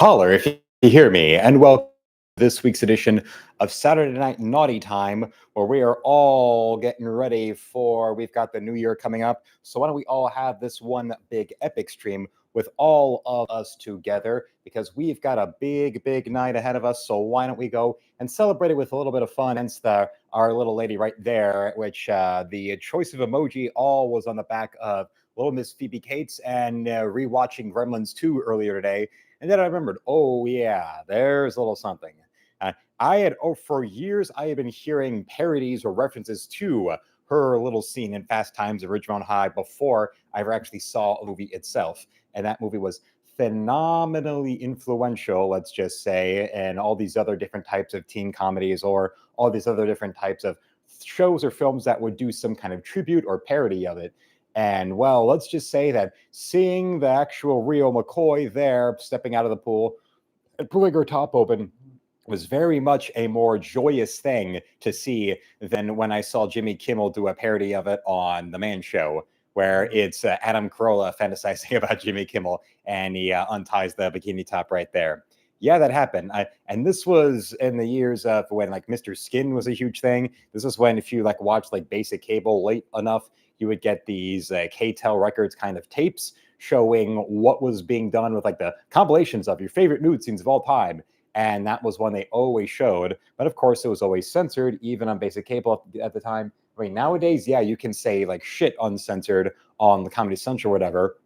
Holler if you hear me, and welcome to this week's edition of Saturday Night Naughty Time, where we are all getting ready for. We've got the new year coming up, so why don't we all have this one big epic stream with all of us together? Because we've got a big night ahead of us. So why don't we go and celebrate it with a little bit of fun? Hence our little lady right there, which the choice of emoji all was on the back of Little Miss Phoebe Cates and rewatching Gremlins 2 earlier today. And then I remembered, oh yeah, there's a little something. For years, I had been hearing parodies or references to her little scene in Fast Times at Ridgemont High before I ever actually saw a movie itself. And that movie was phenomenally influential, let's just say, and all these other different types of teen comedies or all these other different types of shows or films that would do some kind of tribute or parody of it. And well, let's just say that seeing the actual Rio McCoy there stepping out of the pool and pulling her top open was very much a more joyous thing to see than when I saw Jimmy Kimmel do a parody of it on The Man Show, where it's Adam Carolla fantasizing about Jimmy Kimmel and he unties the bikini top right there. Yeah, that happened. And this was in the years of when like Mr. Skin was a huge thing. This is when if you like watched like basic cable late enough, you would get these K-Tel Records kind of tapes showing what was being done with like the compilations of your favorite nude scenes of all time. And that was one they always showed. But of course, it was always censored, even on basic cable at the time. I mean, nowadays, yeah, you can say like shit uncensored on the Comedy Central or whatever.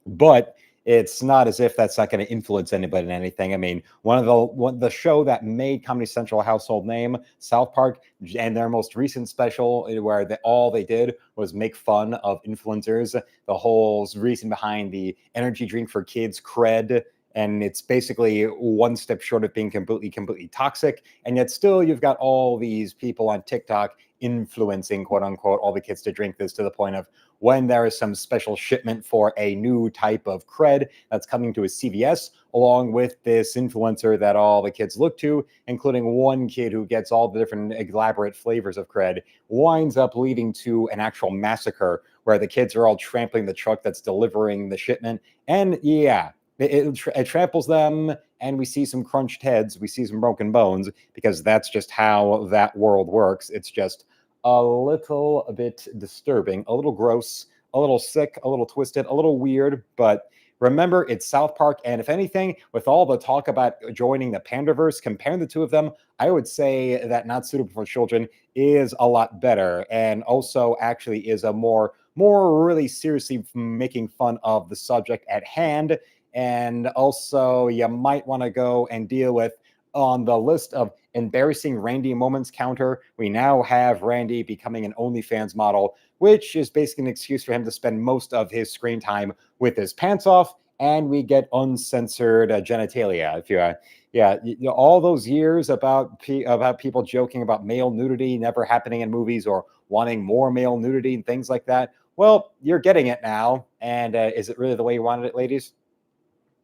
But it's not as if that's not going to influence anybody in anything. I mean, the show that made Comedy Central a household name, South Park, and their most recent special where all they did was make fun of influencers. The whole reason behind the energy drink for kids cred. And it's basically one step short of being completely toxic. And yet still you've got all these people on TikTok influencing, quote unquote, all the kids to drink this to the point of when there is some special shipment for a new type of cred that's coming to a CVS, along with this influencer that all the kids look to, including one kid who gets all the different elaborate flavors of cred, winds up leading to an actual massacre where the kids are all trampling the truck that's delivering the shipment. And yeah, it tramples them, and we see some crunched heads, we see some broken bones, because that's just how that world works. It's just a little bit disturbing, a little gross, a little sick, a little twisted, a little weird. But remember, it's South Park, and if anything, with all the talk about joining the Pandaverse, comparing the two of them, I would say that Not Suitable for Children is a lot better, and also actually is a more really seriously making fun of the subject at hand. And also, you might want to go and deal with on the list of embarrassing Randy moments counter. We now have Randy becoming an OnlyFans model, which is basically an excuse for him to spend most of his screen time with his pants off, and we get uncensored genitalia. If you all those years about people joking about male nudity never happening in movies or wanting more male nudity and things like that. Well, you're getting it now, and is it really the way you wanted it, ladies?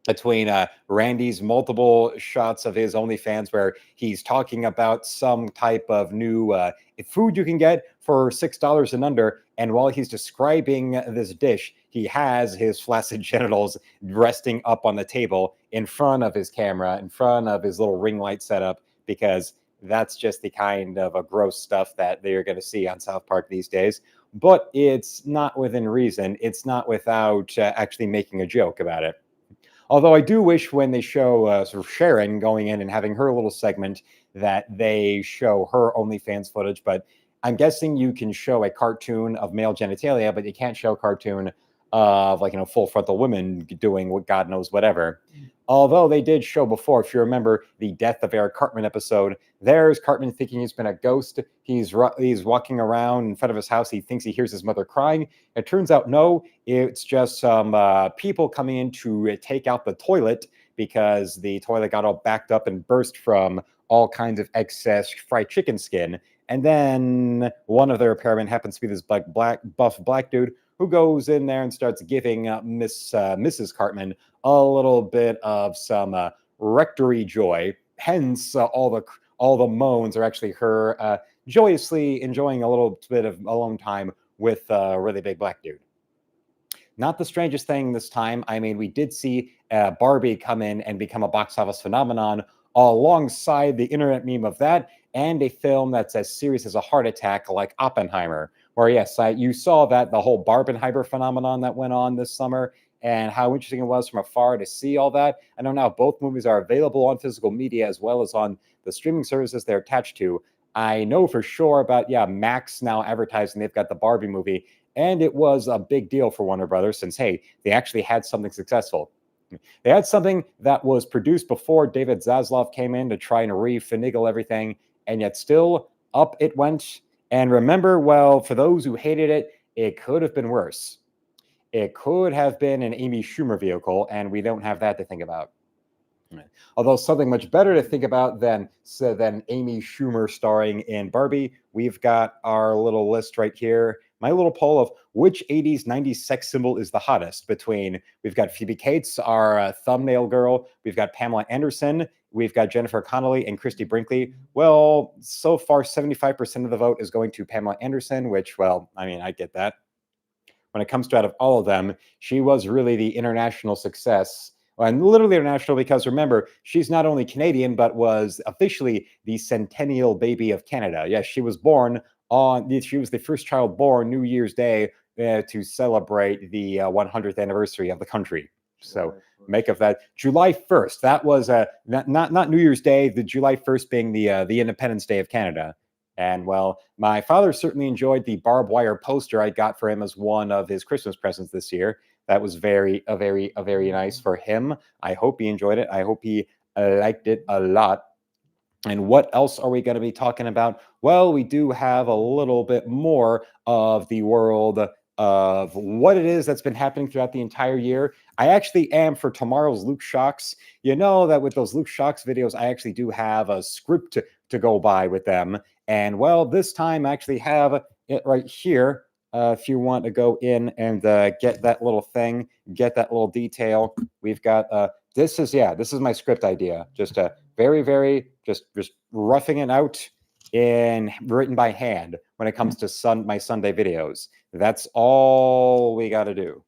Between Randy's multiple shots of his OnlyFans where he's talking about some type of new food you can get for $6 and under. And while he's describing this dish, he has his flaccid genitals resting up on the table in front of his camera, in front of his little ring light setup, because that's just the kind of a gross stuff that they're going to see on South Park these days. But it's not within reason. It's not without actually making a joke about it. Although I do wish when they show sort of Sharon going in and having her little segment that they show her OnlyFans footage. But I'm guessing you can show a cartoon of male genitalia, but you can't show a cartoon of full frontal women doing what God knows whatever. Although they did show before, if you remember the Death of Eric Cartman episode, there's Cartman thinking he's been a ghost. He's walking around in front of his house. He thinks he hears his mother crying. It turns out, no, it's just some people coming in to take out the toilet because the toilet got all backed up and burst from all kinds of excess fried chicken skin. And then one of the repairmen happens to be this buff black dude who goes in there and starts giving Mrs. Cartman a little bit of some rectory joy. Hence, all the moans are actually her joyously enjoying a little bit of alone time with a really big black dude. not the strangest thing this time. I mean, we did see Barbie come in and become a box office phenomenon alongside the internet meme of that and a film that's as serious as a heart attack like Oppenheimer, where yes, you saw that the whole Barbenheimer phenomenon that went on this summer and how interesting it was from afar to see all that. I know now both movies are available on physical media as well as on the streaming services they're attached to. I know for sure about, yeah, Max now advertising they've got the Barbie movie. And it was a big deal for Warner Brothers since, hey, they actually had something successful. They had something that was produced before David Zaslav came in to try and refinagle everything, and yet still up it went. And remember, well, for those who hated it, it could have been worse. It could have been an Amy Schumer vehicle, and we don't have that to think about. Although something much better to think about than Amy Schumer starring in Barbie, we've got our little list right here. My little poll of which 80s, 90s sex symbol is the hottest between, we've got Phoebe Cates, our thumbnail girl. We've got Pamela Anderson. We've got Jennifer Connelly and Christy Brinkley. Well, so far, 75% of the vote is going to Pamela Anderson, which, well, I mean, I get that. When it comes to out of all of them, she was really the international success. And literally international because remember, she's not only Canadian, but was officially the centennial baby of Canada. Yes, she was born she was the first child born New Year's Day to celebrate the 100th anniversary of the country. So make of that July 1st. That was not New Year's Day, the July 1st being the Independence Day of Canada. And well, my father certainly enjoyed the barbed wire poster I got for him as one of his Christmas presents this year. That was very nice for him. I hope he enjoyed it. I hope he liked it a lot. And what else are we going to be talking about? Well, we do have a little bit more of the world of what it is that's been happening throughout the entire year. I actually am for tomorrow's Luke Shocks. You know that with those Luke Shocks videos, I actually do have a script to go by with them. And well, this time I actually have it right here. If you want to go in and get that little thing, get that little detail, we've got this is my script idea. Just very just roughing it out and written by hand when it comes to my Sunday videos. That's all we got to do.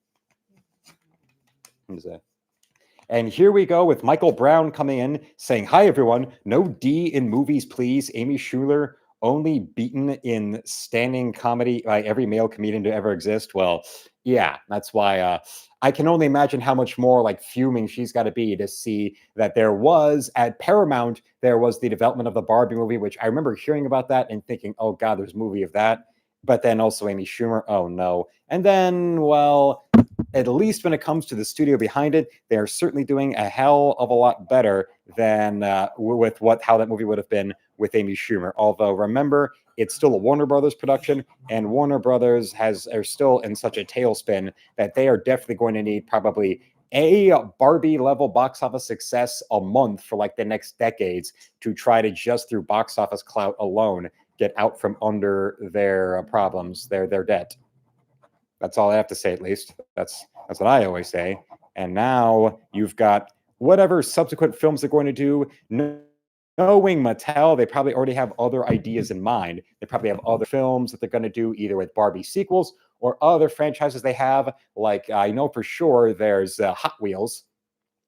And here we go with Michael Brown coming in saying, "Hi, everyone. No D in movies, please. Amy Schumer only beaten in standing comedy by every male comedian to ever exist." Well, yeah, that's why I can only imagine how much more like fuming she's got to be to see that there was at Paramount, there was the development of the Barbie movie, which I remember hearing about that and thinking, oh God, there's a movie of that. But then also Amy Schumer, oh no. And then, well, at least when it comes to the studio behind it, they're certainly doing a hell of a lot better than with how that movie would have been with Amy Schumer. Although remember, it's still a Warner Brothers production, and Warner Brothers are still in such a tailspin that they are definitely going to need probably a Barbie level box office success a month for like the next decades to try to just through box office clout alone get out from under their problems, their debt. That's all I have to say, at least. That's what I always say. And now you've got whatever subsequent films they're going to do. Knowing Mattel, they probably already have other ideas in mind. They probably have other films that they're going to do either with Barbie sequels or other franchises they have. Like I know for sure there's Hot Wheels.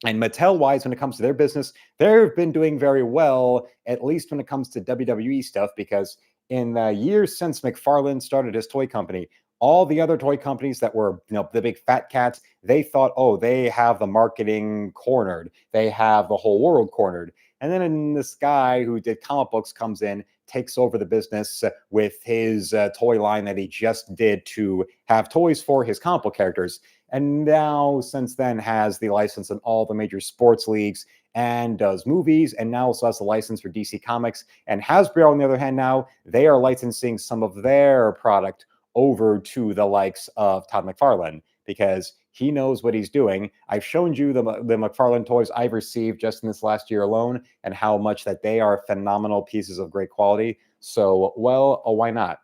And Mattel-wise, when it comes to their business, they've been doing very well, at least when it comes to WWE stuff, because in the years since McFarlane started his toy company, all the other toy companies that were, the big fat cats, they thought, oh, they have the marketing cornered. They have the whole world cornered. And then this guy who did comic books comes in, takes over the business with his toy line that he just did to have toys for his comic book characters. And now, since then, has the license in all the major sports leagues and does movies, and now also has the license for DC Comics. And Hasbro, on the other hand, now they are licensing some of their product over to the likes of Todd McFarlane because he knows what he's doing. I've shown you the McFarlane toys I've received just in this last year alone and how much that they are phenomenal pieces of great quality. So, well, why not?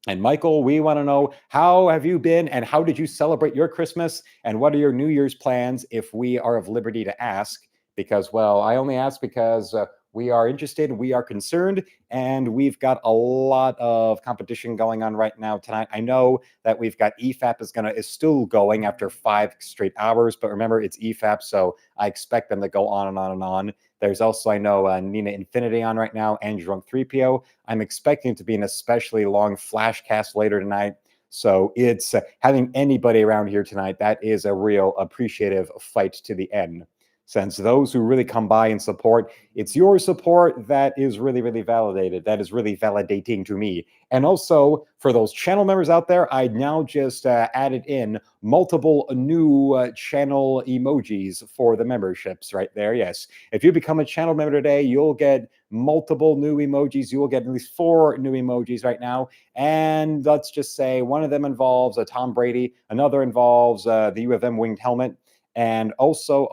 And Michael, we want to know, how have you been and how did you celebrate your Christmas? And what are your New Year's plans if we are of liberty to ask? Because, well, I only ask because We are interested, we are concerned, and we've got a lot of competition going on right now tonight. I know that we've got EFAP is still going after 5 straight hours, but remember, it's EFAP, so I expect them to go on and on and on. There's also, I know, Nina Infinity on right now and Drunk 3PO. I'm expecting it to be an especially long flashcast later tonight. So it's having anybody around here tonight, that is a real appreciative fight to the end. Since those who really come by and support, it's your support that is really, really validated. That is really validating to me. And also, for those channel members out there, I now just added in multiple new channel emojis for the memberships right there. Yes, if you become a channel member today, you'll get multiple new emojis. You will get at least 4 new emojis right now. And let's just say one of them involves a Tom Brady, another involves the U of M winged helmet, and also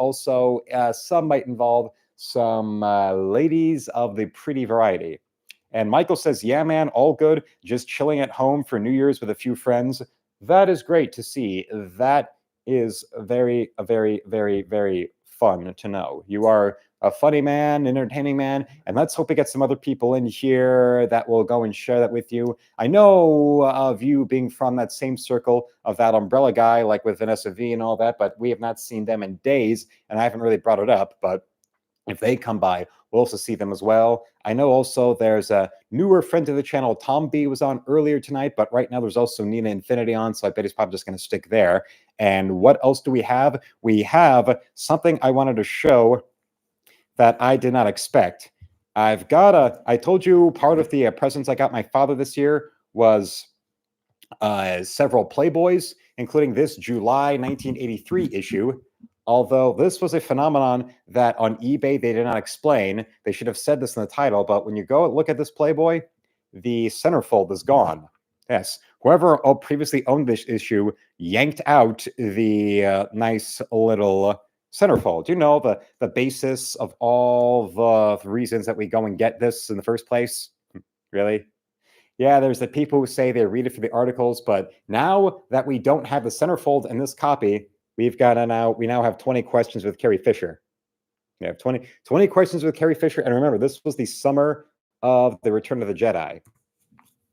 some might involve some ladies of the pretty variety. And Michael says, yeah, man, all good. Just chilling at home for New Year's with a few friends. That is great to see. That is very, very, very, very fun to know. You are a funny man, entertaining man, and let's hope we get some other people in here that will go and share that with you. I know of you being from that same circle of that umbrella guy, like with Vanessa V and all that, but we have not seen them in days, and I haven't really brought it up, but if they come by, we'll also see them as well. I know also there's a newer friend to the channel. Tom B was on earlier tonight, but right now there's also Nina Infinity on, so I bet he's probably just going to stick there. And what else do we have? We have something I wanted to show that I did not expect. I told you part of the presents I got my father this year was several Playboys, including this July 1983 issue. Although this was a phenomenon that on eBay they did not explain. They should have said this in the title, but when you go look at this Playboy, the centerfold is gone. Yes, whoever previously owned this issue yanked out the nice little centerfold. You know, the basis of all the reasons that we go and get this in the first place. Really? Yeah, there's the people who say they read it for the articles, but now that we don't have the centerfold in this copy, we now have 20 questions with Carrie Fisher. We have 20 questions with Carrie Fisher. And remember, this was the summer of the Return of the Jedi.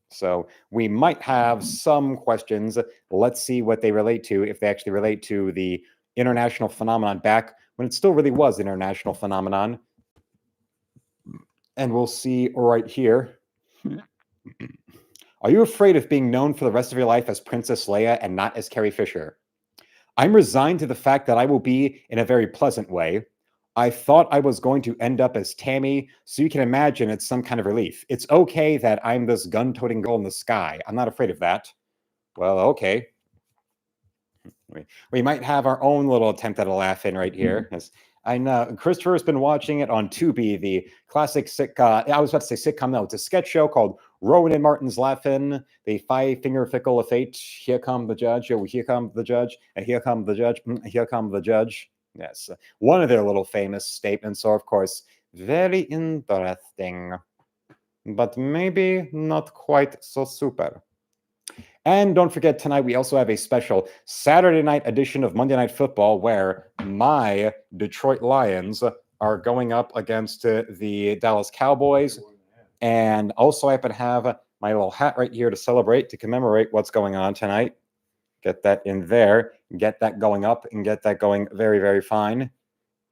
So we might have some questions. Let's see what they relate to, if they actually relate to the international phenomenon back when it still really was an international phenomenon. And we'll see right here. Are you afraid of being known for the rest of your life as Princess Leia and not as Carrie Fisher? I'm resigned to the fact that I will be in a very pleasant way. I thought I was going to end up as Tammy, so you can imagine it's some kind of relief. It's okay that I'm this gun-toting girl in the sky. I'm not afraid of that. Well, okay. We might have our own little attempt at a laugh in right here. I know Christopher has been watching it on Tubi, the classic sitcom. I was about to say sitcom. No, it's a sketch show called Rowan and Martin's Laugh-In, the 5-finger fickle of fate. Here come the judge. Oh, here come the judge. And here come the judge. Here come the judge. Yes, one of their little famous statements. So, of course, very interesting, but maybe not quite so super. And don't forget, tonight we also have a special Saturday night edition of Monday Night Football where my Detroit Lions are going up against the Dallas Cowboys. And also I happen to have my little hat right here to celebrate, to commemorate what's going on tonight. Get that in there, get that going up, and get that going very, very fine.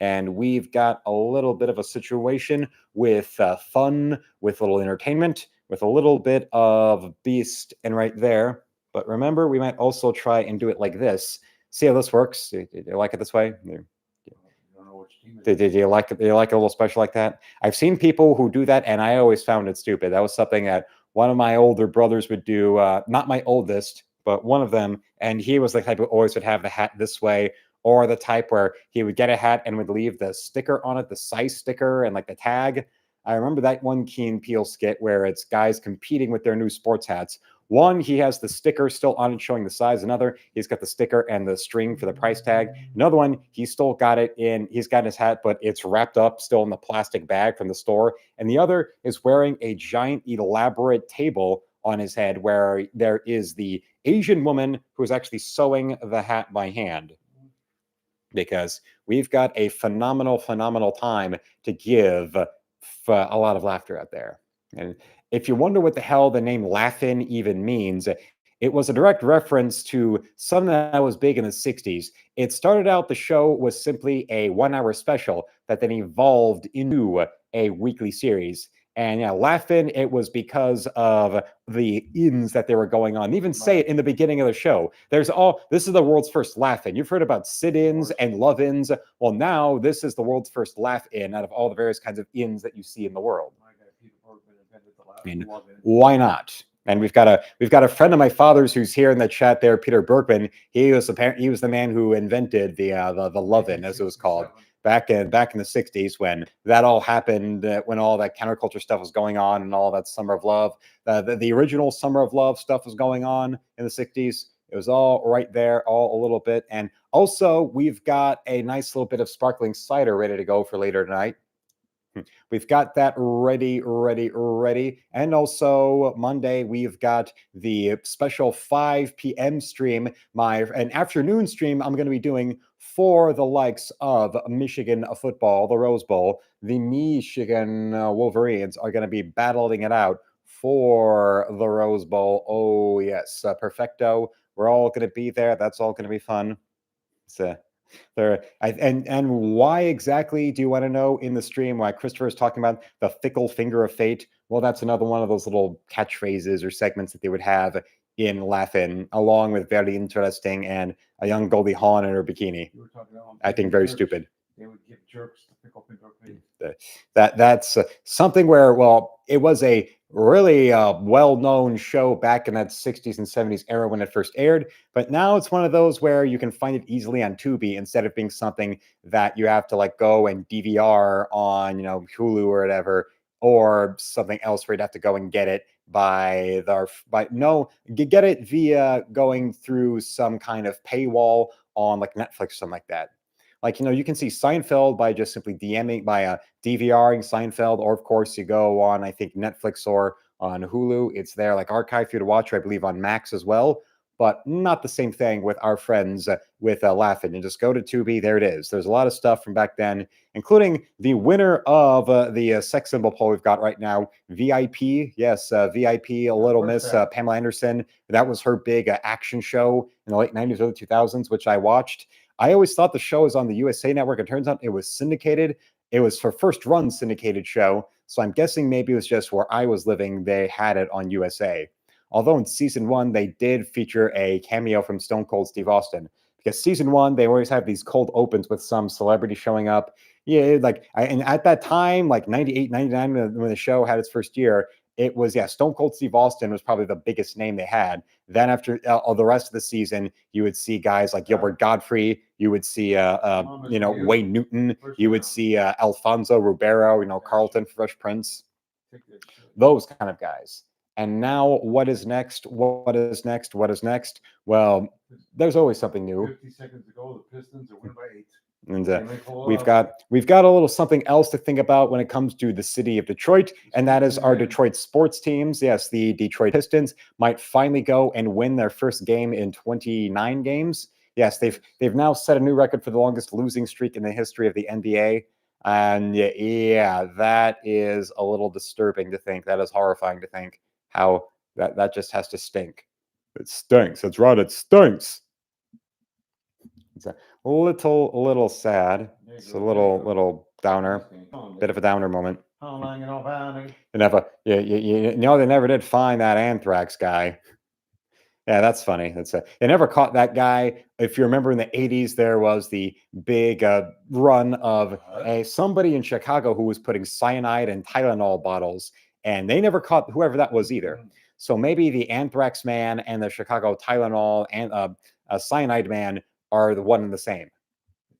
And we've got a little bit of a situation with fun, with a little entertainment, with a little bit of beast in right there. But remember, we might also try and do it like this. See how this works? Do you like it this way? Did you like it? Do you like it a little special like that? I've seen people who do that, and I always found it stupid. That was something that one of my older brothers would do. Not my oldest, but one of them. And he was the type who always would have the hat this way, or the type where he would get a hat and would leave the sticker on it, the size sticker and like the tag. I remember that one Key and Peele skit where it's guys competing with their new sports hats. One, he has the sticker still on it showing the size. Another, he's got the sticker and the string for the price tag. Another one, he's still got it in, he's got his hat, but it's wrapped up still in the plastic bag from the store. And the other is wearing a giant elaborate table on his head where there is the Asian woman who is actually sewing the hat by hand. Because we've got a phenomenal time to give a lot of laughter out there. And if you wonder what the hell the name Laugh-In even means, it was a direct reference to something that was big in the 60s. It started out, the show was simply a 1 hour special that then evolved into a weekly series. And yeah, Laugh-In, it was because of the ins that they were going on. They even say it in the beginning of the show. This is the world's first Laugh-In. You've heard about sit-ins and love-ins. Well, now this is the world's first Laugh-In out of all the various kinds of ins that you see in the world. And why not? And we've got a friend of my father's who's here in the chat there, Peter Berkman. He was the man who invented the love-in, as it was called, back in the 60s, when that all happened, when all that counterculture stuff was going on and all that Summer of Love, the original Summer of Love stuff was going on in the 60s. It was all right there, all a little bit. And also, we've got a nice little bit of sparkling cider ready to go for later tonight. We've got that ready. And also Monday, we've got the special 5 p.m. stream, an afternoon stream I'm going to be doing for the likes of Michigan football, the Rose Bowl. The Michigan Wolverines are going to be battling it out for the Rose Bowl. Oh, yes, perfecto. We're all going to be there. That's all going to be fun. And why exactly do you want to know in the stream why Christopher is talking about the fickle finger of fate? Well, that's another one of those little catchphrases or segments that they would have in Laugh-In, along with Very Interesting and a young Goldie Hawn in her bikini, acting very stupid. They would give jerks the fickle finger of fate. That's something where, well, it was a really well-known show back in that 60s and 70s era when it first aired, but now it's one of those where you can find it easily on Tubi instead of being something that you have to like go and DVR on, Hulu or whatever, or something else where you'd have to go and get it get it via going through some kind of paywall on like Netflix or something like that. Like, you can see Seinfeld by just simply DVRing Seinfeld, or of course you go on, I think, Netflix or on Hulu. It's there like archive for you to watch, or I believe on Max as well, but not the same thing with our friends with Laugh-In. You just go to Tubi, there it is. There's a lot of stuff from back then, including the winner of the sex symbol poll we've got right now, VIP. Yes, VIP, Little Miss Pamela Anderson. That was her big action show in the late 90s, early 2000s, which I watched. I always thought the show was on the USA Network. It turns out it was syndicated. It was her first run syndicated show. So I'm guessing maybe it was just where I was living, they had it on USA. Although in season 1, they did feature a cameo from Stone Cold Steve Austin. Because season 1, they always have these cold opens with some celebrity showing up. Yeah, and at that time, like 98, 99, when the show had its first year, it was, Stone Cold Steve Austin was probably the biggest name they had. Then after all the rest of the season, you would see guys like Gilbert Godfrey, you would see Wayne Newton, you would see Alfonso Ribeiro, Carlton, Fresh Prince, those kind of guys. And now, what is next? What is next? What is next? Well, there's always something new. 50 seconds ago, the Pistons are winning by 8. And we've got a little something else to think about when it comes to the city of Detroit, and that is our Detroit sports teams. Yes, the Detroit Pistons might finally go and win their first game in 29 games. Yes, they've now set a new record for the longest losing streak in the history of the NBA. And yeah, that is a little disturbing to think. That is horrifying to think how that just has to stink. It stinks. That's right. It stinks. It's a little sad. It's a little downer, bit of a downer moment. They never did find that anthrax guy. Yeah, that's funny. They never caught that guy. If you remember in the 80s, there was the big run of somebody in Chicago who was putting cyanide in Tylenol bottles, and they never caught whoever that was either. So maybe the anthrax man and the Chicago Tylenol and cyanide man are the one and the same.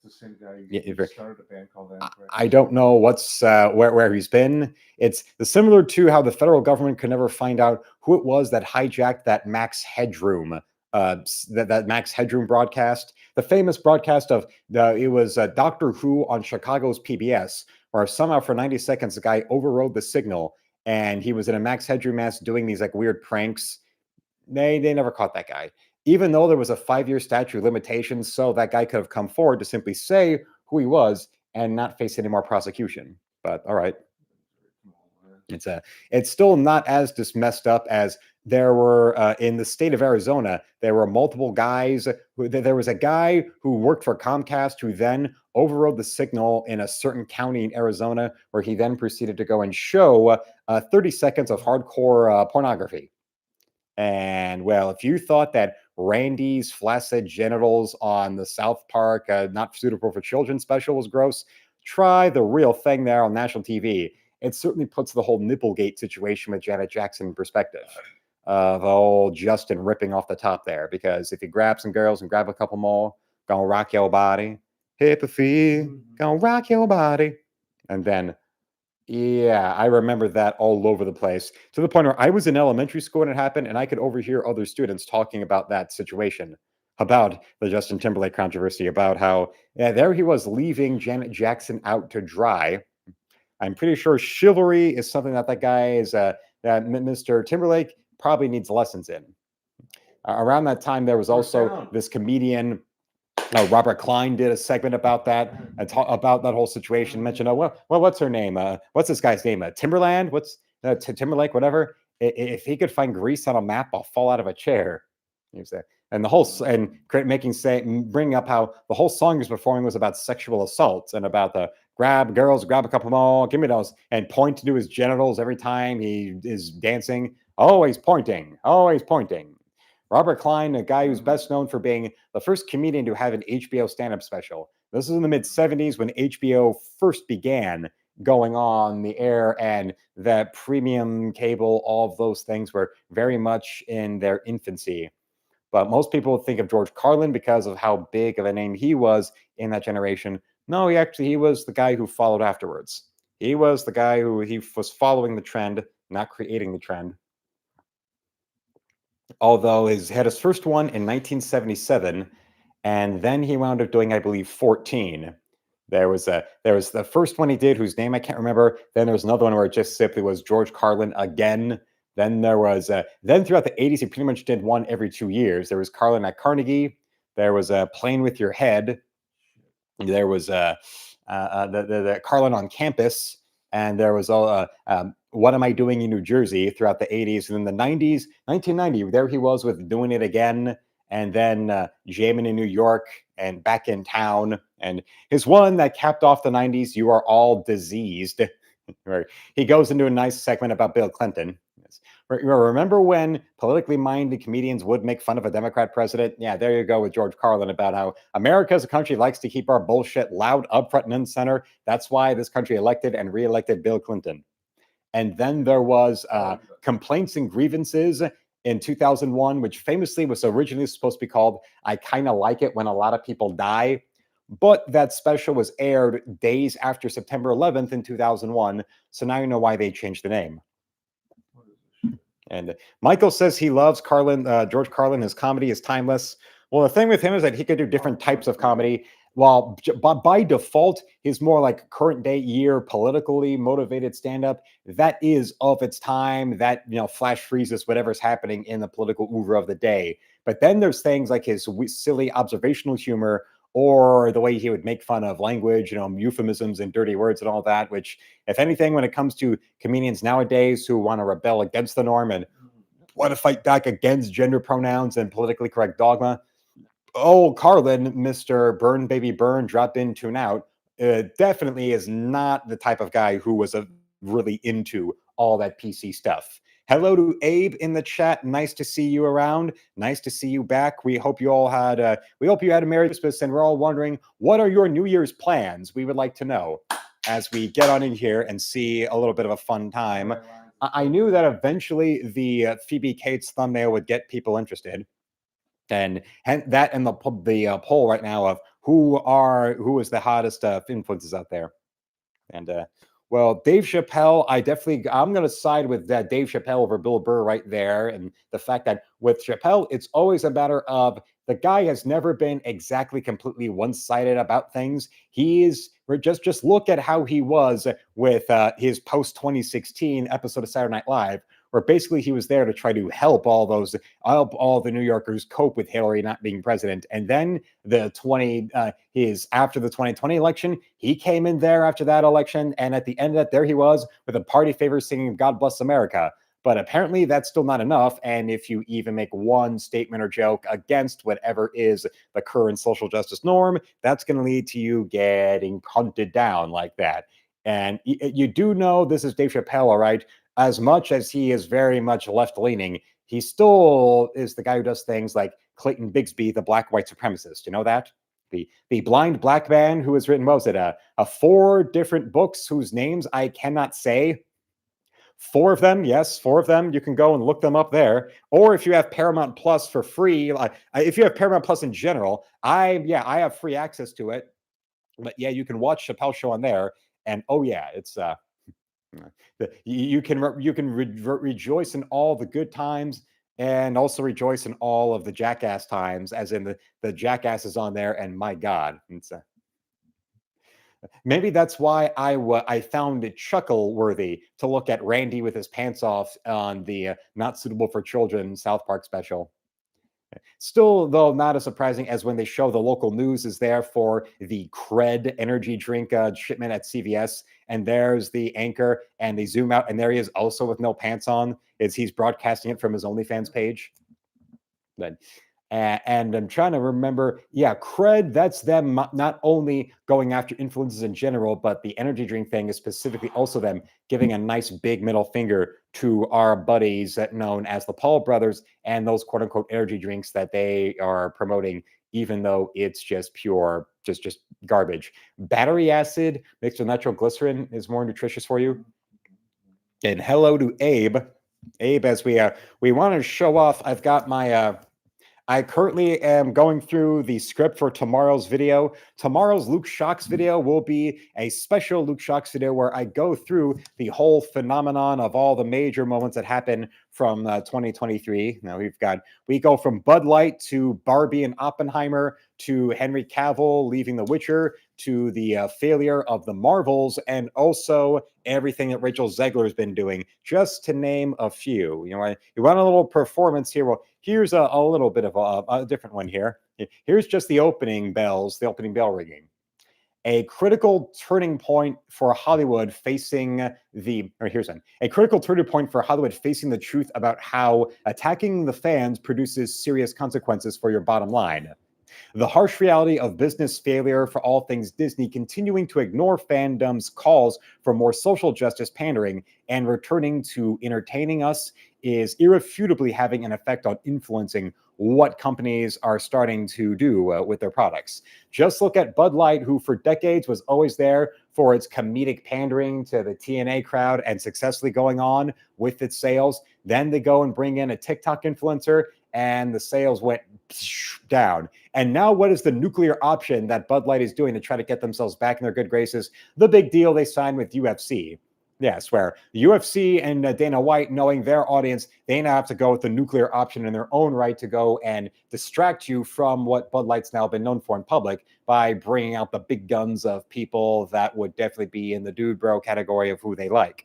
It's the same guy who started a band called Anthrax. I don't know what's where he's been. It's similar to how the federal government could never find out who it was that hijacked that Max Headroom, that Max Headroom broadcast, the famous broadcast of it was Doctor Who on Chicago's PBS, where somehow for 90 seconds the guy overrode the signal and he was in a Max Headroom mask doing these like weird pranks. They never caught that guy, even though there was a 5-year statute of limitations, so that guy could have come forward to simply say who he was and not face any more prosecution. But all right. It's still not as just messed up as there were in the state of Arizona. There were multiple guys. There was a guy who worked for Comcast who then overrode the signal in a certain county in Arizona, where he then proceeded to go and show 30 seconds of hardcore pornography. And well, if you thought that Randy's flaccid genitals on the South Park Not Suitable for Children special was gross, try the real thing there on national TV. It certainly puts the whole Nipplegate situation with Janet Jackson in perspective of old Justin ripping off the top there. Because if you grab some girls and grab a couple more, gonna rock your body, hit the feet, gonna rock your body. And then, yeah, I remember that all over the place, to the point where I was in elementary school when it happened, and I could overhear other students talking about that situation, about the Justin Timberlake controversy, about how there he was leaving Janet Jackson out to dry. I'm pretty sure chivalry is something that guy is, that Mr. Timberlake probably needs lessons in. Around that time, there was also this comedian, Robert Klein, did a segment about that, about that whole situation. Mentioned, what's her name? What's this guy's name? Timberland? What's Timberlake? Whatever. If he could find grease on a map, I'll fall out of a chair. You say, and the whole bringing up how the whole song he was performing was about sexual assault and about the grab girls, grab a couple more, give me those, and point to his genitals every time he is dancing. Always pointing, always pointing. Robert Klein, a guy who's best known for being the first comedian to have an HBO stand-up special. This is in the mid-'70s when HBO first began going on the air, and that premium cable, all of those things were very much in their infancy. But most people think of George Carlin because of how big of a name he was in that generation. No, he was the guy who followed afterwards. He was the guy who he was following the trend, not creating the trend. Although he had his first one in 1977, and then he wound up doing, I believe, 14. There was the first one he did, whose name I can't remember. Then there was another one where it just simply was George Carlin again. Then there was then throughout the 80s, he pretty much did one every 2 years. There was Carlin at Carnegie. There was Playing with Your Head. There was the Carlin on Campus, and there was What Am I Doing in New Jersey throughout the 80s. And then the 90s, 1990, there he was with Doing It Again, and then Jamming in New York and Back in Town. And his one that capped off the 90s, You Are All Diseased. Where he goes into a nice segment about Bill Clinton. Remember when politically minded comedians would make fun of a Democrat president? Yeah, there you go with George Carlin about how America as a country likes to keep our bullshit loud, up front, and in center. That's why this country elected and reelected Bill Clinton. And then there was Complaints and Grievances in 2001, which famously was originally supposed to be called I Kinda Like It When a Lot of People Die. But that special was aired days after September 11th in 2001. So now you know why they changed the name. And Michael says he loves George Carlin. His comedy is timeless. Well, the thing with him is that he could do different types of comedy. While by default, he's more like current day year politically motivated stand-up. That is of its time. That, flash freezes whatever's happening in the political oeuvre of the day. But then there's things like his silly observational humor, or the way he would make fun of language, euphemisms and dirty words and all that, which, if anything, when it comes to comedians nowadays who want to rebel against the norm and want to fight back against gender pronouns and politically correct dogma, Carlin, Mr. Burn Baby Burn, drop in, tune out, definitely is not the type of guy who was really into all that PC stuff. Hello to Abe in the chat. Nice to see you around. Nice to see you back. We hope you had a Merry Christmas, and we're all wondering, what are your New Year's plans? We would like to know as we get on in here and see a little bit of a fun time. I knew that eventually the Phoebe Cates thumbnail would get people interested. And that and the poll right now of who is the hottest influences out there. And well, Dave Chappelle, I'm going to side with Dave Chappelle over Bill Burr right there. And the fact that with Chappelle, it's always a matter of the guy has never been exactly completely one-sided about things. Just look at how he was with his post-2016 episode of Saturday Night Live, where basically he was there to try to help all the New Yorkers cope with Hillary not being president. And then after the 2020 election, he came in there after that election, and at the end of that, there he was with a party favor singing "God Bless America." But apparently that's still not enough. And if you even make one statement or joke against whatever is the current social justice norm, that's going to lead to you getting hunted down like that. And you do know this is Dave Chappelle, all right? As much as he is very much left-leaning, he still is the guy who does things like Clayton Bigsby, the black white supremacist. You know that? The blind black man who has written, what was it, 4 different books whose names I cannot say. 4 of them, yes, 4 of them. You can go and look them up there. Or if you have Paramount Plus for free, if you have Paramount Plus in general, I have free access to it. But yeah, you can watch Chappelle Show on there, and oh yeah, it's you can rejoice in all the good times, and also rejoice in all of the jackass times, as in the jackasses on there. And my God, it's maybe that's why I found it chuckle worthy to look at Randy with his pants off on the Not Suitable for Children South Park special. Still, though, not as surprising as when they show the local news is there for the Cred energy drink shipment at CVS, and there's the anchor, and they zoom out, and there he is also with no pants on, as he's broadcasting it from his OnlyFans page. But and I'm trying to remember, yeah, Cred, that's them not only going after influencers in general, but the energy drink thing is specifically also them giving a nice big middle finger to our buddies known as the Paul brothers and those quote unquote energy drinks that they are promoting, even though it's just pure, just garbage. Battery acid mixed with nitroglycerin is more nutritious for you. And hello to Abe. Abe, as we want to show off, I've got my I currently am going through the script for tomorrow's video. Tomorrow's Luke Shocks video will be a special Luke Shocks video where I go through the whole phenomenon of all the major moments that happen from 2023. Now we go from Bud Light to Barbie and Oppenheimer to Henry Cavill leaving The Witcher to the failure of the Marvels, and also everything that Rachel Zegler has been doing, just to name a few. You want a little performance here? Well, here's a little bit of a different one here. Here's just the opening bell ringing. A critical turning point for Hollywood facing a critical turning point for Hollywood facing the truth about how attacking the fans produces serious consequences for your bottom line. The harsh reality of business failure for all things Disney continuing to ignore fandom's calls for more social justice pandering and returning to entertaining us is irrefutably having an effect on influencing what companies are starting to do with their products. Just look at Bud Light, who for decades was always there for its comedic pandering to the TNA crowd and successfully going on with its sales. Then they go and bring in a TikTok influencer, and the sales went down. And now what is the nuclear option that Bud Light is doing to try to get themselves back in their good graces? The big deal they signed with UFC. Yes, where the UFC and Dana White, knowing their audience, they now have to go with the nuclear option in their own right to go and distract you from what Bud Light's now been known for in public by bringing out the big guns of people that would definitely be in the dude bro category of who they like.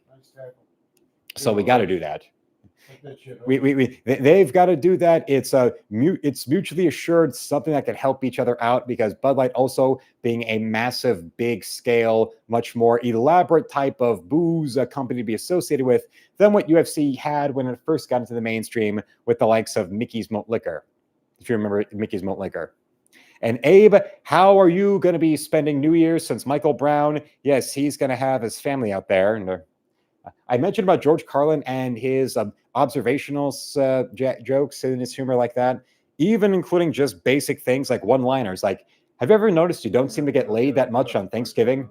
So we got to do that. They've got to do that. It's mutually assured, something that can help each other out, because Bud Light also being a massive, big scale, much more elaborate type of booze company to be associated with than what UFC had when it first got into the mainstream with the likes of Mickey's Malt Liquor. If you remember Mickey's Malt Liquor. And Abe, how are you going to be spending New Year's since Michael Brown? Yes, he's going to have his family out there. And I mentioned about George Carlin and his observational jokes and his humor like that, even including just basic things like one-liners. Like, have you ever noticed you don't seem to get laid that much on Thanksgiving?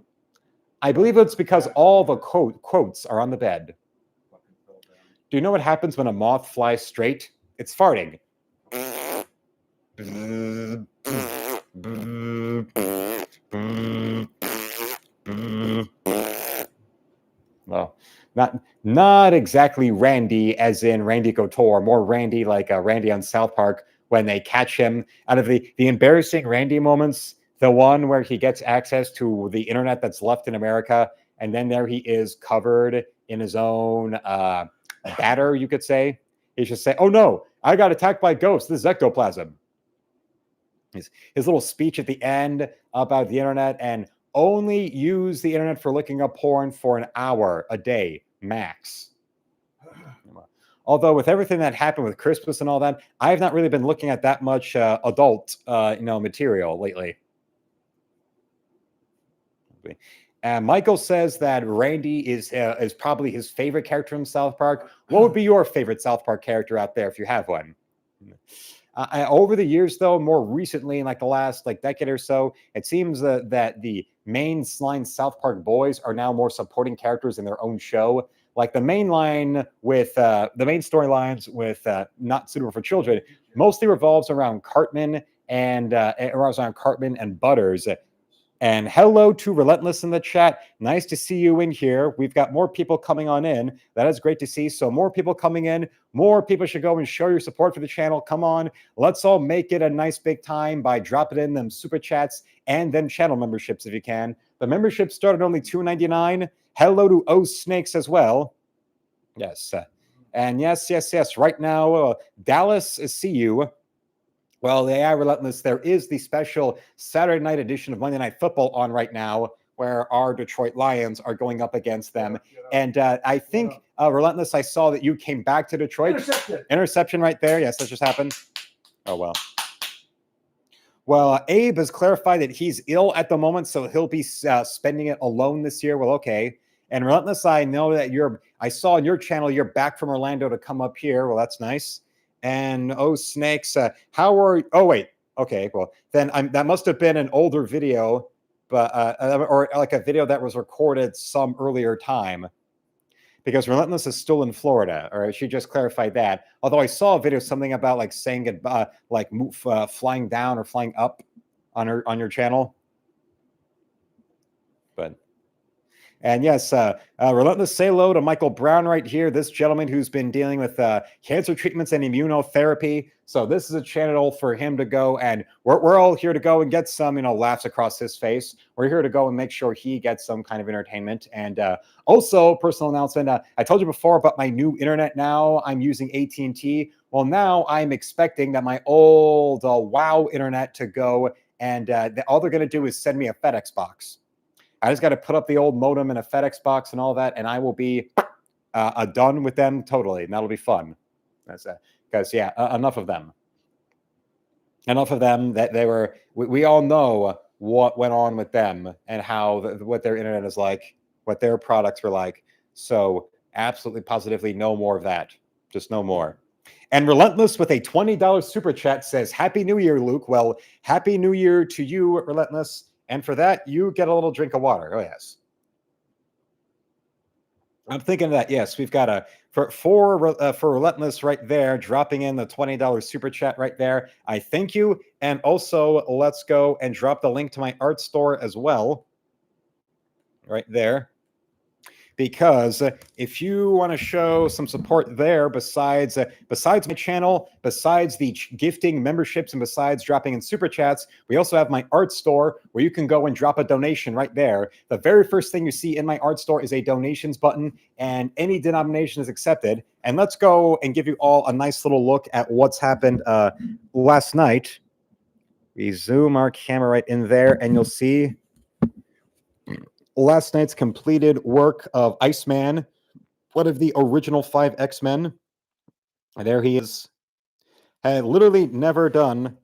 I believe it's because all the quotes are on the bed. Do you know what happens when a moth flies straight? It's farting. Well, not exactly Randy, as in Randy Couture, more Randy like Randy on South Park when they catch him out of the embarrassing Randy moments. The one where he gets access to the internet that's left in America, and then there he is covered in his own batter, you could say. He should say, "Oh no, I got attacked by ghosts. This is ectoplasm." His little speech at the end about the internet, and only use the internet for looking up porn for an hour a day max. Although with everything that happened with Christmas and all that, I have not really been looking at that much adult, material lately. And Michael says that Randy is probably his favorite character in South Park. What would be your favorite South Park character out there if you have one? Over the years, though, more recently, in like the last decade or so, it seems that the mainline South Park boys are now more supporting characters in their own show. Like the main line with the main storylines with Not Suitable for Children mostly revolves around Cartman and Butters. And hello to Relentless in the chat. Nice to see you in here. We've got more people coming on in. That is great to see. So more people coming in. More people should go and show your support for the channel. Come on. Let's all make it a nice big time by dropping in them super chats and then channel memberships if you can. The membership started only $2.99. Hello to O Snakes as well. Yes. And yes. Right now, Dallas, see you. Well, the AI Relentless, there is the special Saturday night edition of Monday Night Football on right now, where our Detroit Lions are going up against them. And I think, Relentless, I saw that you came back to Detroit. Interception right there. Yes, that just happened. Oh, well. Well, Abe has clarified that he's ill at the moment, so he'll be spending it alone this year. Well, okay. And Relentless, I know that I saw on your channel, you're back from Orlando to come up here. Well, that's nice. And Snakes, how are you? Oh, wait. Okay, well, then that must have been an older video, but or like a video that was recorded some earlier time, because Relentless is still in Florida, or she just clarified that. Although I saw a video, something about like saying goodbye, like flying down or flying up on your channel. But. And yes, Relentless, say hello to Michael Brown right here, this gentleman who's been dealing with cancer treatments and immunotherapy. So this is a channel for him to go, and we're all here to go and get some, laughs across his face. We're here to go and make sure he gets some kind of entertainment. And also, personal announcement, I told you before about my new internet now. I'm using AT&T. Well, now I'm expecting that my old WoW internet to go, and all they're going to do is send me a FedEx box. I just got to put up the old modem in a FedEx box and all that, and I will be done with them totally, and that'll be fun. That's because enough of them. Enough of them. That they were. We all know what went on with them and how what their internet is like, what their products were like. So absolutely, positively, no more of that. Just no more. And Relentless with a $20 super chat says, "Happy New Year, Luke." Well, Happy New Year to you, Relentless. And for that, you get a little drink of water. Oh, yes. I'm thinking that, yes, we've got for Relentless right there, dropping in the $20 super chat right there. I thank you. And also, let's go and drop the link to my art store as well. Right there. Because if you want to show some support there, besides my channel, besides the gifting memberships, and besides dropping in super chats, we also have my art store where you can go and drop a donation right there. The very first thing you see in my art store is a donations button, and any denomination is accepted. And let's go and give you all a nice little look at what's happened last night. We zoom our camera right in there, and you'll see last night's completed work of Iceman, one of the original 5 X-Men. There he is. Had literally never done.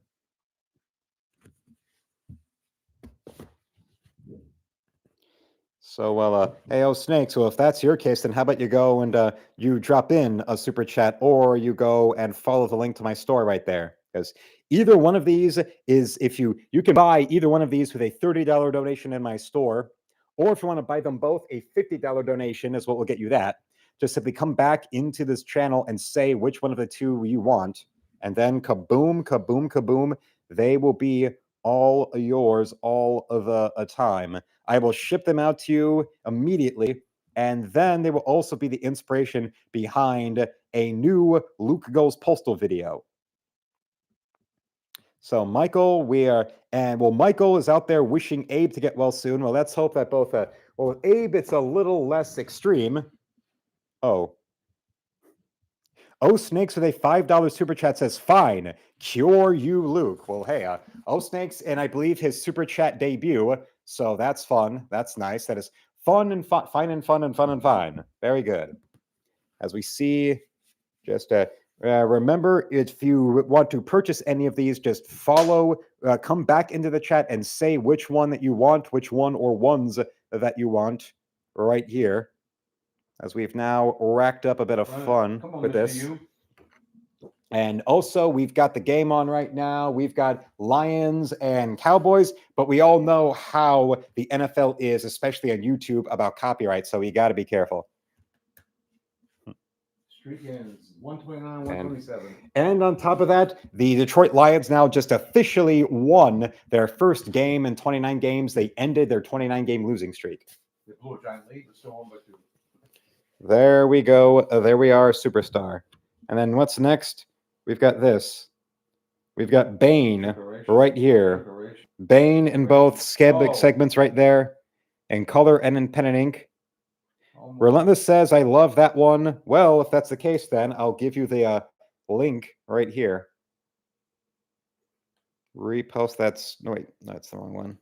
So, well, hey, Snake, so if that's your case, then how about you go and you drop in a super chat, or you go and follow the link to my store right there. Because either one of these is, if you can buy either one of these with a $30 donation in my store. Or if you want to buy them both, a $50 donation is what will get you that. Just simply come back into this channel and say which one of the two you want. And then kaboom, kaboom, kaboom. They will be all yours all of a time. I will ship them out to you immediately. And then they will also be the inspiration behind a new Luke Goes Postal video. So Michael, Michael is out there wishing Abe to get well soon. Well, let's hope that both, with Abe, it's a little less extreme. Oh. Oh Snakes with a $5 super chat says, fine, cure you, Luke. Well, hey, Oh Snakes, and I believe his super chat debut. So that's fun. That's nice. That is fun and fine and fun and fun and fine. Very good. As we see, just remember, if you want to purchase any of these, just follow, come back into the chat and say which one that you want, which one or ones that you want right here. As we've now racked up a bit of fun with this. And also, we've got the game on right now. We've got Lions and Cowboys, but we all know how the NFL is, especially on YouTube, about copyright, so you got to be careful. Street games, 129, 127. And on top of that, the Detroit Lions now just officially won their first game in 29 games. They ended their 29-game losing streak. They blew a giant lead, but still won by 2. There we go. There we are, superstar. And then what's next? We've got this. We've got Bane right here. Bane in both segments right there. In color and in pen and ink. Relentless says, I love that one. Well, if that's the case, then I'll give you the link right here. Repost that's... No, wait. That's the wrong one.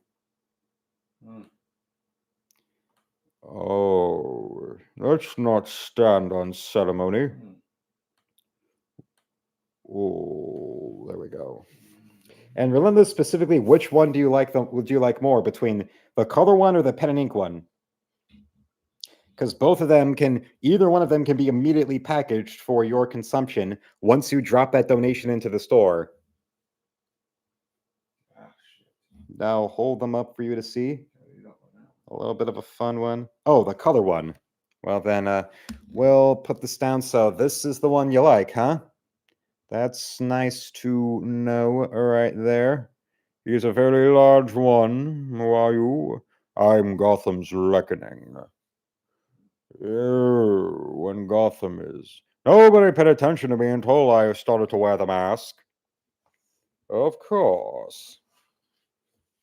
Oh, let's not stand on ceremony. Oh, there we go. And Relentless, specifically, which one do you like? Would you like more, between the color one or the pen and ink one? Because both of them either one of them can be immediately packaged for your consumption once you drop that donation into the store. Now hold them up for you to see. A little bit of a fun one. Oh, the color one. Well, then we'll put this down. So this is the one you like, huh? That's nice to know right there. He's a very large one. Who are you? I'm Gotham's Reckoning. When Gotham is... Nobody paid attention to me until I started to wear the mask. Of course.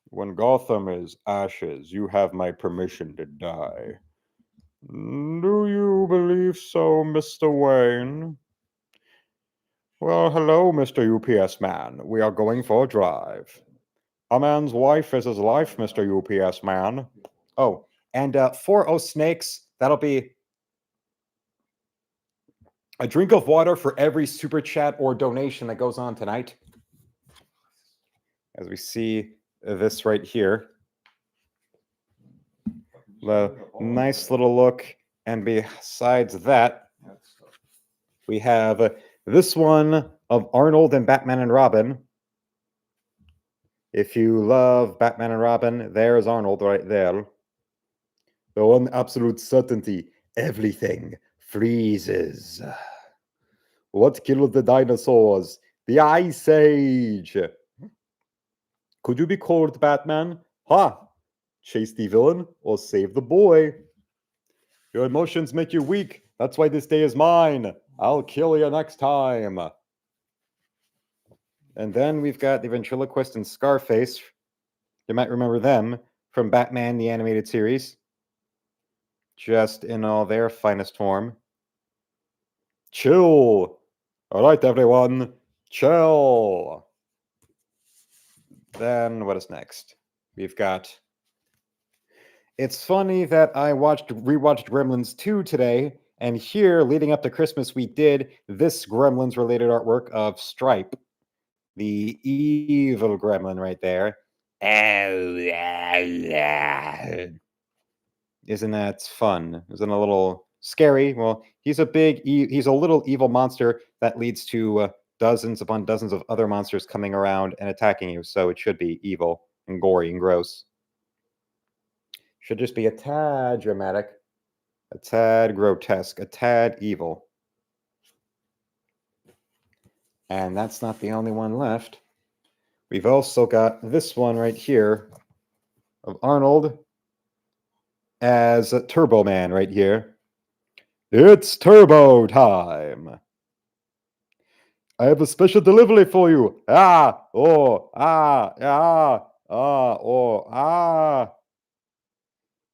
When Gotham is ashes, you have my permission to die. Do you believe so, Mr. Wayne? Well, hello, Mr. UPS man. We are going for a drive. A man's wife is his life, Mr. UPS man. Oh, and for Oh Snakes, that'll be a drink of water for every super chat or donation that goes on tonight. As we see this right here. The nice little look. And besides that, we have this one of Arnold and Batman and Robin. If you love Batman and Robin, there's Arnold right there. The one absolute certainty, everything freezes. What killed the dinosaurs? The Ice Age. Could you be called Batman? Ha! Chase the villain or save the boy? Your emotions make you weak. That's why this day is mine. I'll kill you next time. And then we've got the ventriloquist and Scarface. You might remember them from Batman, the animated series. Just in all their finest form. Chill. All right, everyone. Chill. Then what is next? We've got... It's funny that I rewatched Gremlins 2 today, and here, leading up to Christmas, we did this Gremlins-related artwork of Stripe. The evil gremlin right there. Isn't that fun? Isn't it a little scary? Well, he's a little evil monster that leads to dozens upon dozens of other monsters coming around and attacking you, so it should be evil and gory and gross. Should just be a tad dramatic, a tad grotesque, a tad evil. And that's not the only one left. We've also got this one right here of Arnold as Turbo Man right here. It's Turbo time. I have a special delivery for you.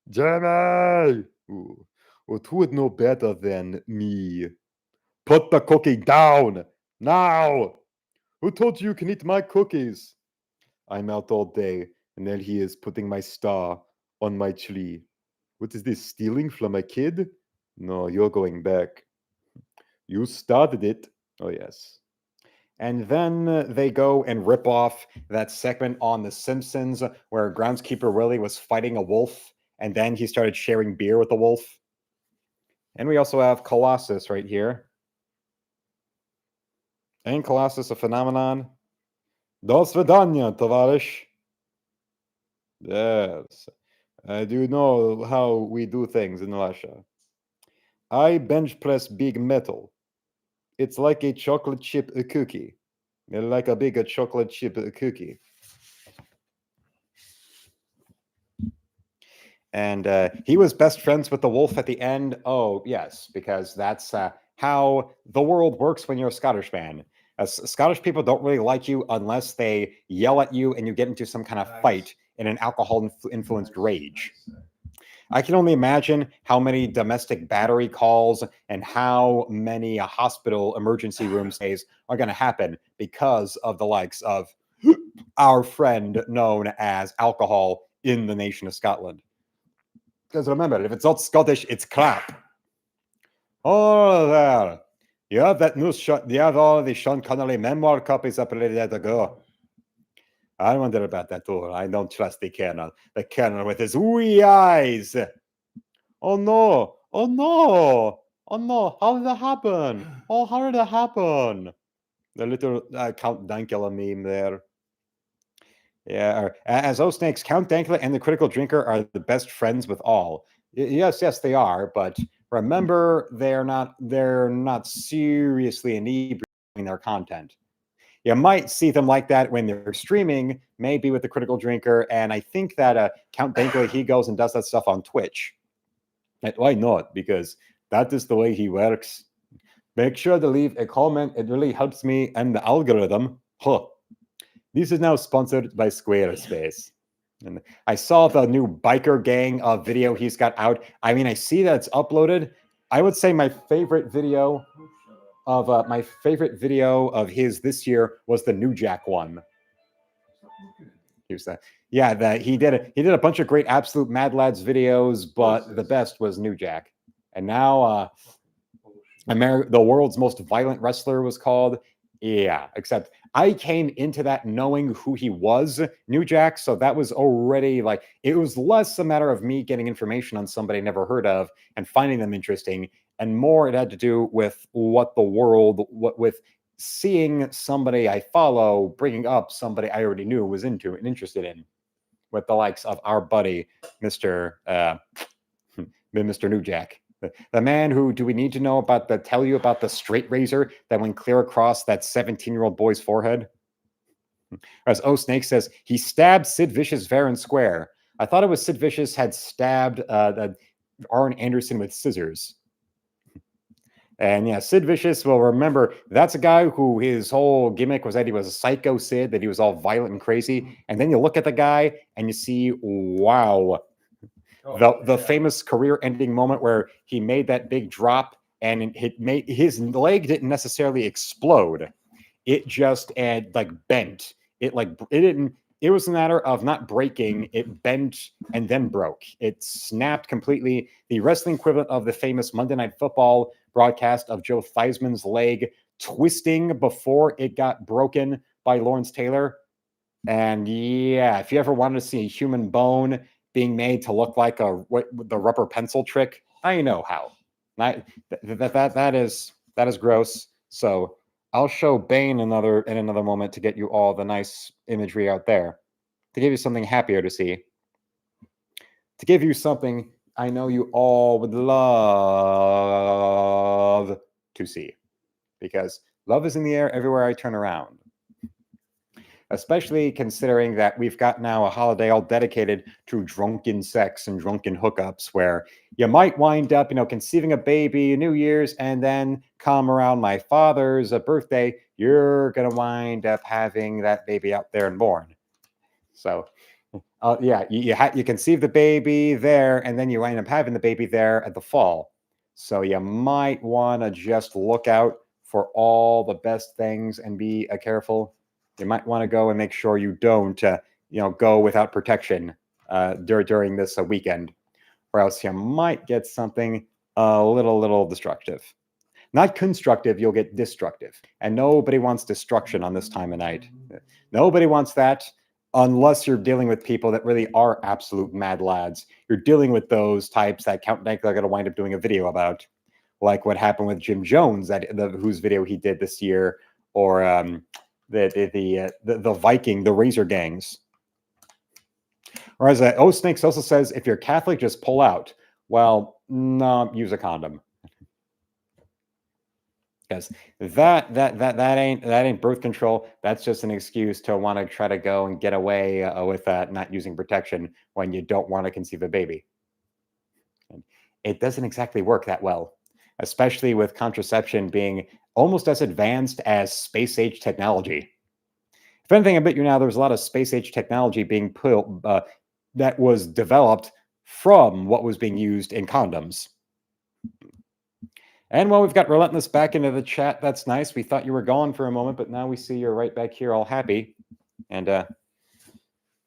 Jamie! Who would know better than me? Put the cookie down! Now! Who told you can eat my cookies? I'm out all day, and there he is putting my star on my tree. What is this, stealing from a kid? No, you're going back. You started it. Oh, yes. And then they go and rip off that segment on The Simpsons where groundskeeper Willie was fighting a wolf, and then he started sharing beer with the wolf. And we also have Colossus right here. Ain't Colossus a phenomenon? Do svidania, tovarish. Yes. I do know how we do things in Russia. I bench press big metal. It's like a chocolate chip cookie. Like a big chocolate chip cookie. And he was best friends with the wolf at the end. Oh, yes, because that's how the world works when you're a Scottish man. Scottish people don't really like you unless they yell at you and you get into some kind of fight in an alcohol-influenced rage. I can only imagine how many domestic battery calls and how many hospital emergency room stays are going to happen because of the likes of our friend known as alcohol in the nation of Scotland. Because remember, if it's not Scottish, it's crap. Oh, there. You have that new shot. You have all the Sean Connery memoir copies up ready to go. I wonder about that too. I don't trust the Colonel. The Colonel with his wee eyes. Oh no! Oh no! Oh no! How did that happen? Oh, how did that happen? The little Count Dankula meme there. Yeah, as O Snakes, Count Dankula and the Critical Drinker are the best friends with all. Yes, they are. But remember, they're not seriously inebriating their content. You might see them like that when they're streaming, maybe with the Critical Drinker. And I think that Count Dankula, he goes and does that stuff on Twitch. And why not? Because that is the way he works. Make sure to leave a comment. It really helps me and the algorithm. Huh. This is now sponsored by Squarespace. And I saw the new biker gang video he's got out. I mean, I see that it's uploaded. I would say my favorite video of his this year was the New Jack one. Here's that. Yeah, that he did a bunch of great Absolute Mad Lads videos, but the best was New Jack. And now the world's most violent wrestler was called. Yeah, except I came into that knowing who he was, New Jack, so that was already like, it was less a matter of me getting information on somebody I never heard of and finding them interesting, and more it had to do with with seeing somebody I follow bringing up somebody I already knew was into and interested in, with the likes of our buddy, Mr. New Jack. The man who, do we need to tell you about the straight razor that went clear across that 17-year-old boy's forehead? As O Snake says, he stabbed Sid Vicious fair and square. I thought it was Sid Vicious had stabbed Arn Anderson with scissors. And yeah, Sid Vicious, well, remember, that's a guy who his whole gimmick was that he was a psycho Sid, that he was all violent and crazy. And then you look at the guy and you see, wow, the famous career-ending moment where he made that big drop and his leg didn't necessarily explode. It just bent. It didn't. It was a matter of not breaking. It bent and then broke. It snapped completely. The wrestling equivalent of the famous Monday Night Football broadcast of Joe Theismann's leg twisting before it got broken by Lawrence Taylor. And yeah, if you ever wanted to see a human bone being made to look like the rubber pencil trick, I know how. That is gross. So I'll show Bane in another moment to get you all the nice imagery out there, to give you something happier to see, to give you something I know you all would love to see, because love is in the air everywhere I turn around. Especially considering that we've got now a holiday all dedicated to drunken sex and drunken hookups, where you might wind up, conceiving a baby New Year's, and then come around my father's birthday, you're going to wind up having that baby out there and born. So, yeah, you conceive the baby there, and then you wind up having the baby there at the fall. So you might want to just look out for all the best things and be careful. You might want to go and make sure you don't, go without protection during this weekend, or else you might get something a little destructive. Not constructive, you'll get destructive. And nobody wants destruction on this time of night. Nobody wants that unless you're dealing with people that really are absolute mad lads. You're dealing with those types that Count Dankula are going to wind up doing a video about, like what happened with Jim Jones, whose video he did this year, or the Viking, the Razor gangs. Or as O Snakes also says, if you're Catholic, just pull out. Well, no, use a condom. Because that ain't birth control. That's just an excuse to want to try to go and get away with not using protection when you don't want to conceive a baby. And it doesn't exactly work that well, especially with contraception being almost as advanced as space age technology. If anything, I bet you now there's a lot of space age technology being put that was developed from what was being used in condoms. And well, we've got Relentless back into the chat. That's nice. We thought you were gone for a moment, but now we see you're right back here all happy. And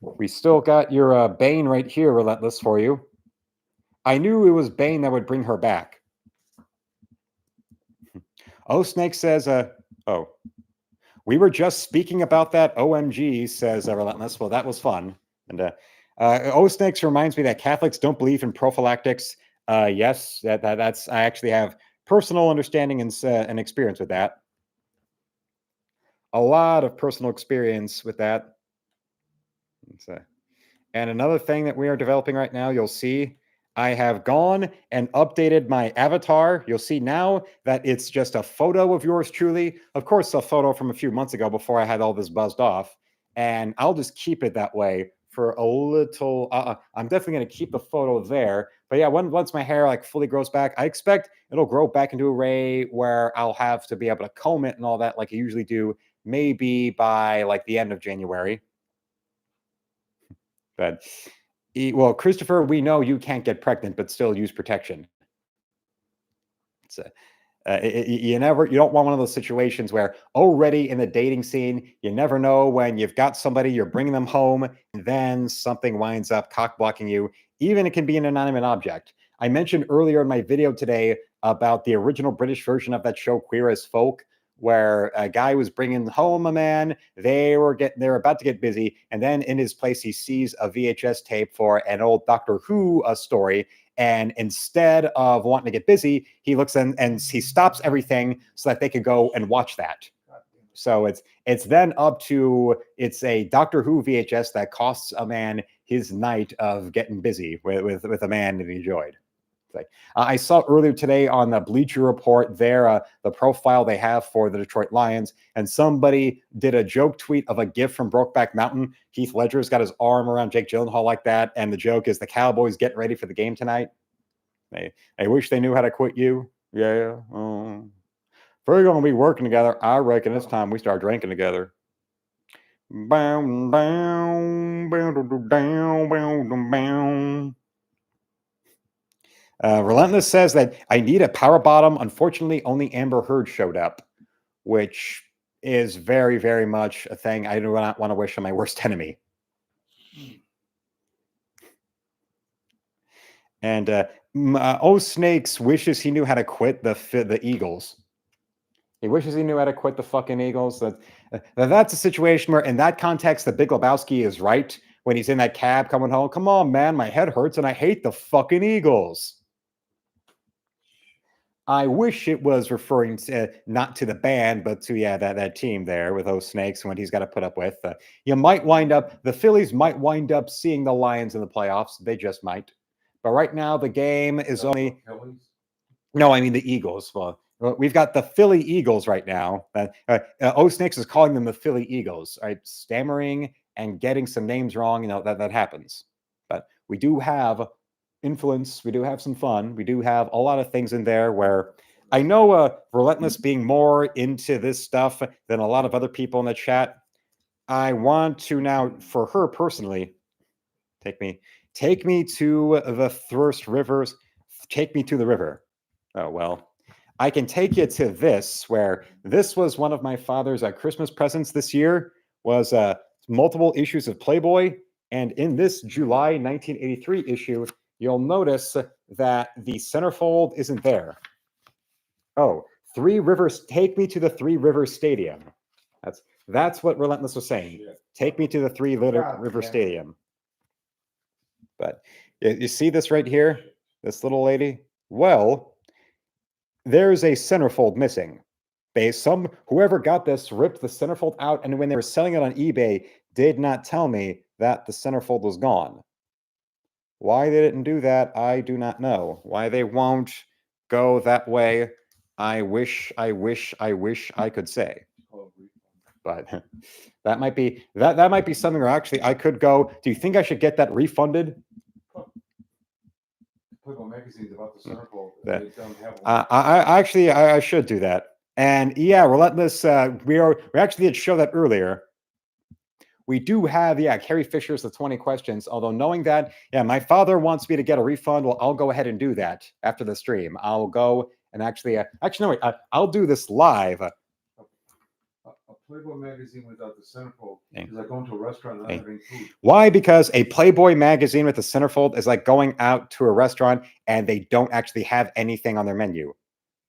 we still got your Bane right here, Relentless, for you. I knew it was Bane that would bring her back. Oh, Snake says, oh, we were just speaking about that. OMG, says Relentless. Well, that was fun. And Oh, Snakes reminds me that Catholics don't believe in prophylactics. Yes, that's, I actually have personal understanding and experience with that. A lot of personal experience with that. And another thing that we are developing right now, you'll see, I have gone and updated my avatar. You'll see now that it's just a photo of yours truly. Of course, a photo from a few months ago before I had all this buzzed off. And I'll just keep it that way for a little. I'm definitely going to keep the photo there. But yeah, once my hair like fully grows back, I expect it'll grow back into a ray where I'll have to be able to comb it and all that like I usually do, maybe by like the end of January. But well, Christopher, we know you can't get pregnant, but still use protection. It's you don't want one of those situations where already in the dating scene, you never know when you've got somebody, you're bringing them home, and then something winds up cock blocking you. Even it can be an inanimate object. I mentioned earlier in my video today about the original British version of that show, Queer as Folk, where a guy was bringing home a man. They're about to get busy, and then in his place, he sees a VHS tape for an old Doctor Who story. And instead of wanting to get busy, he looks and he stops everything so that they could go and watch that. So it's then up to, it's a Doctor Who VHS that costs a man his night of getting busy with a man that he enjoyed. I saw earlier today on the Bleacher Report there, the profile they have for the Detroit Lions, and somebody did a joke tweet of a gif from Brokeback Mountain. Heath Ledger's got his arm around Jake Gyllenhaal like that, and the joke is the Cowboys getting ready for the game tonight. They wish they knew how to quit you. Yeah. If we're going to be working together, I reckon it's time we start drinking together. Relentless says that I need a power bottom. Unfortunately, only Amber Heard showed up, which is very, very much a thing I do not want to wish on my worst enemy. And O Snakes wishes he knew how to quit the Eagles. He wishes he knew how to quit the fucking Eagles. That's a situation where, in that context, the Big Lebowski is right when he's in that cab coming home. Come on, man, my head hurts and I hate the fucking Eagles. I wish it was referring to not to the band, but to that team there with those Snakes and what he's got to put up with. The Phillies might wind up seeing the Lions in the playoffs. They just might. But right now the game is only. No, I mean the Eagles. Well, we've got the Philly Eagles right now. O Snakes is calling them the Philly Eagles. Right, stammering and getting some names wrong. That happens. But we do have influence. We do have some fun. We do have a lot of things in there where I know Relentless being more into this stuff than a lot of other people in the chat. I want to now, for her personally, take me to the Thirst Rivers. Take me to the river. Oh, well, I can take you to this, where this was one of my father's Christmas presents this year, was multiple issues of Playboy. And in this July 1983 issue, you'll notice that the centerfold isn't there. Oh, Three Rivers, take me to the Three Rivers Stadium. That's what Relentless was saying. Shit. Take me to the Three God River damn it. Stadium. But you see this right here, this little lady? Well, there's a centerfold missing. Whoever got this ripped the centerfold out, and when they were selling it on eBay, did not tell me that the centerfold was gone. Why they didn't do that, I do not know. Why they won't go that way, I wish I could say. But that might be that might be something where actually I could go. Do you think I should get that refunded? Playboy magazine's about the centerfold. That- They don't have one. I should do that. And yeah, Relentless. We actually did show that earlier. We do have, Carrie Fisher's the 20 questions. Although knowing that, my father wants me to get a refund. Well, I'll go ahead and do that after the stream. I'll go and actually no, wait. I'll do this live. A Playboy magazine without the centerfold is like going to a restaurant and not having food. Why? Because a Playboy magazine with a centerfold is like going out to a restaurant and they don't actually have anything on their menu.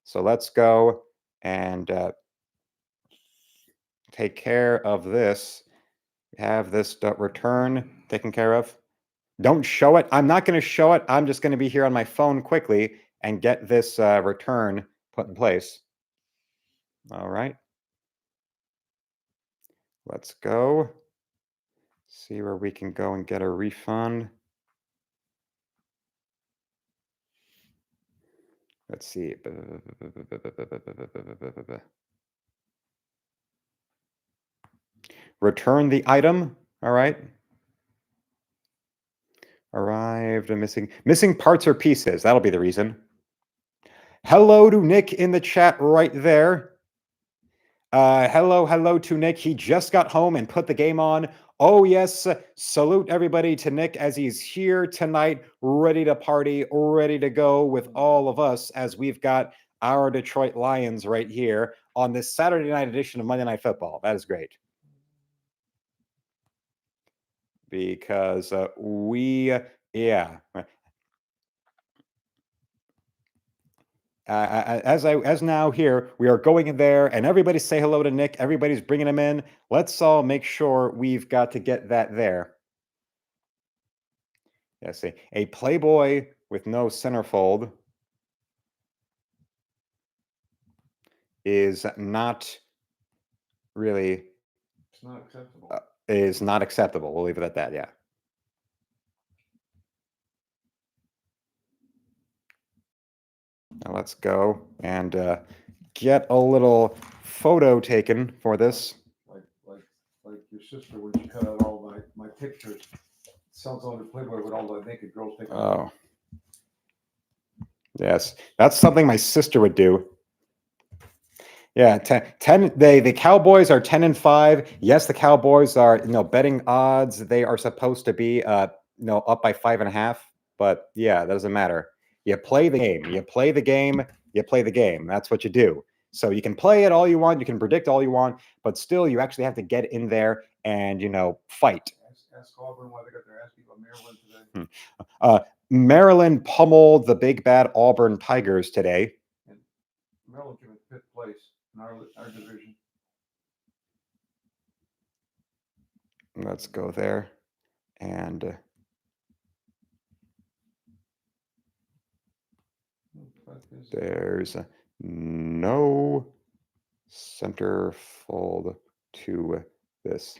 So let's go and take care of this. Have this return taken care of. Don't show it. I'm not going to show it. I'm just going to be here on my phone quickly and get this return put in place. All right. Let's go. See where we can go and get a refund. Let's see. Return the item. All right. Arrived and missing parts or pieces. That'll be the reason. Hello to Nick in the chat right there. Hello to Nick. He just got home and put the game on. Oh, yes. Salute everybody to Nick as he's here tonight, ready to party, ready to go with all of us as we've got our Detroit Lions right here on this Saturday night edition of Monday Night Football. That is great. Because as now here, we are going in there and everybody say hello to Nick. Everybody's bringing him in. Let's all make sure we've got to get that there. Yes, a Playboy with no centerfold is not really. It's not acceptable. Is not acceptable. We'll leave it at that. Yeah. Now let's go and get a little photo taken for this. Like your sister when she cut out all my pictures. Sells on the Playboy with all the naked girls taking. Oh. Yes, that's something my sister would do. Yeah, 10. The Cowboys are 10-5. Yes, the Cowboys are betting odds. They are supposed to be up by 5.5. But yeah, that doesn't matter. You play the game. You play the game. You play the game. That's what you do. So you can play it all you want. You can predict all you want, but still, you actually have to get in there and fight. Ask Auburn why they got their ass beat by Maryland today. Maryland pummeled the big bad Auburn Tigers today. And Maryland came in 5th place in our division. Let's go there. And there's no centerfold to this.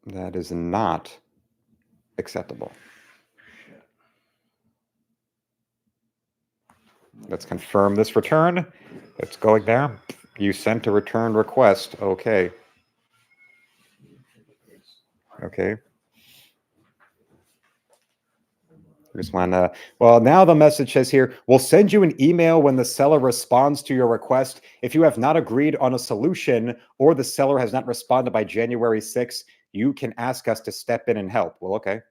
That is not acceptable. Let's confirm this return. It's going there. You sent a return request. Okay. Okay. Just want to, well, now the message says here, we'll send you an email when the seller responds to your request. If you have not agreed on a solution or the seller has not responded by January 6th, you can ask us to step in and help. Well, okay.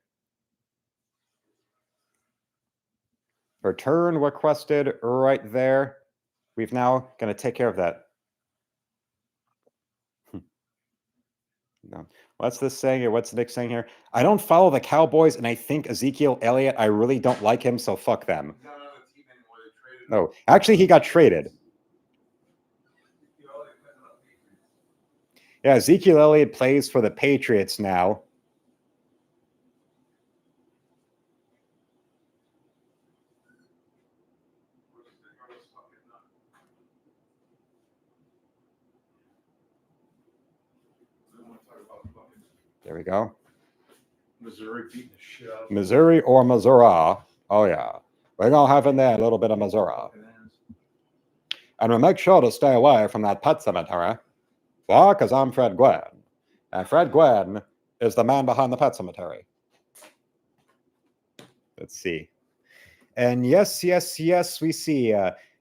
Return requested right there. We've now going to take care of that. No. What's this saying here? What's Nick saying here? I don't follow the Cowboys, and I think Ezekiel Elliott, I really don't like him, so fuck them. He's not on the team anymore. They traded him. No, actually, he got traded. Yeah, Ezekiel Elliott plays for the Patriots now. There we go. Missouri beating the shit out of Missouri or Missouri. Oh, yeah. We're going to have in there a little bit of Missouri. And we'll make sure to stay away from that pet cemetery. Why? Because I'm Fred Gwynn. And Fred Gwynn is the man behind the pet cemetery. Let's see. And yes, we see.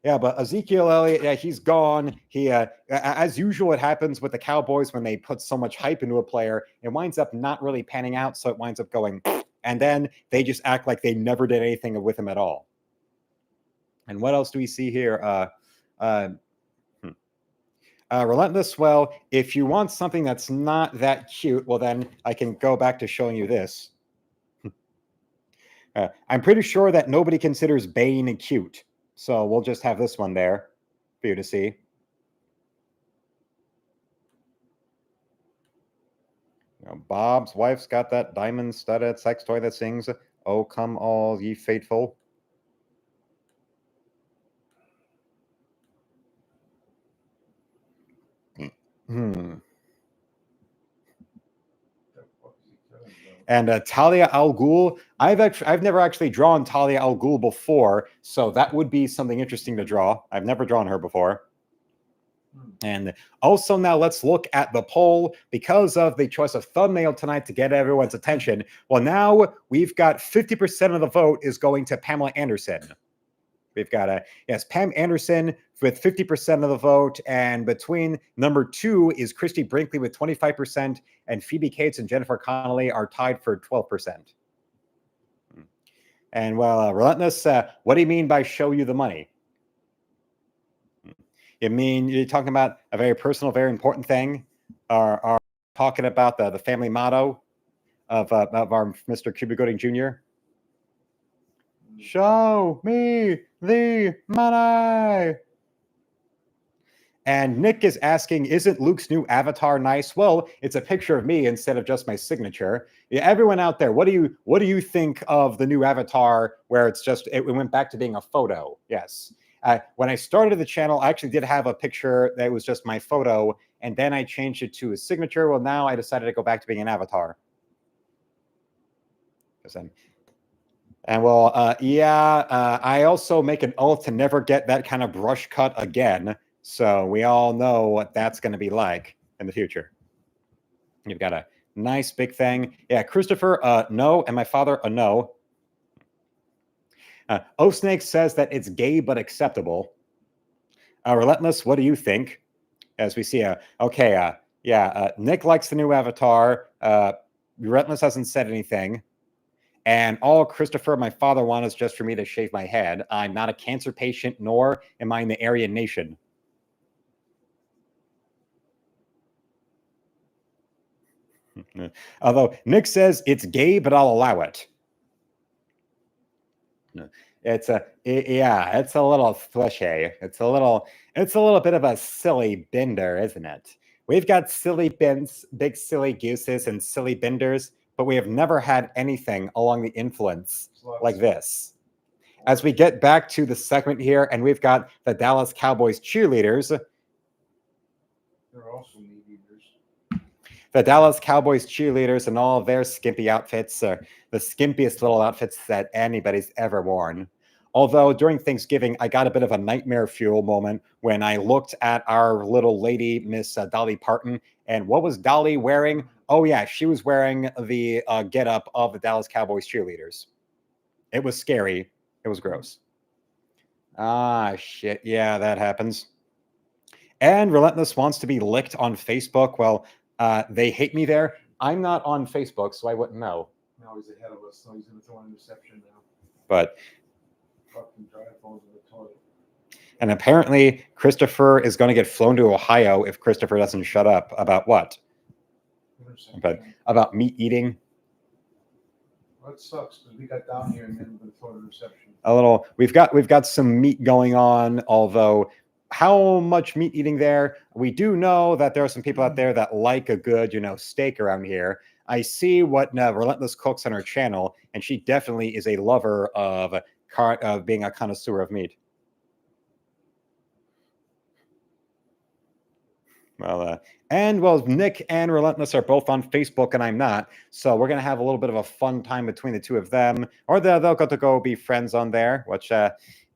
Yeah, but Ezekiel Elliott, yeah, he's gone. He, as usual, it happens with the Cowboys when they put so much hype into a player, it winds up not really panning out, so it winds up going, and then they just act like they never did anything with him at all. And what else do we see here? Relentless. Well, if you want something that's not that cute, well, then I can go back to showing you this. I'm pretty sure that nobody considers Bane cute. So we'll just have this one there for you to see. You know, Bob's wife's got that diamond studded sex toy that sings, "Oh, come all ye faithful." And Talia al Ghul, I've never actually drawn Talia al Ghul before, so that would be something interesting to draw. I've never drawn her before. And also now let's look at the poll because of the choice of thumbnail tonight to get everyone's attention. Well, now we've got 50% of the vote is going to Pamela Anderson. We've got yes, Pam Anderson with 50% of the vote, and between number 2 is Christy Brinkley with 25%, and Phoebe Cates and Jennifer Connelly are tied for 12%. And well, Relentless, what do you mean by show you the money? You mean you're talking about a very personal, very important thing, or talking about the family motto of our Mr. Cuba Gooding Jr.? Show me the money. And Nick is asking, isn't Luke's new avatar nice? Well, it's a picture of me instead of just my signature. Yeah, everyone out there, what do you think of the new avatar where it's just it went back to being a photo? Yes. When I started the channel, I actually did have a picture that was just my photo, and then I changed it to a signature. Well, now I decided to go back to being an avatar. And well, I also make an oath to never get that kind of brush cut again. So we all know what that's going to be like in the future. You've got a nice big thing. Yeah, Christopher, no. And my father, no. O Snake says that it's gay but acceptable. Relentless, what do you think? As we see, Nick likes the new avatar. Relentless hasn't said anything. And all Christopher, my father, wants is just for me to shave my head. I'm not a cancer patient, nor am I in the Aryan Nation. Although Nick says it's gay, but I'll allow it. It's a little fleshy. It's a little bit of a silly bender, isn't it? We've got silly bins, big silly gooses, and silly benders, but we have never had anything along the influence like this. As we get back to the segment here, and we've got the Dallas Cowboys cheerleaders. They're also meat eaters. The Dallas Cowboys cheerleaders and all of their skimpy outfits are the skimpiest little outfits that anybody's ever worn. Although during Thanksgiving, I got a bit of a nightmare fuel moment when I looked at our little lady, Miss Dolly Parton, and what was Dolly wearing? Oh yeah, she was wearing the getup of the Dallas Cowboys cheerleaders. It was scary. It was gross. Ah, shit. Yeah, that happens. And Relentless wants to be licked on Facebook. Well, they hate me there. I'm not on Facebook, so I wouldn't know. Now he's ahead of us, so he's going to throw an interception now. But fucking dry phones in the toilet. And apparently, Christopher is going to get flown to Ohio if Christopher doesn't shut up about what? About meat eating. Well, that sucks because we got down here and then the photo reception. A little. We've got some meat going on. Although, how much meat eating there? We do know that there are some people out there that like a good, steak around here. I see what Relentless cooks on her channel, and she definitely is a lover of being a connoisseur of meat. Well, Nick and Relentless are both on Facebook, and I'm not. So we're gonna have a little bit of a fun time between the two of them, or they'll get to go be friends on there. Which,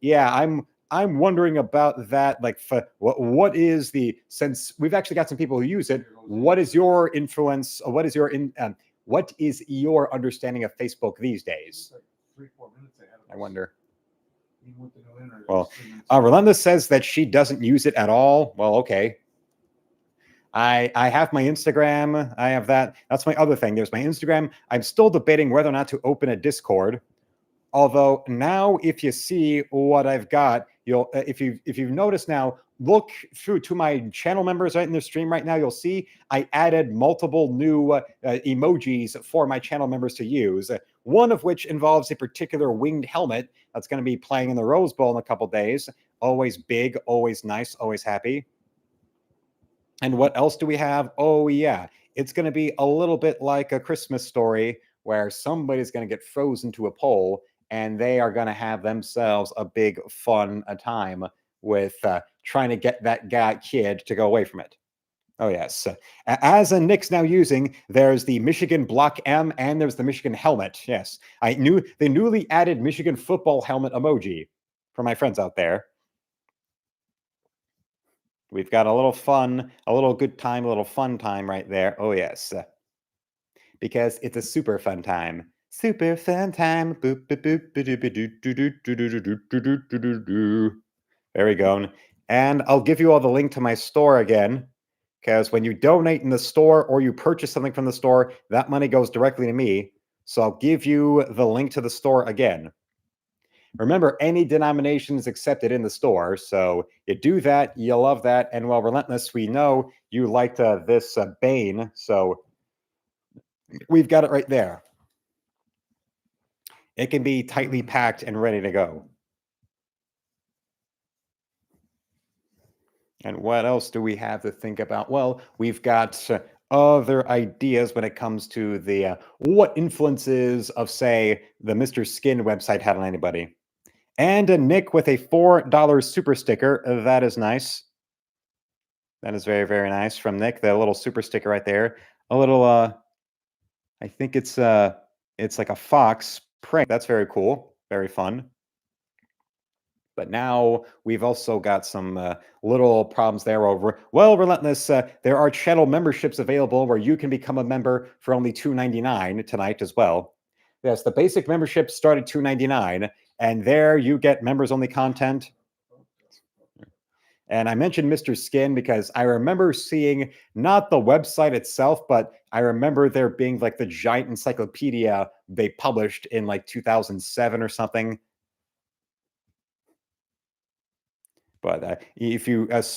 yeah, I'm wondering about that. Like, what is since we've actually got some people who use it. What is your influence? What is your understanding of Facebook these days? Like 3-4 minutes ahead of us. I wonder. Even with the new internet, Well, Relentless says that she doesn't use it at all. Well, okay. I have my Instagram. I have that. That's my other thing. There's my Instagram. I'm still debating whether or not to open a Discord. Although now, if you see what I've got, you'll if you've noticed now, look through to my channel members right in the stream right now. You'll see I added multiple new emojis for my channel members to use. One of which involves a particular winged helmet that's going to be playing in the Rose Bowl in a couple days. Always big, always nice, always happy. And what else do we have? Oh, yeah. It's going to be a little bit like A Christmas Story where somebody's going to get frozen to a pole and they are going to have themselves a big fun time with trying to get that kid to go away from it. Oh, yes. As Nick's now using, there's the Michigan Block M and there's the Michigan helmet. Yes. I knew the newly added Michigan football helmet emoji for my friends out there. We've got a little fun, a little good time, a little fun time right there. Oh, yes. Because it's a super fun time. Super fun time. There we go. And I'll give you all the link to my store again. Because when you donate in the store or you purchase something from the store, that money goes directly to me. So I'll give you the link to the store again. Remember, any denomination is accepted in the store, so you do that, you love that, and while Relentless, we know you liked this Bane, so we've got it right there. It can be tightly packed and ready to go. And what else do we have to think about? Well, we've got other ideas when it comes to the what influences of, say, the Mr. Skin website had on anybody. And a Nick with a $4 super sticker. That is nice. That is very, very nice from Nick. The little super sticker right there. A little, I think it's like a fox print. That's very cool. Very fun. But now we've also got some little problems there over. Well, Relentless, there are channel memberships available where you can become a member for only $2.99 tonight as well. Yes, the basic membership start at $2.99. And there you get members-only content. And I mentioned Mr. Skin because I remember seeing not the website itself, but I remember there being like the giant encyclopedia they published in like 2007 or something. But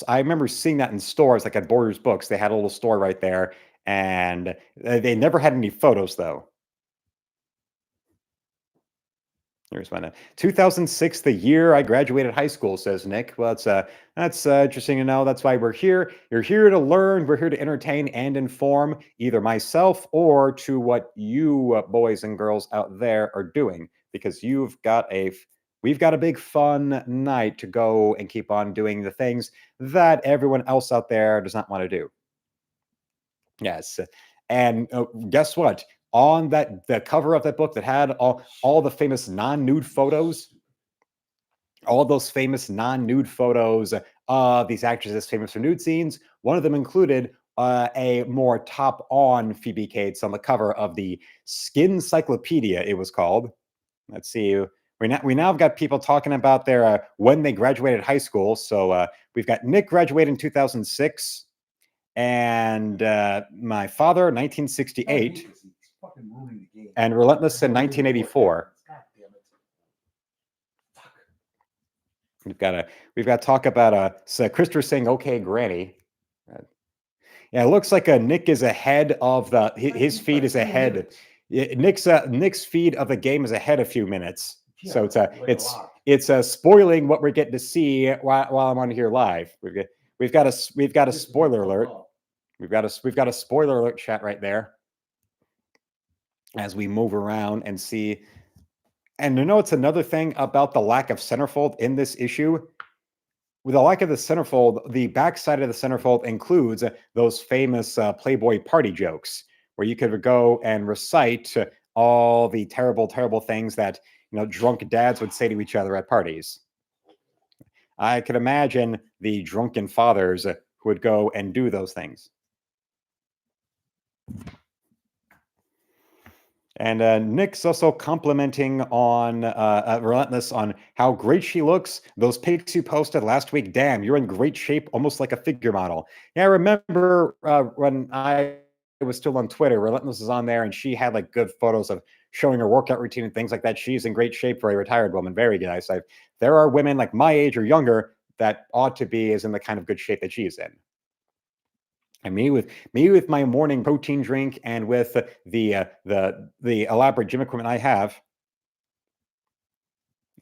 I remember seeing that in stores, like at Borders Books. They had a little store right there, and they never had any photos though. Here's one. 2006, the year I graduated high school, says Nick. Well, that's interesting to know. That's why we're here. You're here to learn. We're here to entertain and inform either myself or to what you boys and girls out there are doing, because we've got a big fun night to go and keep on doing the things that everyone else out there does not want to do. Yes. And guess what? On the cover of that book that had all the famous non-nude photos, all those famous non-nude photos of these actresses famous for nude scenes, one of them included a more top-on Phoebe Cates on the cover of the Skin Encyclopedia, it was called. Let's see. We now have got people talking about their when they graduated high school. So we've got Nick graduated in 2006. And my father, 1968, and Relentless in 1984. We've got to talk about so Christopher saying, "Okay, Granny." Yeah, it looks like Nick is ahead of his feed is ahead. Nick's feed of the game is ahead a few minutes. Yeah, So like a it's spoiling what we're getting to see while I'm on here live. We've got a spoiler alert. We've got a spoiler alert chat right there as we move around and see. And it's another thing about the lack of centerfold in this issue. With the lack of the centerfold, the backside of the centerfold includes those famous Playboy party jokes, where you could go and recite all the terrible, terrible things that drunk dads would say to each other at parties. I could imagine the drunken fathers who would go and do those things. And Nick's also complimenting on Relentless on how great she looks. Those pics you posted last week, damn, you're in great shape, almost like a figure model. Yeah, I remember when I was still on Twitter, Relentless is on there, and she had like good photos of showing her workout routine and things like that. She's in great shape for a retired woman. Very nice. There are women like my age or younger that ought to be in the kind of good shape that she's in. And me with my morning protein drink and with the elaborate gym equipment I have.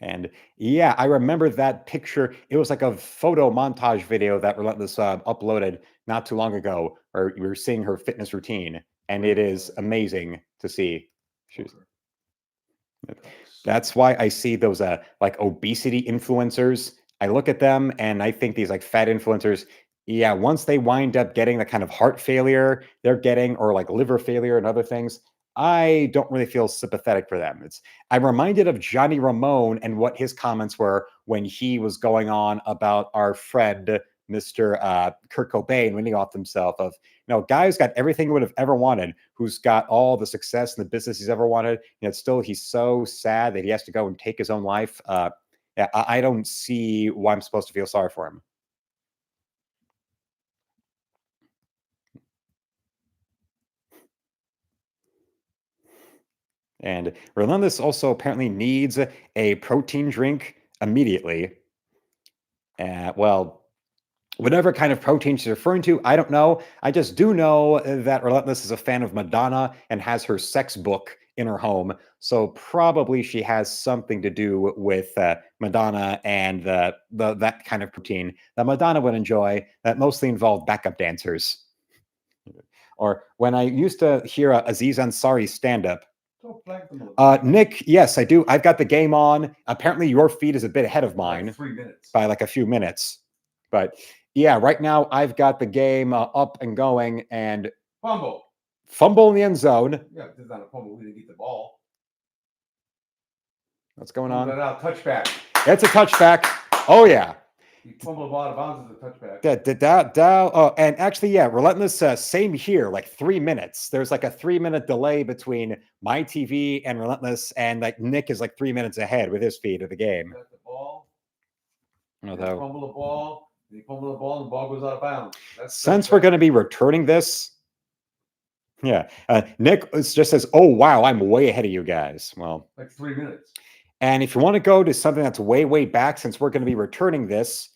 And yeah, I remember that picture. It was like a photo montage video that Relentless uploaded not too long ago, where we were seeing her fitness routine, and it is amazing to see. That's why I see those like obesity influencers. I look at them and I think these like fat influencers, yeah, once they wind up getting the kind of heart failure they're getting, or like liver failure and other things, I don't really feel sympathetic for them. I'm reminded of Johnny Ramone and what his comments were when he was going on about our friend Mr. Kurt Cobain winning off himself of, guy who's got everything he would have ever wanted, who's got all the success in the business he's ever wanted. Still he's so sad that he has to go and take his own life. Yeah, I don't see why I'm supposed to feel sorry for him. And Relentless also apparently needs a protein drink immediately. Well, whatever kind of protein she's referring to, I don't know. I just do know that Relentless is a fan of Madonna and has her sex book in her home. So probably she has something to do with Madonna and that kind of protein that Madonna would enjoy that mostly involved backup dancers. Or when I used to hear Aziz Ansari stand-up, Nick, yes, I do. I've got the game on. Apparently, your feed is a bit ahead of mine. Like 3 minutes. By like a few minutes. But yeah, right now I've got the game up and going, and fumble in the end zone. Yeah, it's not a fumble. We didn't get the ball. What's going on? Touchback. It's a touchback. Oh yeah. You fumble the ball out of bounds as a touchback. And actually, yeah, Relentless, same here, like 3 minutes. There's like a 3-minute delay between my TV and Relentless, and like Nick is like 3 minutes ahead with his feed of the game. Got the ball. Although, fumble the ball, and the ball goes out of bounds. Since we're going to be returning this, yeah, Nick just says, "Oh wow, I'm way ahead of you guys." Well, like 3 minutes. And if you want to go to something that's way back, since we're going to be returning this,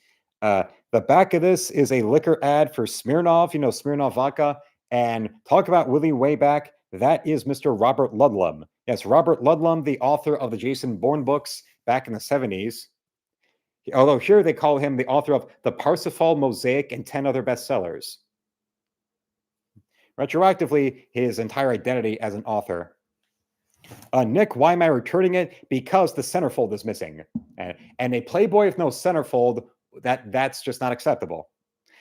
the back of this is a liquor ad for Smirnoff, Smirnoff vodka. And talk about Willie way back. That is Mr. Robert Ludlum. Yes, Robert Ludlum, the author of the Jason Bourne books back in the 70s. Although here they call him the author of The Parsifal Mosaic and 10 other bestsellers. Retroactively, his entire identity as an author. Nick, why am I returning it? Because the centerfold is missing. And a Playboy with no centerfold, that's just not acceptable.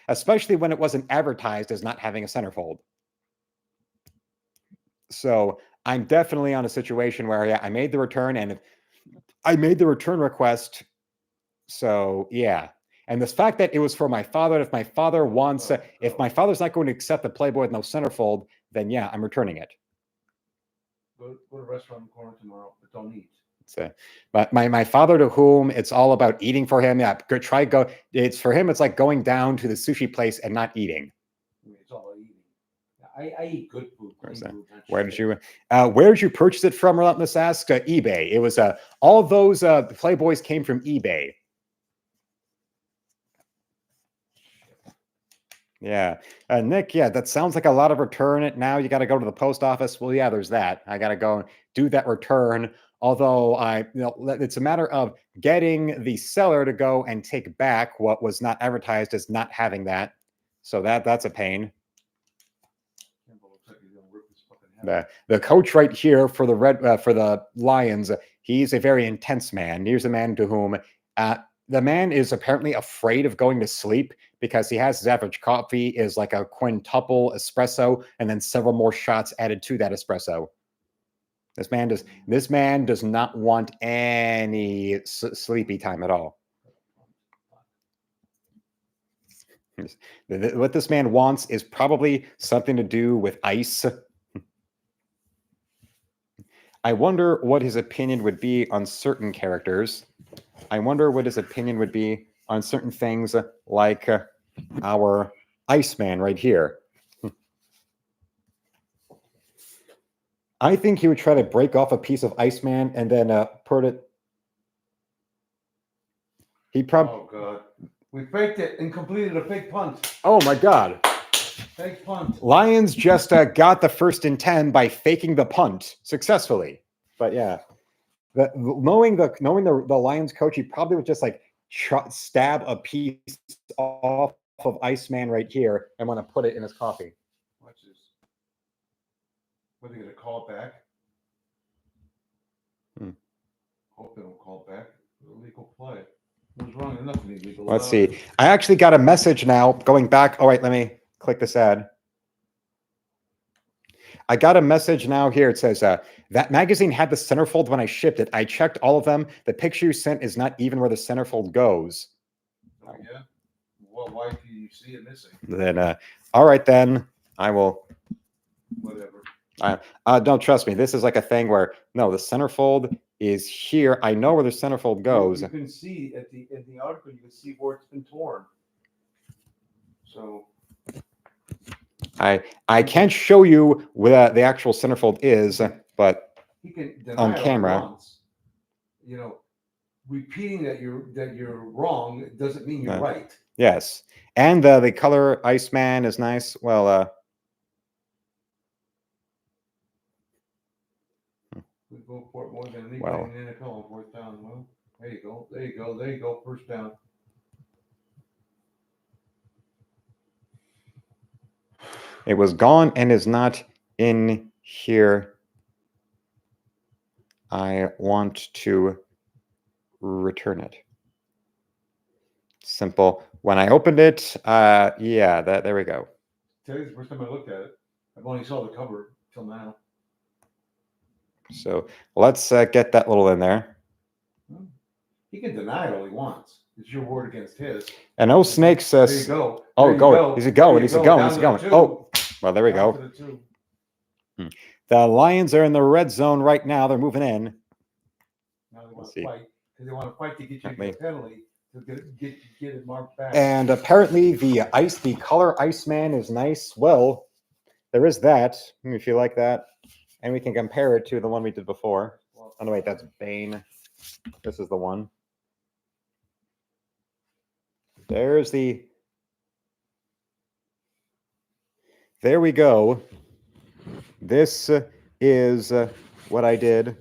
Especially when it wasn't advertised as not having a centerfold. So I'm definitely on a situation where, yeah, I made the return and I made the return request. So yeah. And this fact that it was for my father, if my father wants, if my father's not going to accept the Playboy with no centerfold, then yeah, I'm returning it. Go to a restaurant in the corner tomorrow, but don't eat. But my father, to whom it's all about eating for him, yeah, it's for him, it's like going down to the sushi place and not eating. It's all about eating. I eat good food. Where did you purchase it from? Relentless asks. eBay. It was all those Playboys came from eBay. Yeah. Nick, yeah, that sounds like a lot of return it. Now you got to go to the post office. Well, yeah, there's that. I got to go and do that return. Although it's a matter of getting the seller to go and take back what was not advertised as not having that. So that's a pain. The coach right here for the Lions, he's a very intense man. Here's a man to whom the man is apparently afraid of going to sleep because he has his average coffee is like a quintuple espresso and then several more shots added to that espresso. This man does not want any sleepy time at all. What this man wants is probably something to do with ice. I wonder what his opinion would be on certain characters. I wonder what his opinion would be on certain things like our Iceman right here. I think he would try to break off a piece of Iceman and then put it. He probably. Oh God! We faked it and completed a fake punt. Oh my God! Fake punt. Lions just got the 1st and 10 by faking the punt successfully. But yeah, knowing the Lions coach, he probably would just like stab a piece off of Iceman right here and want to put it in his coffee. Watch this. What are they going to call it back? Hope they don't call it back. Illegal play. What's wrong? Nothing illegal. Let's see. I actually got a message now going back. All right, let me click this ad. I got a message now here. It says, that magazine had the centerfold when I shipped it. I checked all of them. The picture you sent is not even where the centerfold goes. Oh, yeah? Well, why do you see it missing? Then, all right, then. I will. Whatever. Don't trust me. This is like a thing where, no, the centerfold is here. I know where the centerfold goes. You can see in the article, you can see where it's been torn. So... I can't show you where the actual centerfold is, but he can on camera, you know, repeating that you're wrong doesn't mean you're right. Yes, and the color Iceman is nice. Well, we go for it more than anybody in the NFL on 4th down. Well, there you go, 1st down. It was gone and is not in here. I want to return it. Simple. When I opened it, yeah, there we go. Today's the first time I looked at it. I've only saw the cover till now. So let's get that little in there. He can deny all he wants. It's your word against his. And no snake says. There you go. Oh, go. Is it going? Is it going? Is it going? Oh, well, there we go. The Lions are in the red zone right now. They're moving in. Now they want to fight because they want to fight to get you a penalty to get it marked back. And apparently the color Iceman is nice. Well, there is that. If you like that, and we can compare it to the one we did before. Oh no, wait, that's Bane. This is the one. There's the. There we go. This is what I did.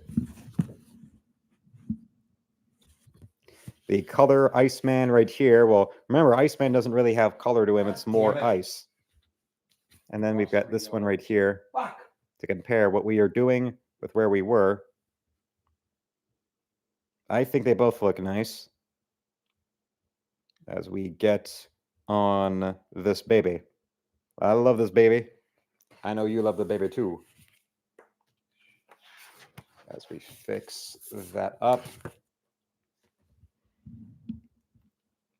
The color Iceman right here. Well, remember, Iceman doesn't really have color to him. It's more ice. And then we've got this one right here to compare what we are doing with where we were. I think they both look nice as we get on this baby. I love this baby. I know you love the baby too. As we fix that up.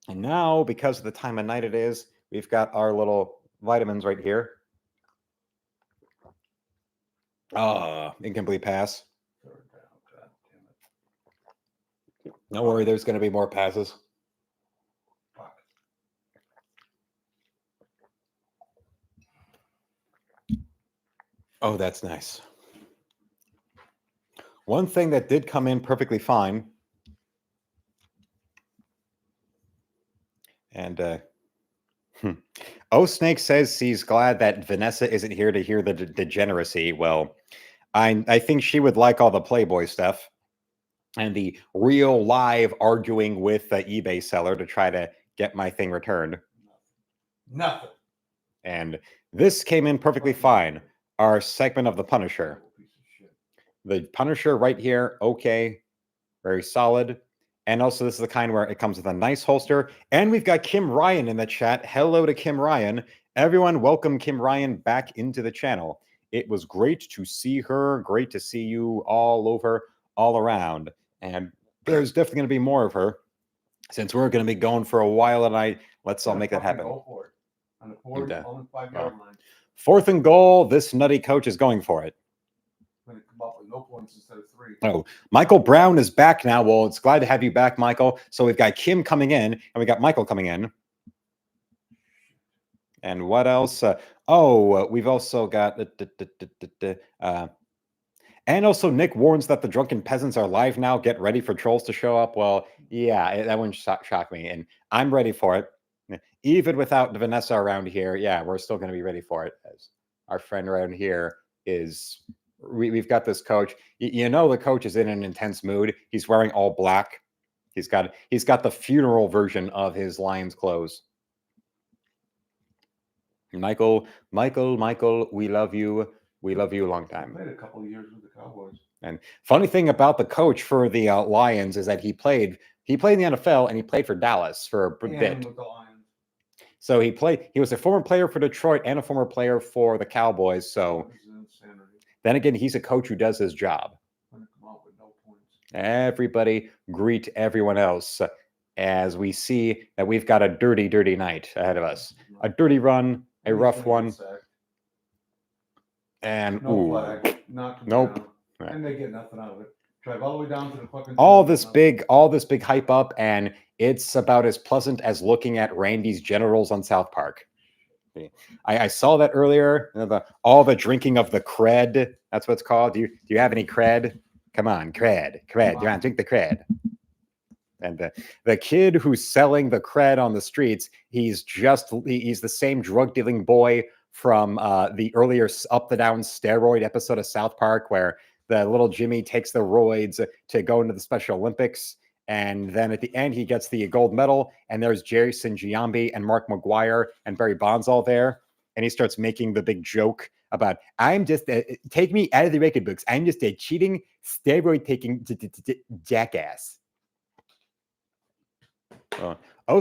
And now, because of the time of night it is, we've got our little vitamins right here. Incomplete pass. Don't worry, there's going to be more passes. Oh, that's nice. One thing that did come in perfectly fine, and Oh, Snake says he's glad that Vanessa isn't here to hear the degeneracy. Well, I think she would like all the Playboy stuff and the real live arguing with the eBay seller to try to get my thing returned. Nothing. And this came in perfectly fine. Our segment of the Punisher. Piece of shit. The Punisher right here, okay, very solid. And also, this is the kind where it comes with a nice holster. And we've got Kim Ryan in the chat. Hello to Kim Ryan. Everyone, welcome Kim Ryan back into the channel. It was great to see her. Great to see you all over, all around. And there's definitely going to be more of her. Since we're going to be going for a while tonight, let's all make that happen. Go for it. On the 5-yard line. 4th and goal. This nutty coach is going for it. Going to come up with no points instead of 3. Oh, Michael Brown is back now. Well, it's glad to have you back, Michael. So we've got Kim coming in, and we got Michael coming in. And what else? We've also got... and also, Nick warns that the drunken peasants are live now. Get ready for trolls to show up. Well, yeah, that wouldn't shock me. And I'm ready for it. Even without Vanessa around here, yeah, we're still going to be ready for it. As our friend around here is... We've got this coach. You know the coach is in an intense mood. He's wearing all black. He's got the funeral version of his Lions clothes. Michael, we love you. We love you a long time. Played a couple of years with the Cowboys. And funny thing about the coach for the Lions is that he played in the NFL and he played for Dallas for a bit. With the Lions. So he was a former player for Detroit and a former player for the Cowboys. So then again, he's a coach who does his job. Everybody greet everyone else as we see that we've got a dirty, dirty night ahead of us. A dirty run, a rough one. And flag, nope. And they get nothing out of it. Drive all the way down to the fucking all this big hype up, and it's about as pleasant as looking at Randy's Generals on South Park. I saw that earlier. All the drinking of the cred. That's what it's called. Do you have any cred? Come on, cred. You want to drink the cred? And the kid who's selling the cred on the streets, he's the same drug dealing boy from the earlier Up the Down steroid episode of South Park, where the little Jimmy takes the roids to go into the Special Olympics. And then at the end, he gets the gold medal. And there's Jason Giambi and Mark McGuire and Barry Bonds all there. And he starts making the big joke about, I'm just, take me out of the record books. I'm just a cheating, steroid-taking jackass.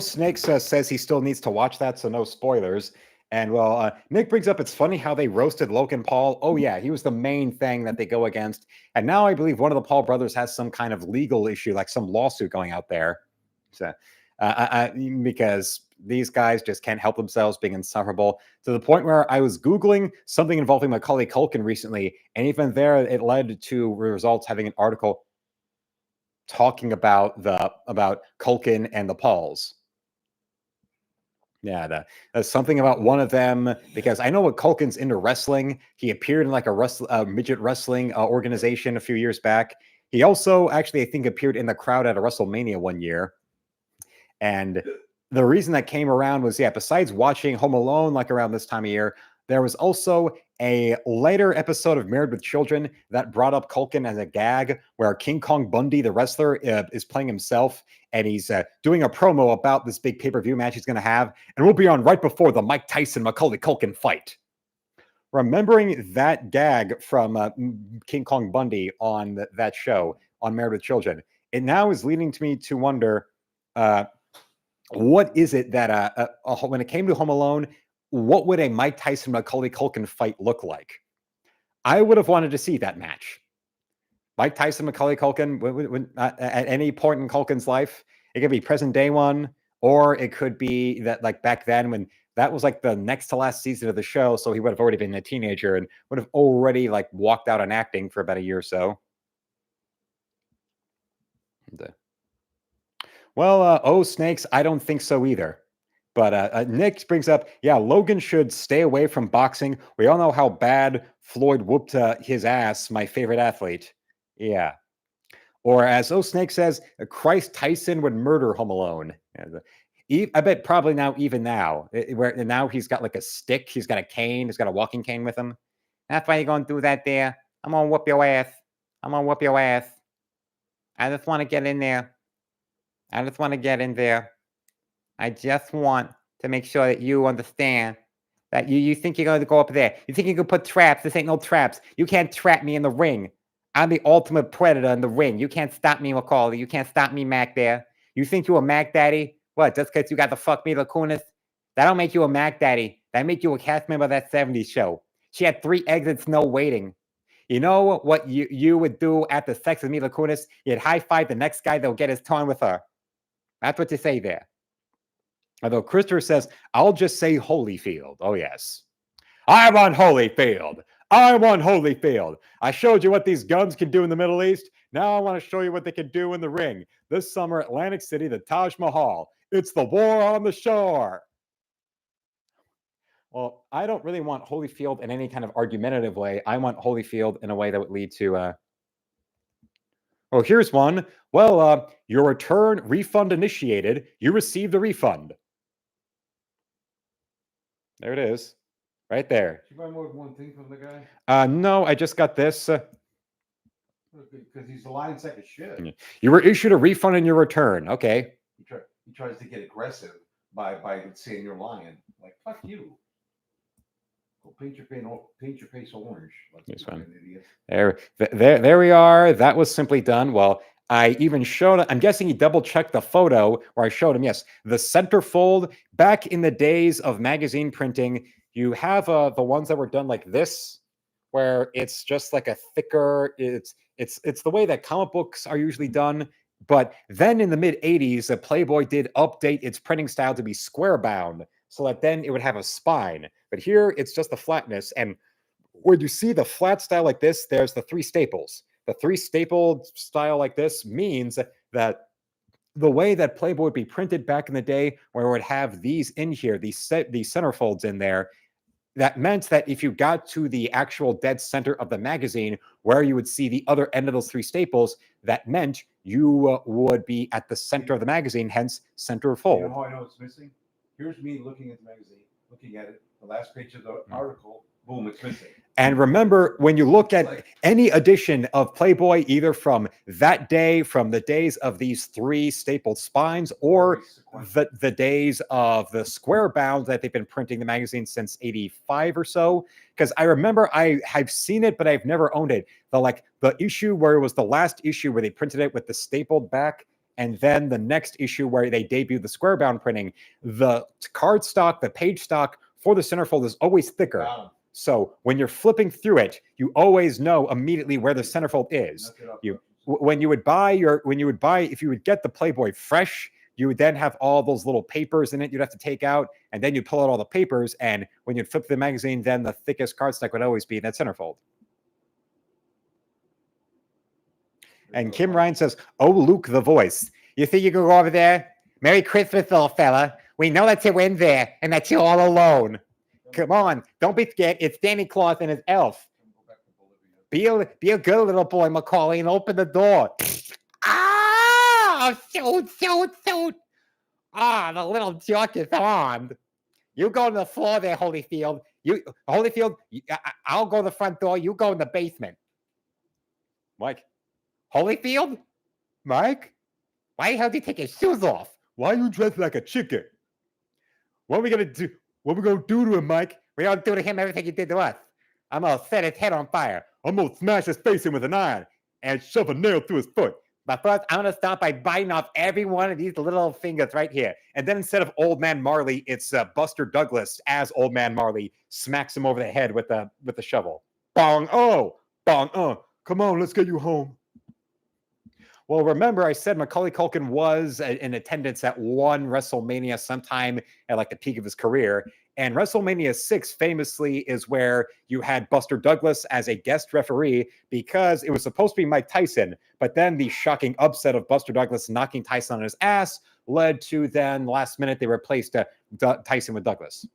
Snakes says he still needs to watch that, so no spoilers. And well, Nick brings up, it's funny how they roasted Logan Paul. Oh yeah, he was the main thing that they go against. And now I believe one of the Paul brothers has some kind of legal issue, like some lawsuit going out there. So, because these guys just can't help themselves being insufferable, to the point where I was Googling something involving Macaulay Culkin recently. And even there, it led to results having an article talking about Culkin and the Pauls. Yeah, that's something about one of them, because I know what Culkin's into wrestling. He appeared in like a midget wrestling organization a few years back. He also actually, I think, appeared in the crowd at a WrestleMania one year. And the reason that came around was, besides watching Home Alone like around this time of year, there was also a later episode of Married with Children that brought up Culkin as a gag, where King Kong Bundy, the wrestler, is playing himself, and he's doing a promo about this big pay-per-view match he's going to have, and we'll be on right before the Mike Tyson-Macaulay Culkin fight. Remembering that gag from King Kong Bundy on that show, on Married with Children, it now is leading me to wonder, what is it that, when it came to Home Alone, what would a Mike Tyson Macaulay Culkin fight look like? I would have wanted to see that match. Mike Tyson Macaulay Culkin at any point in Culkin's life. It could be present day one, or it could be that like back then when that was like the next to last season of the show. So he would have already been a teenager and would have already like walked out on acting for about a year or so. Well, Snakes, I don't think so either. But Nick brings up, Logan should stay away from boxing. We all know how bad Floyd whooped his ass, my favorite athlete. Yeah. Or as Snake says, Christ Tyson would murder Home Alone. I bet probably now, even now, where now he's got like a stick, he's got a cane, he's got a walking cane with him. That's why you're gonna do that there. I'm gonna whoop your ass. I'm gonna whoop your ass. I just want to get in there. I just want to get in there. I just want to make sure that you understand that you think you're going to go up there. You think you can put traps. This ain't no traps. You can't trap me in the ring. I'm the ultimate predator in the ring. You can't stop me, Macaulay. You can't stop me, Mac there. You think you a Mac Daddy? What, just because you got to fuck me, Lacunas? That don't make you a Mac Daddy. That make you a cast member of that 70s show. She had 3 exits, no waiting. You know what you would do after sex with me, Lacunas? You'd high-five the next guy that'll get his time with her. That's what you say there. Although Christopher says, I'll just say Holyfield. Oh, yes. I want Holyfield. I want Holyfield. I showed you what these guns can do in the Middle East. Now I want to show you what they can do in the ring. This summer, Atlantic City, the Taj Mahal. It's the war on the shore. Well, I don't really want Holyfield in any kind of argumentative way. I want Holyfield in a way that would lead to... Oh, here's one. Well, your return refund initiated. You received a refund. There it is. Right there. Did you buy more than one thing from the guy? No, I just got this. Because he's lying sack of shit. You were issued a refund in your return. Okay. He tries to get aggressive by saying you're lying. Like, fuck you. Go paint your face orange. Like, this one. Idiot. There we are. That was simply done. Well, I even showed, I'm guessing he double checked the photo where I showed him, yes, the centerfold. Back in the days of magazine printing, you have the ones that were done like this, where it's just like a thicker, it's the way that comic books are usually done. But then in the mid 80s, Playboy did update its printing style to be square bound, so that then it would have a spine. But here it's just the flatness. And where you see the flat style like this, there's the 3 staples. The 3 stapled style like this means that the way that Playboy would be printed back in the day, where it would have these in here, these centerfolds in there, that meant that if you got to the actual dead center of the magazine, where you would see the other end of those 3 staples, that meant you would be at the center of the magazine, hence center fold. You know how I know it's missing? Here's me looking at the magazine, looking at it, the last page of the article, boom, it's missing. And remember, when you look at any edition of Playboy, either from that day, from the days of these 3 stapled spines, or the days of the square bound that they've been printing the magazine since 85 or so, because I remember I have seen it, but I've never owned it. The issue where it was the last issue where they printed it with the stapled back, and then the next issue where they debuted the square bound printing, the card stock, the page stock for the centerfold is always thicker. Wow. So when you're flipping through it, you always know immediately where the centerfold is. When you would buy, if you would get the Playboy fresh, you would then have all those little papers in it you'd have to take out, and then you'd pull out all the papers, and when you'd flip the magazine, then the thickest cardstock would always be in that centerfold. And Kim Ryan says, "Oh, Luke, the voice. You think you can go over there? Merry Christmas, little fella. We know that you're in there and that you're all alone. Come on, don't be scared. It's Santa Claus and his elf. Be a good little boy, Macaulay, and open the door." Ah, shoot. Ah, the little jock is armed. You go to the floor there, Holyfield. I'll go to the front door. You go in the basement. Mike. Holyfield? Mike? Why the hell did he take his shoes off? Why are you dressed like a chicken? What are we going to do? What are we going to do to him, Mike? We don't do to him everything he did to us. I'm going to set his head on fire. I'm going to smash his face in with an iron and shove a nail through his foot. But first, I'm going to start by biting off every one of these little fingers right here. And then instead of Old Man Marley, it's Buster Douglas as Old Man Marley smacks him over the head with the shovel. Bong, oh, bong, oh. Come on, let's get you home. Well, remember, I said Macaulay Culkin was in attendance at one WrestleMania sometime at like the peak of his career. And WrestleMania 6 famously is where you had Buster Douglas as a guest referee because it was supposed to be Mike Tyson. But then the shocking upset of Buster Douglas knocking Tyson on his ass led to then last minute they replaced Tyson with Douglas.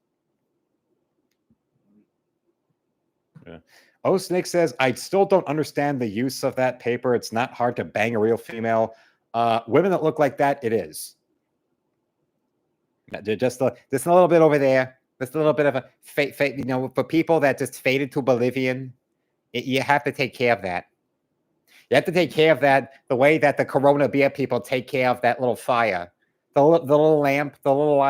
Yeah. Oh, Snake says, I still don't understand the use of that paper. It's not hard to bang a real female. Women that look like that, it is. Just a little bit over there. Just a little bit of a fate, for people that just faded to oblivion. You have to take care of that. You have to take care of that the way that the Corona beer people take care of that little fire. The little lamp, the little,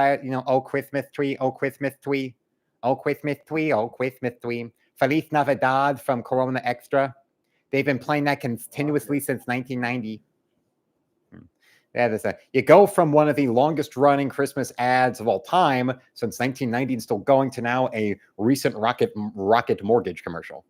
oh, Christmas tree, oh, Christmas tree, oh, Christmas tree, oh, Christmas tree. Feliz Navidad from Corona Extra. They've been playing that continuously since 1990. Yeah, you go from one of the longest running Christmas ads of all time since 1990 and still going to now a recent Rocket Mortgage commercial.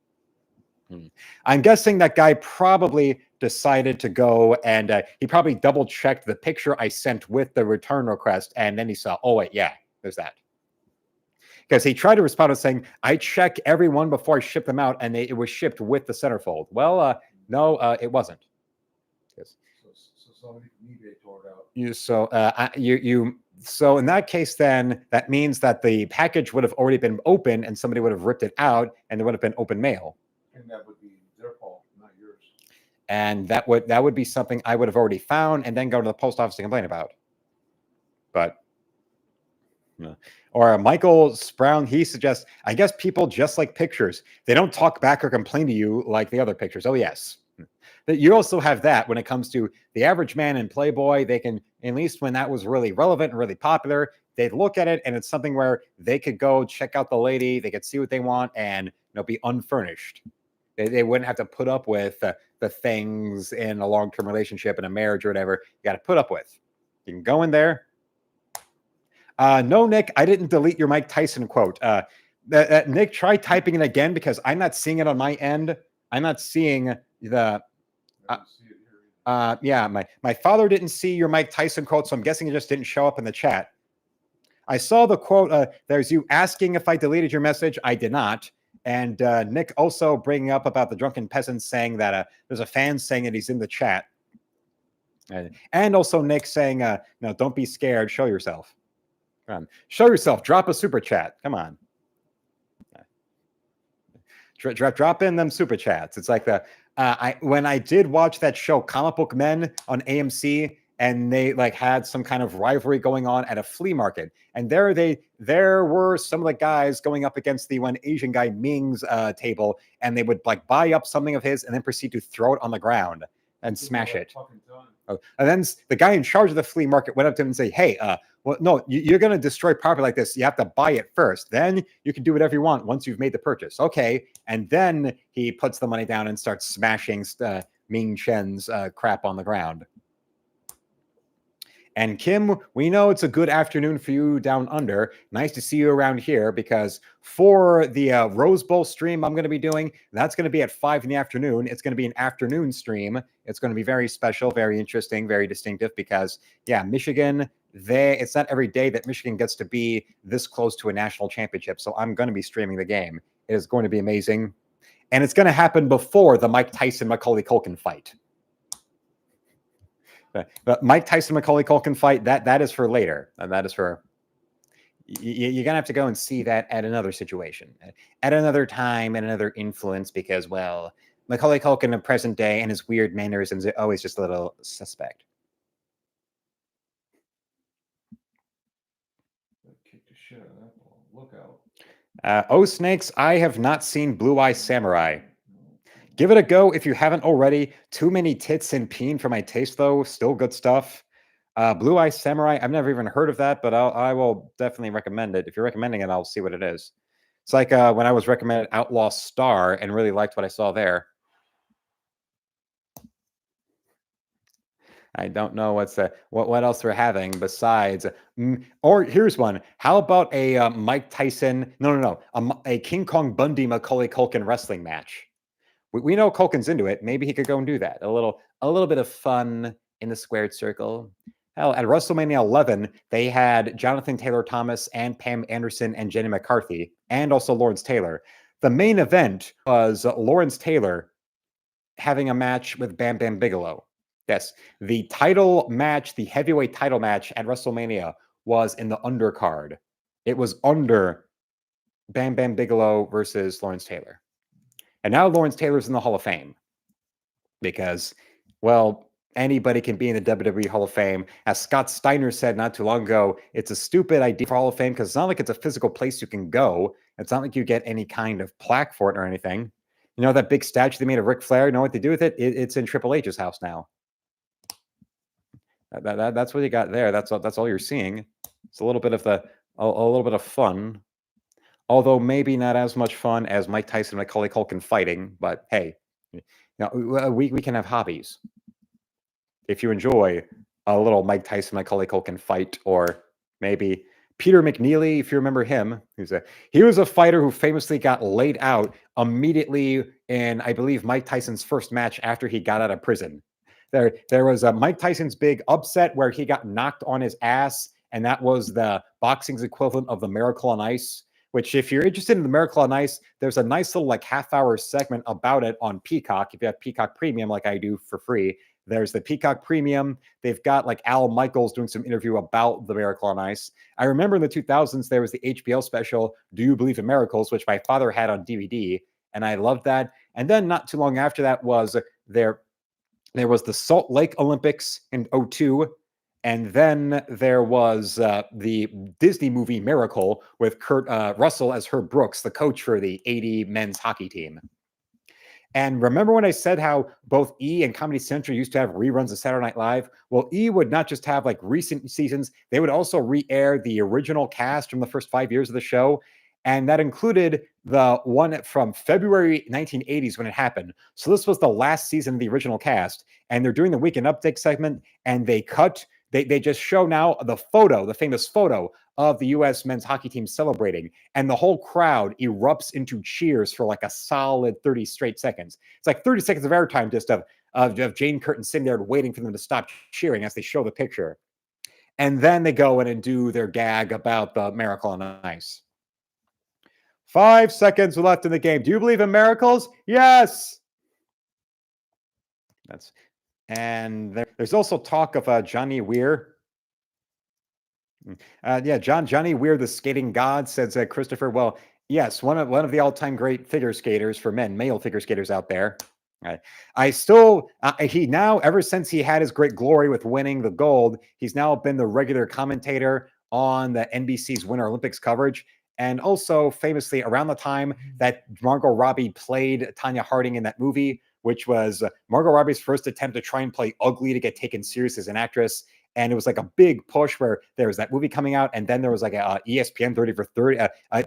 I'm guessing that guy probably decided to go and he probably double checked the picture I sent with the return request. And then he saw, oh, wait, yeah, there's that. Because he tried to respond to saying, I check every one before I ship them out. And it was shipped with the centerfold. Well, no, it wasn't. Yes. So somebody from eBay tore it out. So in that case, then that means that the package would have already been open and somebody would have ripped it out and there would have been open mail. And that would be their fault, not yours. And that would be something I would have already found and then go to the post office to complain about. But or Michael Sprown, he suggests, I guess people just like pictures. They don't talk back or complain to you like the other pictures. Oh, yes. You also have that when it comes to the average man in Playboy. They can, at least when that was really relevant and really popular, they'd look at it and it's something where they could go check out the lady, they could see what they want and be unfurnished. They wouldn't have to put up with the things in a long-term relationship, in a marriage or whatever you got to put up with. You can go in there. No, Nick, I didn't delete your Mike Tyson quote. Nick, try typing it again because I'm not seeing it on my end. I'm not seeing the... yeah, my father didn't see your Mike Tyson quote, so I'm guessing it just didn't show up in the chat. I saw the quote. There's you asking if I deleted your message. I did not. And Nick also bringing up about the drunken peasants saying that there's a fan saying that he's in the chat. And also Nick saying, no, don't be scared. Show yourself. Show yourself. Drop a super chat. Come on. Drop in them super chats. It's like when I did watch that show Comic Book Men on AMC, and they had some kind of rivalry going on at a flea market, and there were some of the guys going up against the one Asian guy Ming's table, and they would buy up something of his and then proceed to throw it on the ground and smash it. And then the guy in charge of the flea market went up to him and say, hey, well, no, you're going to destroy property like this. You have to buy it first. Then you can do whatever you want once you've made the purchase. Okay. And then he puts the money down and starts smashing Ming Chen's crap on the ground. And Kim, we know it's a good afternoon for you down under. Nice to see you around here because for the Rose Bowl stream I'm going to be doing, that's going to be at 5 in the afternoon. It's going to be an afternoon stream. It's going to be very special, very interesting, very distinctive because, yeah, Michigan, it's not every day that Michigan gets to be this close to a national championship. So I'm going to be streaming the game. It is going to be amazing. And it's going to happen before the Mike Tyson-Macaulay Culkin fight. But Mike Tyson-Macaulay Culkin fight, that is for later. And that is for... You're going to have to go and see that at another situation. At another time, and another influence, because, well, Macaulay Culkin in present day and his weird mannerisms are always just a little suspect. Kick the shit out of that ball. Look out. Oh, Snakes, I have not seen Blue Eye Samurai. Give it a go if you haven't already. Too many tits and peen for my taste, though. Still good stuff. Blue Eye Samurai, I've never even heard of that, but I will definitely recommend it. If you're recommending it, I'll see what it is. It's like when I was recommended Outlaw Star and really liked what I saw there. I don't know what else we're having besides. Or here's one. How about a Mike Tyson? No. A King Kong Bundy Macaulay Culkin wrestling match. We know Culkin's into it. Maybe he could go and do that. A little bit of fun in the squared circle. Hell, at WrestleMania 11, they had Jonathan Taylor Thomas and Pam Anderson and Jenny McCarthy, and also Lawrence Taylor. The main event was Lawrence Taylor having a match with Bam Bam Bigelow. Yes, the title match, the heavyweight title match at WrestleMania was in the undercard. It was under Bam Bam Bigelow versus Lawrence Taylor. And now Lawrence Taylor's in the Hall of Fame because, well, anybody can be in the WWE Hall of Fame. As Scott Steiner said not too long ago, it's a stupid idea for Hall of Fame because it's not like it's a physical place you can go. It's not like you get any kind of plaque for it or anything. You know that big statue they made of Ric Flair? You know what they do with it? It's in Triple H's house now. That's what you got there. That's all you're seeing. It's a little bit of a little bit of fun, although maybe not as much fun as Mike Tyson and Macaulay Culkin fighting. But hey, you know, we can have hobbies. If you enjoy a little Mike Tyson, Macaulay Culkin fight, or maybe Peter McNeely, if you remember him, he was a fighter who famously got laid out immediately in, I believe, Mike Tyson's first match after he got out of prison. There was a Mike Tyson's big upset where he got knocked on his ass, and that was the boxing's equivalent of the Miracle on Ice. Which, if you're interested in the Miracle on Ice, there's a nice little like half-hour segment about it on Peacock. If you have Peacock Premium, like I do for free, there's the Peacock Premium. They've got like Al Michaels doing some interview about the Miracle on Ice. I remember in the 2000s, there was the HBO special, Do You Believe in Miracles, which my father had on DVD, and I loved that. And then not too long after that was there was the Salt Lake Olympics in 2002. And then there was the Disney movie Miracle with Kurt Russell as Herb Brooks, the coach for the 80 men's hockey team. And remember when I said how both E and Comedy Central used to have reruns of Saturday Night Live? Well, E would not just have like recent seasons, they would also re-air the original cast from the first 5 years of the show. And that included the one from February 1980s when it happened. So this was the last season of the original cast. And they're doing the Weekend Update segment, and they just show now the famous photo of the U.S. men's hockey team celebrating, and the whole crowd erupts into cheers for like a solid 30 straight seconds. It's like 30 seconds of airtime just of Jane Curtin sitting there waiting for them to stop cheering as they show the picture. And then they go in and do their gag about the Miracle on Ice. 5 seconds left in the game. Do you believe in miracles? Yes. There's also talk of Johnny Weir. Johnny Weir, the skating god, says Christopher. Well, yes, one of the all-time great figure skaters for men, male figure skaters out there. He now, ever since he had his great glory with winning the gold, he's now been the regular commentator on the NBC's Winter Olympics coverage. And also famously around the time that Margot Robbie played Tanya Harding in that movie, which was Margot Robbie's first attempt to try and play ugly to get taken serious as an actress. And it was like a big push where there was that movie coming out. And then there was like a ESPN 30 for 30, a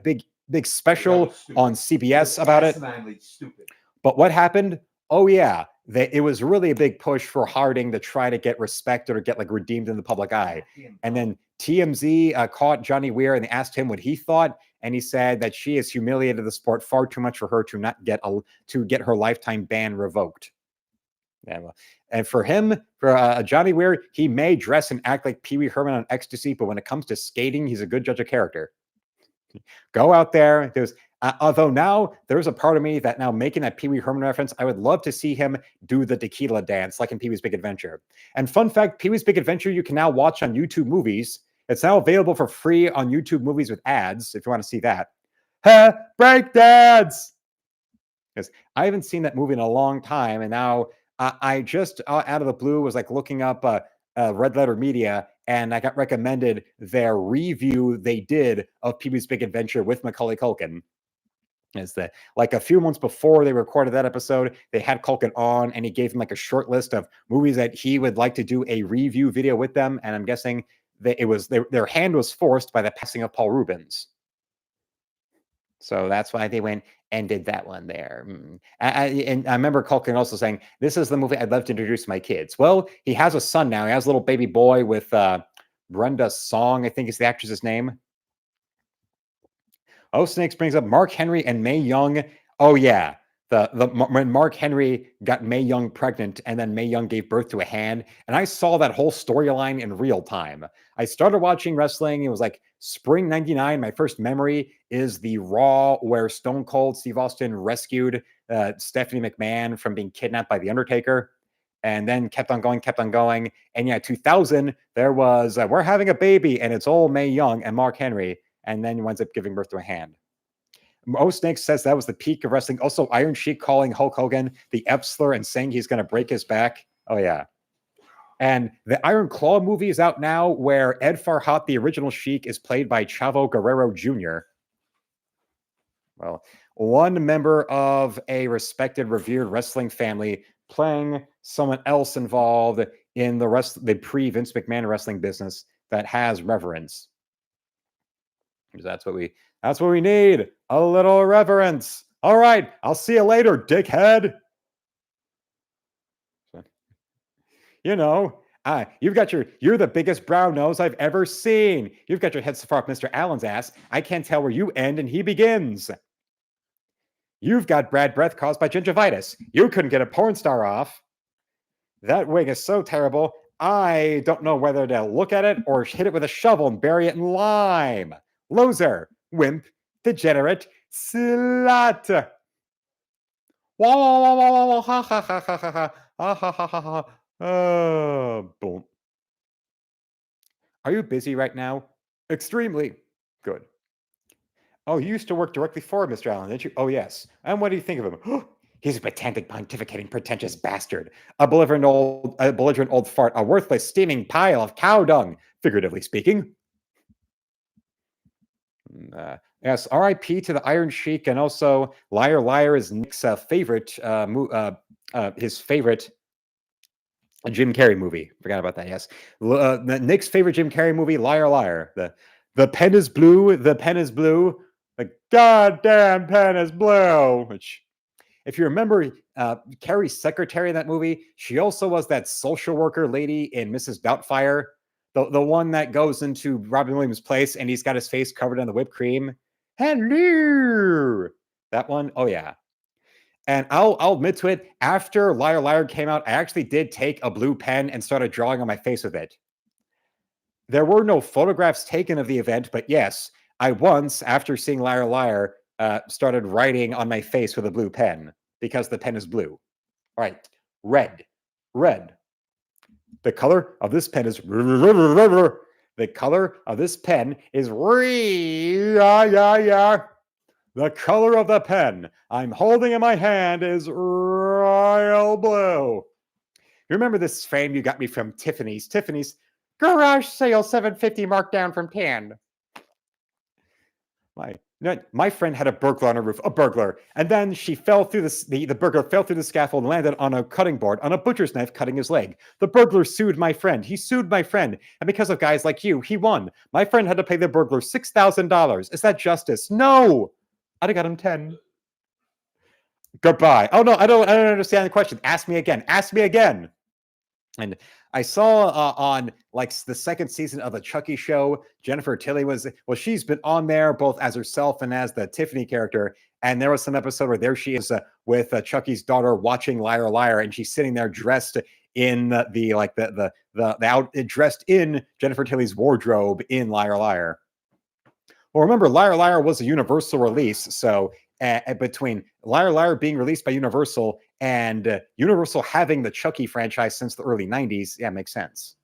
big special on CBS about it. Stupid. But what happened? Oh, yeah. It was really a big push for Harding to try to get respect or to get like redeemed in the public eye. And then TMZ caught Johnny Weir and they asked him what he thought. And he said that she has humiliated the sport far too much for her to not get her lifetime ban revoked. Yeah, well, and for him, for Johnny Weir, he may dress and act like Pee Wee Herman on ecstasy, but when it comes to skating, he's a good judge of character. Go out there. Although now there's a part of me that now making that Pee Wee Herman reference, I would love to see him do the tequila dance like in Pee Wee's Big Adventure. And fun fact, Pee Wee's Big Adventure you can now watch on YouTube Movies. It's now available for free on YouTube Movies with ads if you want to see that. Break dance! Because I haven't seen that movie in a long time, and now I just out of the blue was like looking up Red Letter Media, and I got recommended their review they did of Pee Wee's Big Adventure with Macaulay Culkin. Is that like a few months before they recorded that episode, they had Culkin on, and he gave him like a short list of movies that he would like to do a review video with them. And I'm guessing that their hand was forced by the passing of Paul Rubens. So that's why they went and did that one there. And I remember Culkin also saying, this is the movie I'd love to introduce to my kids. Well, he has a son now. He has a little baby boy with Brenda Song, I think is the actress's name. Oh, Snakes brings up Mark Henry and Mae Young. Oh, yeah. When Mark Henry got Mae Young pregnant and then Mae Young gave birth to a hand. And I saw that whole storyline in real time. I started watching wrestling. It was like spring 99. My first memory is the Raw where Stone Cold Steve Austin rescued Stephanie McMahon from being kidnapped by The Undertaker. And then kept on going. And yeah, 2000, there was, we're having a baby and it's old Mae Young and Mark Henry. And then he winds up giving birth to a hand. Mo Snake says that was the peak of wrestling. Also, Iron Sheik calling Hulk Hogan the F slur and saying he's going to break his back. Oh, yeah. And the Iron Claw movie is out now, where Ed Farhat, the original Sheik, is played by Chavo Guerrero Jr. Well, one member of a respected, revered wrestling family playing someone else involved in the pre-Vince McMahon wrestling business that has reverence. That's what we need. A little reverence. All right, I'll see you later, dickhead. You know, you're the biggest brown nose I've ever seen. You've got your head so far up Mr. Allen's ass, I can't tell where you end and he begins. You've got bad breath caused by gingivitis. You couldn't get a porn star off. That wig is so terrible, I don't know whether to look at it or hit it with a shovel and bury it in lime. Loser, wimp, degenerate, slut. Wah, wah, wah, wah, wah, wah, ha, ha, ha, ha, ha, ha, ha, ha, ha, ha, ha. Boom. Are you busy right now? Extremely. Good. Oh, you used to work directly for Mr. Allen, didn't you? Oh, yes. And what do you think of him? He's a pedantic, pontificating, pretentious bastard. A belligerent old fart, a worthless, steaming pile of cow dung, figuratively speaking. Yes, R.I.P. to the Iron Sheik, and also Liar Liar is Nick's favorite, his favorite Jim Carrey movie. Forgot about that. Yes, Nick's favorite Jim Carrey movie, Liar Liar. The pen is blue. The pen is blue. The goddamn pen is blue. Which, if you remember, Carrie's secretary in that movie, she also was that social worker lady in Mrs. Doubtfire, the one that goes into Robin Williams' place and he's got his face covered in the whipped cream. Hello, that one. Oh yeah. And I'll admit to it, after Liar Liar came out, I actually did take a blue pen and started drawing on my face with it. There were no photographs taken of the event, but yes, I once, after seeing Liar Liar, started writing on my face with a blue pen because the pen is blue. All right, red. The color of this pen is the color of this pen is The color of the pen I'm holding in my hand is royal blue. You remember this frame you got me from Tiffany's? Tiffany's garage sale, $7.50 marked down from 10. My friend had a burglar on her roof, a burglar, and then she fell through the burglar fell through the scaffold and landed on a cutting board on a butcher's knife, cutting his leg. The burglar sued my friend. He sued my friend, and because of guys like you, he won. My friend had to pay the burglar $6,000. Is that justice? No. I'd have got him 10. Goodbye. Oh no, I don't understand the question. Ask me again. And I saw on like the second season of the Chucky show, Jennifer Tilly she's been on there both as herself and as the Tiffany character. And there was some episode where there she is with Chucky's daughter watching Liar Liar, and she's sitting there dressed in dressed in Jennifer Tilly's wardrobe in Liar Liar. Well, remember, Liar Liar was a Universal release, so between Liar Liar being released by Universal and Universal having the Chucky franchise since the early 90s, yeah, makes sense.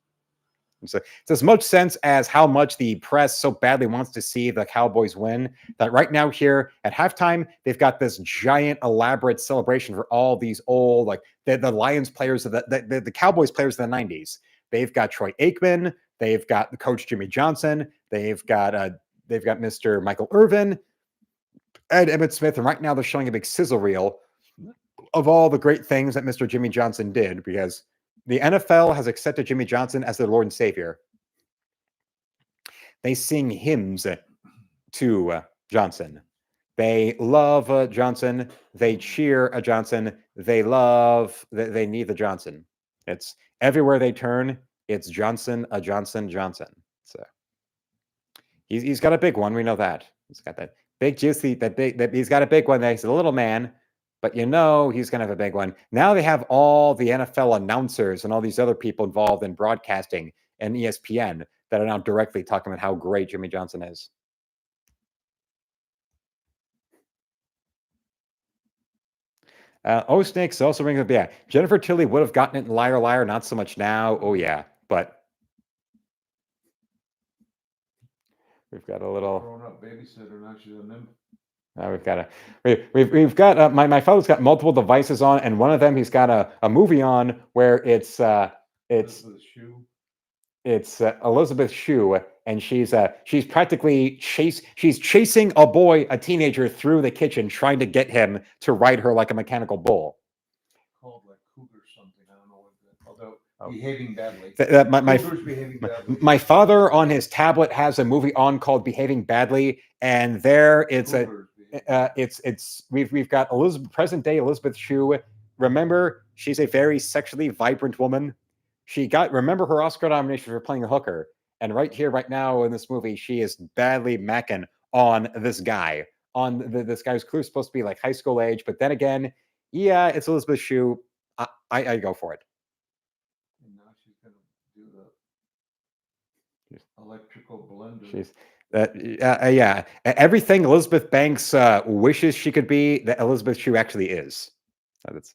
So it's as much sense as how much the press so badly wants to see the Cowboys win, that right now here at halftime, they've got this giant elaborate celebration for all these old, like the Lions players of the Cowboys players of the 90s. They've got Troy Aikman, they've got the coach Jimmy Johnson, they've got Mr. Michael Irvin, and Emmitt Smith, and right now they're showing a big sizzle reel of all the great things that Mr. Jimmy Johnson did, because the NFL has accepted Jimmy Johnson as their Lord and Savior. They sing hymns to Johnson. They love Johnson. They cheer Johnson. They need the Johnson. It's everywhere they turn. It's Johnson, Johnson. So he's got a big one. We know that. He's got that big juicy, he's got a big one. He's a little man, but he's going to have a big one. Now they have all the NFL announcers and all these other people involved in broadcasting and ESPN that are now directly talking about how great Jimmy Johnson is. Snakes also rings up. Yeah, Jennifer Tilly would have gotten it in Liar Liar, not so much now. Oh yeah, but we've got a little grown-up babysitter, not she's a nymph. We've got my father's got multiple devices on, and one of them he's got a movie on where it's It's Elizabeth Shue. it's Elizabeth Shue, and she's practically she's chasing a boy, a teenager, through the kitchen, trying to get him to ride her like a mechanical bull. Called like Cougar something. I don't know what that. Although behaving badly. My behaving badly. my father on his tablet has a movie on called Behaving Badly, and there we've got present day Elizabeth Shue. Remember, she's a very sexually vibrant woman. Remember her Oscar nomination for playing a hooker, and right here, right now in this movie, she is badly macking on this guy. This guy who's clearly supposed to be like high school age, but then again, yeah, it's Elizabeth Shue. I go for it. And now she's gonna do the electrical blender. She's yeah. Everything Elizabeth Banks wishes she could be, that Elizabeth Shue actually is. That's.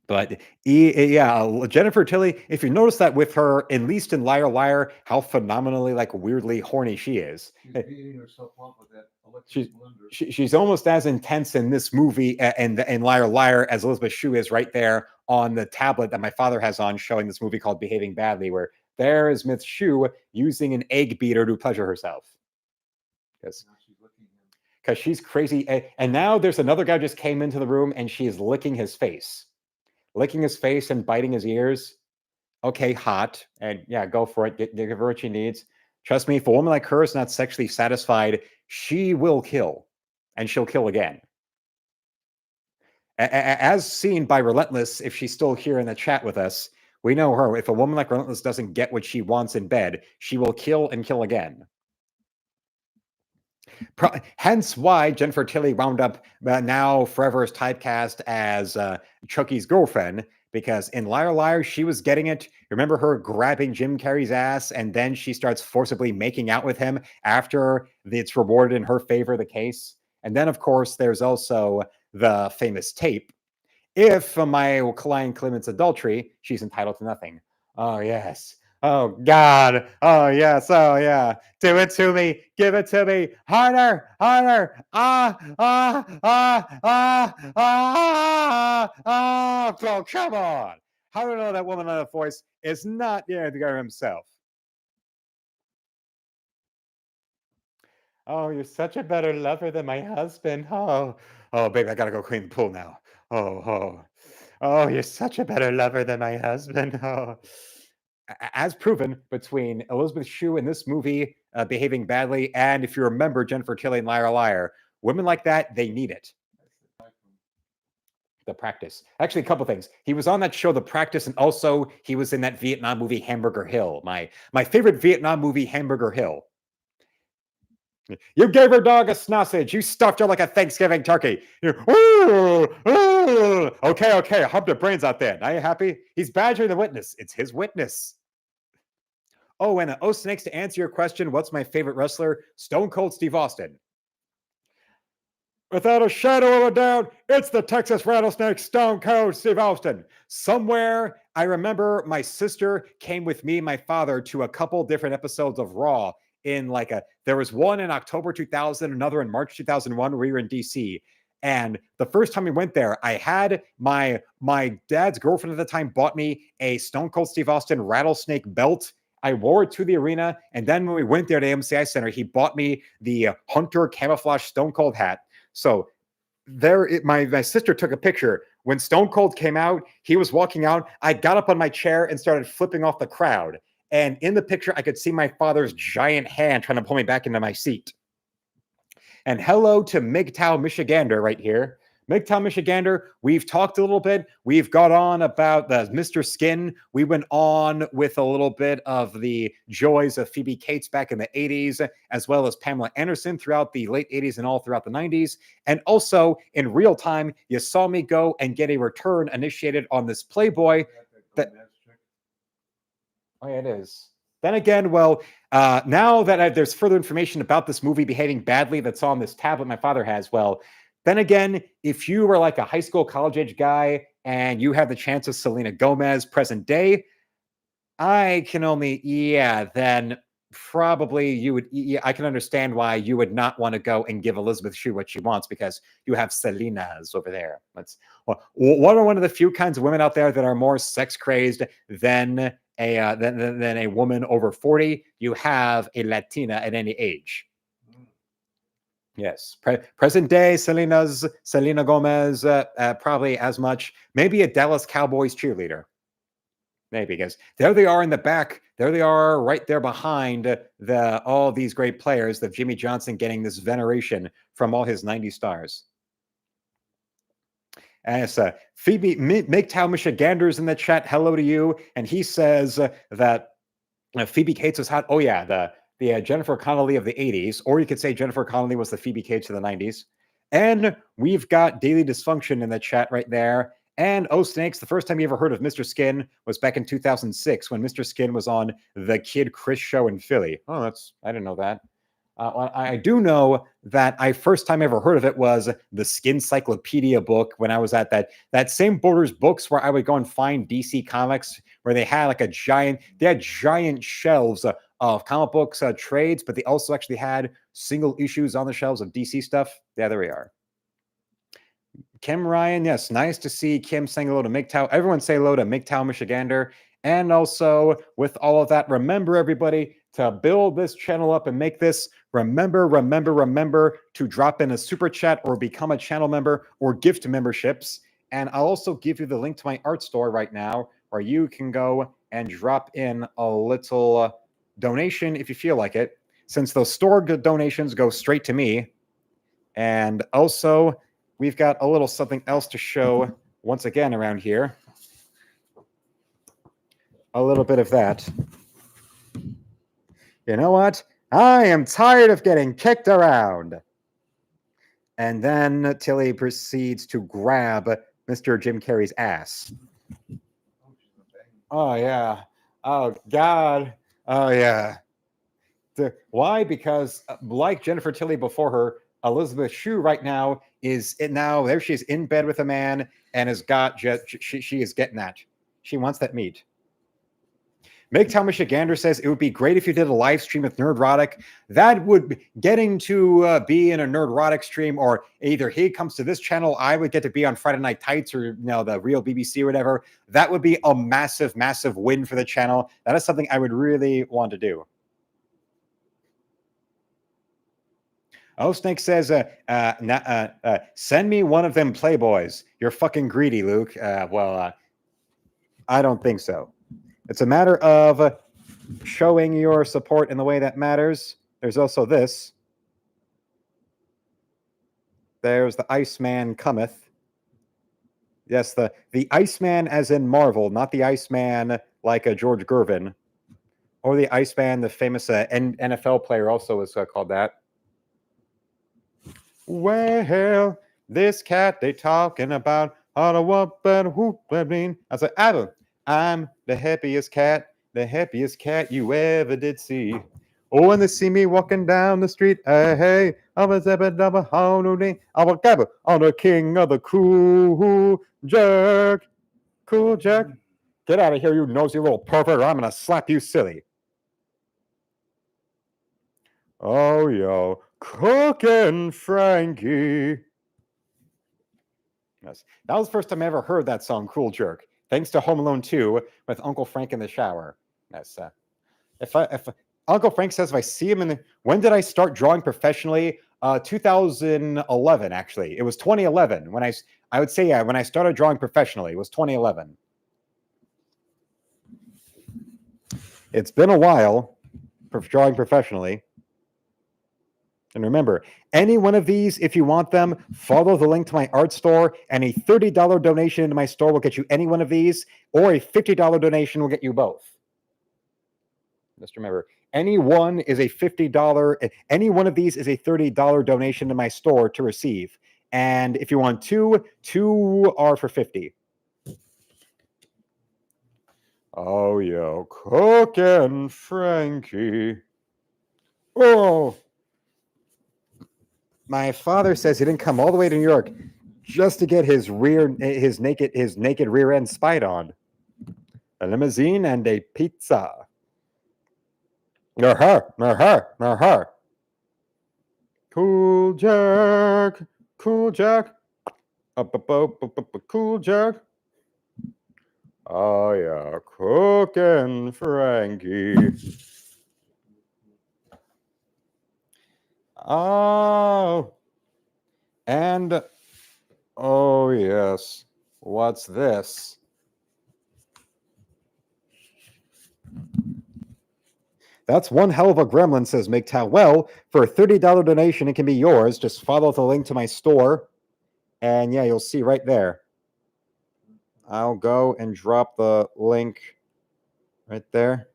But yeah, Jennifer Tilly. If you notice that with her, at least in Liar Liar, how phenomenally like weirdly horny she is. She's beating herself up with that electric blender. She's almost as intense in this movie and in Liar Liar as Elizabeth Shue is right there on the tablet that my father has on, showing this movie called Behaving Badly, where there is Miss Shue using an egg beater to pleasure herself. Because she's crazy. And now there's another guy just came into the room and she is licking his face and biting his ears. Okay, hot. And yeah, go for it. Give her what she needs. Trust me, if a woman like her is not sexually satisfied, she will kill. And she'll kill again. As seen by Relentless, if she's still here in the chat with us, we know her. If a woman like Relentless doesn't get what she wants in bed, she will kill and kill again. Hence why Jennifer Tilly wound up now forever is typecast as Chucky's girlfriend, because in Liar Liar, she was getting it. Remember her grabbing Jim Carrey's ass, and then she starts forcibly making out with him after it's rewarded in her favor, the case. And then, of course, there's also the famous tape. If my client commits adultery, she's entitled to nothing. Oh, yes. Oh, God. Oh, yes. Oh, yeah. Do it to me. Give it to me. Harder. Harder. Ah, ah, ah, ah, ah, ah. Oh, come on. How do I know that woman on the voice is not the guy himself? Oh, you're such a better lover than my husband. Oh, baby, I got to go clean the pool now. Oh, you're such a better lover than my husband. Oh. As proven between Elizabeth Shue in this movie behaving badly, and if you remember Jennifer Tilly in Liar Liar, women like that, they need it. The Practice. Actually, a couple things. He was on that show, The Practice, and also he was in that Vietnam movie Hamburger Hill. My favorite Vietnam movie, Hamburger Hill. You gave her dog a sausage. You stuffed her like a Thanksgiving turkey. Okay, I humped her brains out there. Now you happy? He's badgering the witness. It's his witness. Oh, and Snakes, to answer your question, what's my favorite wrestler? Stone Cold Steve Austin. Without a shadow of a doubt, it's the Texas Rattlesnake, Stone Cold Steve Austin. Somewhere, I remember my sister came with me and my father to a couple different episodes of Raw. There was one in October 2000, another in March 2001. We were in DC. And the first time we went there, I had my dad's girlfriend at the time bought me a Stone Cold Steve Austin rattlesnake belt. I wore it to the arena. And then when we went there to MCI Center, he bought me the Hunter camouflage Stone Cold hat. So my sister took a picture. When Stone Cold came out, he was walking out. I got up on my chair and started flipping off the crowd. And in the picture, I could see my father's giant hand trying to pull me back into my seat. And hello to MGTOW Michigander right here. MGTOW Michigander, we've talked a little bit. We've got on about the Mr. Skin. We went on with a little bit of the joys of Phoebe Cates back in the 80s, as well as Pamela Anderson throughout the late 80s and all throughout the 90s. And also, in real time, you saw me go and get a return initiated on this Playboy. Oh, yeah, it is. Then again, well, now that there's further information about this movie behaving badly that's on this tablet my father has, well, then again, if you were like a high school, college age guy and you have the chance of Selena Gomez present day, I can only, then probably you would. I can understand why you would not want to go and give Elizabeth Shue what she wants because you have Selena's over there. What are one of the few kinds of women out there that are more sex crazed than than a woman over 40? You have a Latina at any age. Yes, present day Selena Gomez, probably as much. Maybe a Dallas Cowboys cheerleader. Maybe because there they are in the back. There they are right there behind all these great players. The Jimmy Johnson getting this veneration from all his 90 stars. And it's Phoebe MGTOW Michigander's in the chat. Hello to you. And he says that Phoebe Cates was hot. Oh yeah, the Jennifer Connelly of the 80s, or you could say Jennifer Connelly was the Phoebe Cates of the 90s. And we've got Daily Dysfunction in the chat right there. And oh snakes, the first time you ever heard of Mr. Skin was back in 2006 when Mr. Skin was on the Kid Chris show in Philly. Oh, I didn't know that. I do know that first time I ever heard of it was the Skin Cyclopedia book when I was at that same Borders Books where I would go and find DC comics where they had like giant shelves of comic books trades, but they also actually had single issues on the shelves of DC stuff. Yeah, there we are. Kim Ryan, yes, nice to see Kim saying hello to MGTOW. Everyone say hello to MGTOW Michigander. And also, with all of that, remember, everybody, to build this channel up and make this, remember to drop in a super chat or become a channel member or gift memberships. And I'll also give you the link to my art store right now where you can go and drop in a little donation if you feel like it, since those store donations go straight to me. And also, we've got a little something else to show once again around here. A little bit of that. You know what? I am tired of getting kicked around. And then Tilly proceeds to grab Mr. Jim Carrey's ass. Oh, yeah. Oh, God. Oh, yeah. Why? Because like Jennifer Tilly before her, Elizabeth Shue right now there she is in bed with a man and has got she is getting that. She wants that meat. MGTOW Michigander says it would be great if you did a live stream with Nerdrotic. That would be getting to be in a Nerdrotic stream, or either he comes to this channel, I would get to be on Friday Night Tights or the real BBC or whatever. That would be a massive win for the channel. That is something I would really want to do. Oh, Snake says, send me one of them Playboys. You're fucking greedy, Luke. I don't think so. It's a matter of showing your support in the way that matters. There's also this. There's the Iceman Cometh. Yes, the Iceman as in Marvel, not the Iceman like George Gervin. Or the Iceman, the famous NFL player also is called that. Well, this cat they talking about how to what and whoop I mean. I said, Adam, I'm the happiest cat you ever did see. Oh, when they see me walking down the street, hey, I'm a zebba I'm a gabba on the king of the cool jerk. Cool jerk. Get out of here, you nosy little pervert, or I'm gonna slap you silly. Oh, yo, Cookin' Frankie. Yes, that was the first time I ever heard that song, Cool Jerk. Thanks to Home Alone 2 with Uncle Frank in the shower. Yes. If Uncle Frank says if I see him when did I start drawing professionally? 2011, actually. It was 2011 when I would say when I started drawing professionally. It was 2011. It's been a while for drawing professionally. And remember, any one of these, if you want them, follow the link to my art store, and a $30 donation into my store will get you any one of these, or a $50 donation will get you both. Just remember, any one is a $50, any one of these is a $30 donation to my store to receive. And if you want two are for $50. Oh, yo, Cookin' Frankie. Oh. My father says he didn't come all the way to New York just to get his naked rear end spied on. A limousine and a pizza. Cool Jack. Cool Jack. Cool Jack. Oh, yeah. Cookin' Frankie. Oh. And, oh, yes. What's this? That's one hell of a gremlin, says MGTOW. Well, for a $30 donation, it can be yours. Just follow the link to my store. And yeah, you'll see right there. I'll go and drop the link right there.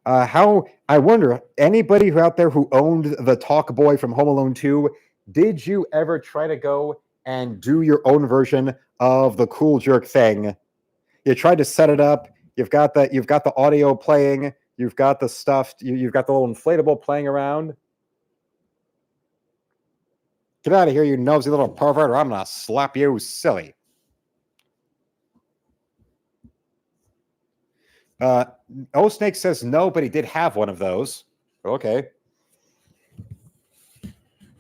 How I wonder, anybody who out there who owned the Talk Boy from Home Alone 2, did you ever try to go and do your own version of the Cool Jerk thing? You tried to set it up. You've got the audio playing. You've got the stuff. You've got the little inflatable playing around. Get out of here, you nosy little pervert, or I'm gonna slap you silly. Snake says no, but he did have one of those. Okay.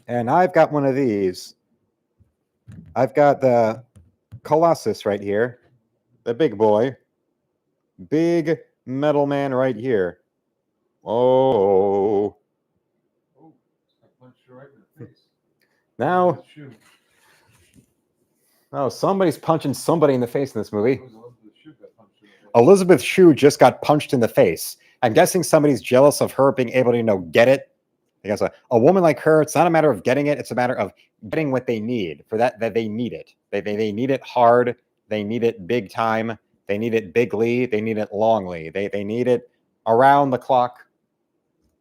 And I've got one of these. I've got the Colossus right here. The big boy. Big metal man right here. Oh. Oh, I punched you right in the face. Now. Oh, somebody's punching somebody in the face in this movie. Elizabeth Shue just got punched in the face. I'm guessing somebody's jealous of her being able to, get it. Because a woman like her, it's not a matter of getting it. It's a matter of getting what they need. For that they need it. They need it hard. They need it big time. They need it bigly. They need it longly. They need it around the clock,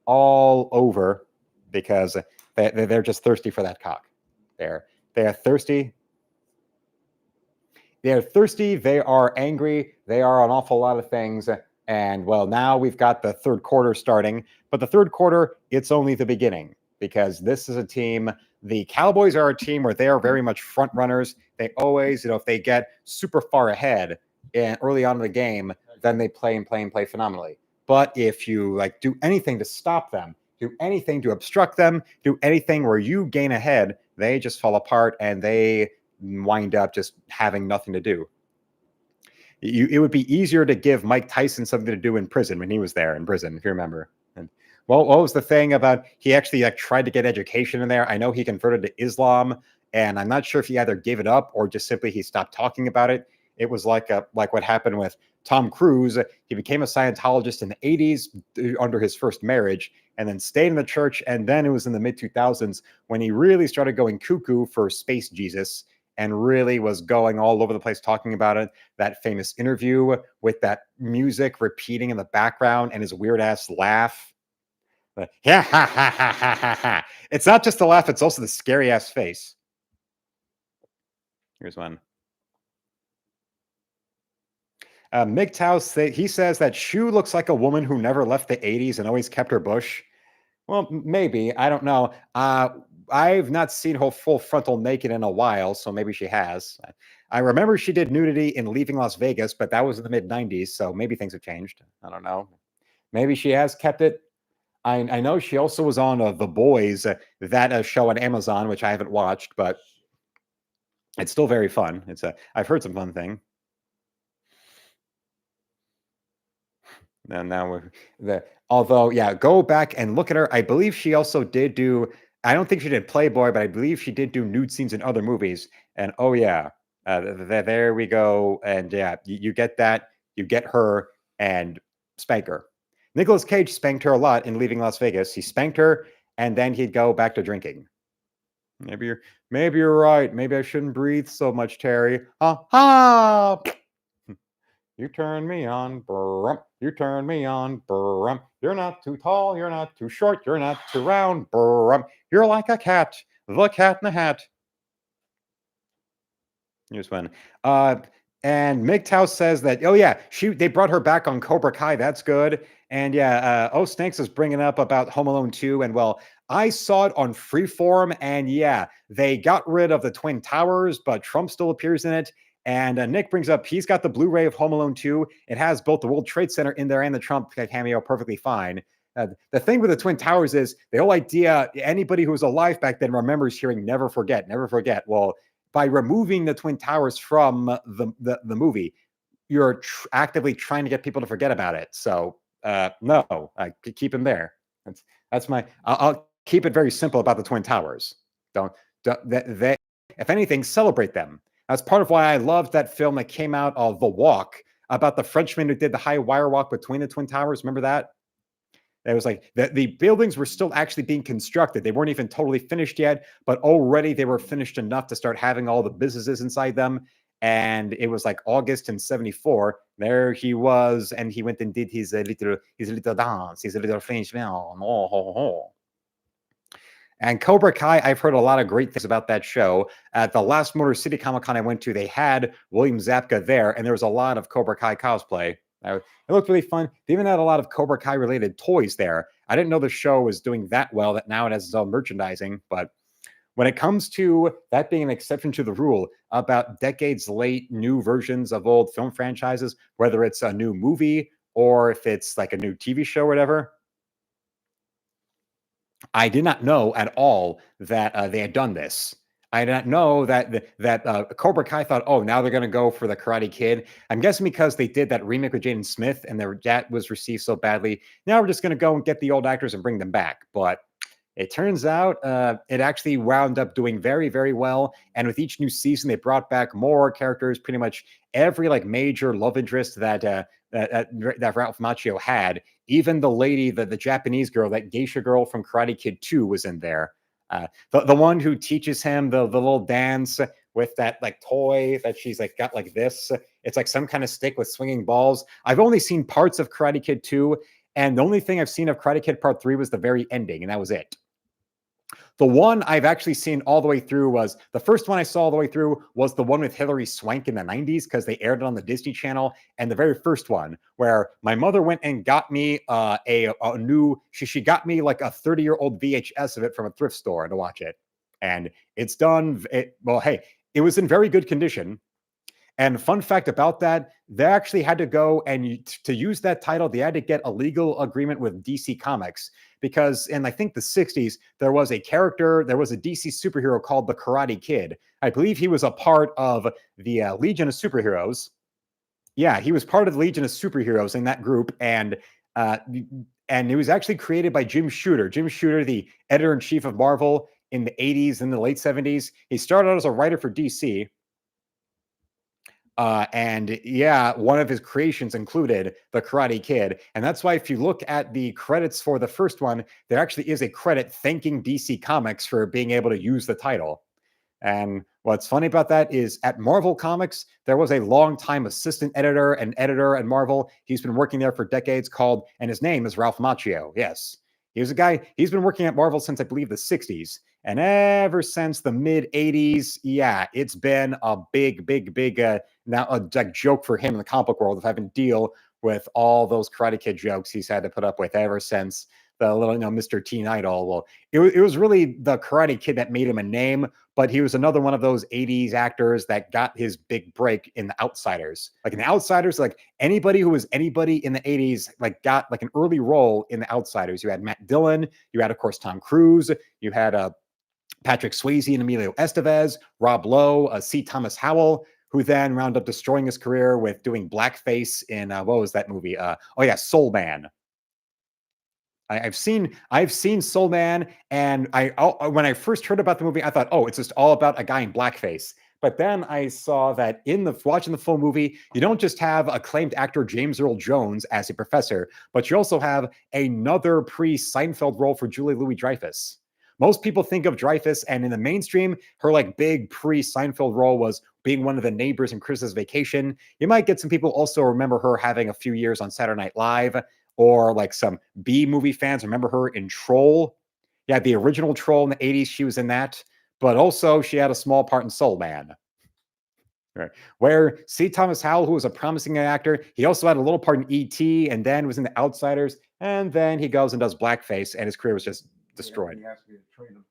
all over, because they're just thirsty for that cock. They are thirsty. They are thirsty. They are angry. They are an awful lot of things. And well, now we've got the third quarter starting, but the third quarter, it's only the beginning, because this is a team. The Cowboys are a team where they are very much front runners. They always, if they get super far ahead and early on in the game, then they play phenomenally. But if you do anything to stop them, do anything to obstruct them, do anything where you gain ahead, they just fall apart and they wind up just having nothing to do. It would be easier to give Mike Tyson something to do in prison when he was there in prison, if you remember. And what was the thing about he actually tried to get education in there? I know he converted to Islam, and I'm not sure if he either gave it up or just simply he stopped talking about it. It was like what happened with Tom Cruise. He became a Scientologist in the 80s under his first marriage, and then stayed in the church. And then it was in the mid 2000s when he really started going cuckoo for Space Jesus, and really was going all over the place talking about it. That famous interview with that music repeating in the background and his weird ass laugh. Yeah, ha, ha, ha, ha, ha, ha. It's not just the laugh, it's also the scary ass face. Here's one. MGTOW, he says that Shue looks like a woman who never left the 80s and always kept her bush. Well, maybe. I don't know. I've not seen her full frontal naked in a while, so maybe she has. I remember she did nudity in Leaving Las Vegas, but that was in the mid-90s, so maybe things have changed. I don't know. Maybe she has kept it. I know she also was on The Boys, that show on Amazon, which I haven't watched, but it's still very fun. I've heard some fun thing. And now although, yeah, go back and look at her. I believe she also did do, I don't think she did Playboy, but I believe she did do nude scenes in other movies. And oh yeah, there we go. And yeah, you get that, you get her and spank her. Nicolas Cage spanked her a lot in Leaving Las Vegas. He spanked her and then he'd go back to drinking. Maybe you're right. Maybe I shouldn't breathe so much, Terry. Ha! You turn me on, brum. You turn me on, brum. You're not too tall, you're not too short, you're not too round, brum. You're like a cat, the cat in the hat. Here's one. And MGTOW says that, oh yeah, they brought her back on Cobra Kai. That's good. And yeah, Snakes is bringing up about Home Alone 2. And well, I saw it on Freeform, and yeah, they got rid of the Twin Towers, but Trump still appears in it. And Nick brings up he's got the Blu-ray of Home Alone 2. It has both the World Trade Center in there and the Trump cameo perfectly fine. The thing with the Twin Towers is the whole idea, anybody who was alive back then remembers hearing never forget, never forget. Well, by removing the Twin Towers from the movie, you're actively trying to get people to forget about it. So no, I keep him there. That's my. I'll keep it very simple about the Twin Towers. Don't they, if anything, celebrate them. That's part of why I loved that film that came out of The Walk about the Frenchman who did the high wire walk between the Twin Towers. Remember that? It was like the buildings were still actually being constructed. They weren't even totally finished yet, but already they were finished enough to start having all the businesses inside them. And it was like August in 74. There he was, and he went and did his little dance, his little French man. And Cobra Kai, I've heard a lot of great things about that show. At the last Motor City Comic Con I went to, they had William Zabka there, and there was a lot of Cobra Kai cosplay. It looked really fun. They even had a lot of Cobra Kai related toys there. I didn't know the show was doing that well, that now it has its own merchandising. But when it comes to that being an exception to the rule about decades late new versions of old film franchises, whether it's a new movie or if it's like a new TV show or whatever, I did not know at all that they had done this. I did not know that Cobra Kai thought, oh, now they're going to go for the Karate Kid. I'm guessing because they did that remake with Jaden Smith and that was received so badly. Now we're just going to go and get the old actors and bring them back. But it turns out it actually wound up doing very, very well. And with each new season, they brought back more characters. Pretty much every like major love interest that Ralph Macchio had. Even the lady, the Japanese girl, that geisha girl from Karate Kid 2 was in there. The one who teaches him the little dance with that like toy that she's like got like this. It's like some kind of stick with swinging balls. I've only seen parts of Karate Kid 2, and the only thing I've seen of Karate Kid Part 3 was the very ending, and that was it. The one I've actually seen all the way through was the first one I saw all the way through was the one with Hilary Swank in the 90s because they aired it on the Disney Channel. And the very first one where my mother went and got me a new, she got me like a 30-year-old VHS of it from a thrift store to watch it. And it's done. Well, hey, it was in very good condition. And fun fact about that, they actually had to go and to use that title, they had to get a legal agreement with DC Comics because in I think the 60s, there was a character, there was a DC superhero called the Karate Kid. I believe he was a part of the Legion of Superheroes. Yeah, he was part of the Legion of Superheroes in that group. And it was actually created by Jim Shooter. Jim Shooter, the editor-in-chief of Marvel in the 80s and the late 70s. He started out as a writer for DC. And yeah, one of his creations included the Karate Kid. And that's why if you look at the credits for the first one, there actually is a credit thanking DC Comics for being able to use the title. And what's funny about that is at Marvel Comics, there was a long-time assistant editor and editor at Marvel. He's been working there for decades and his name is Ralph Macchio. Yes. He was a guy, he's been working at Marvel since I believe the 60s. And ever since the mid 80s, yeah, it's been a big now a joke for him in the comic book world of having to deal with all those Karate Kid jokes he's had to put up with ever since the little, Mr. Teen Idol. Well, it was really the Karate Kid that made him a name, but he was another one of those 80s actors that got his big break in The Outsiders. Like in The Outsiders, like anybody who was anybody in the 80s, like got like an early role in The Outsiders. You had Matt Dillon, you had, of course, Tom Cruise, you had Patrick Swayze and Emilio Estevez, Rob Lowe, C. Thomas Howell, who then wound up destroying his career with doing blackface in what was that movie? Soul Man. I've seen Soul Man, and when I first heard about the movie, I thought, oh, it's just all about a guy in blackface. But then I saw that watching the full movie, you don't just have acclaimed actor James Earl Jones as a professor, but you also have another pre-Seinfeld role for Julia Louis-Dreyfus. Most people think of Dreyfus, and in the mainstream, her like big pre-Seinfeld role was being one of the neighbors in Christmas Vacation. You might get some people also remember her having a few years on Saturday Night Live, or like some B-movie fans remember her in Troll. Yeah, the original Troll in the 80s, she was in that. But also she had a small part in Soul Man. Right. Where C. Thomas Howell, who was a promising actor, he also had a little part in E.T. and then was in The Outsiders. And then he goes and does blackface, and his career was just destroyed. He asked me to train him.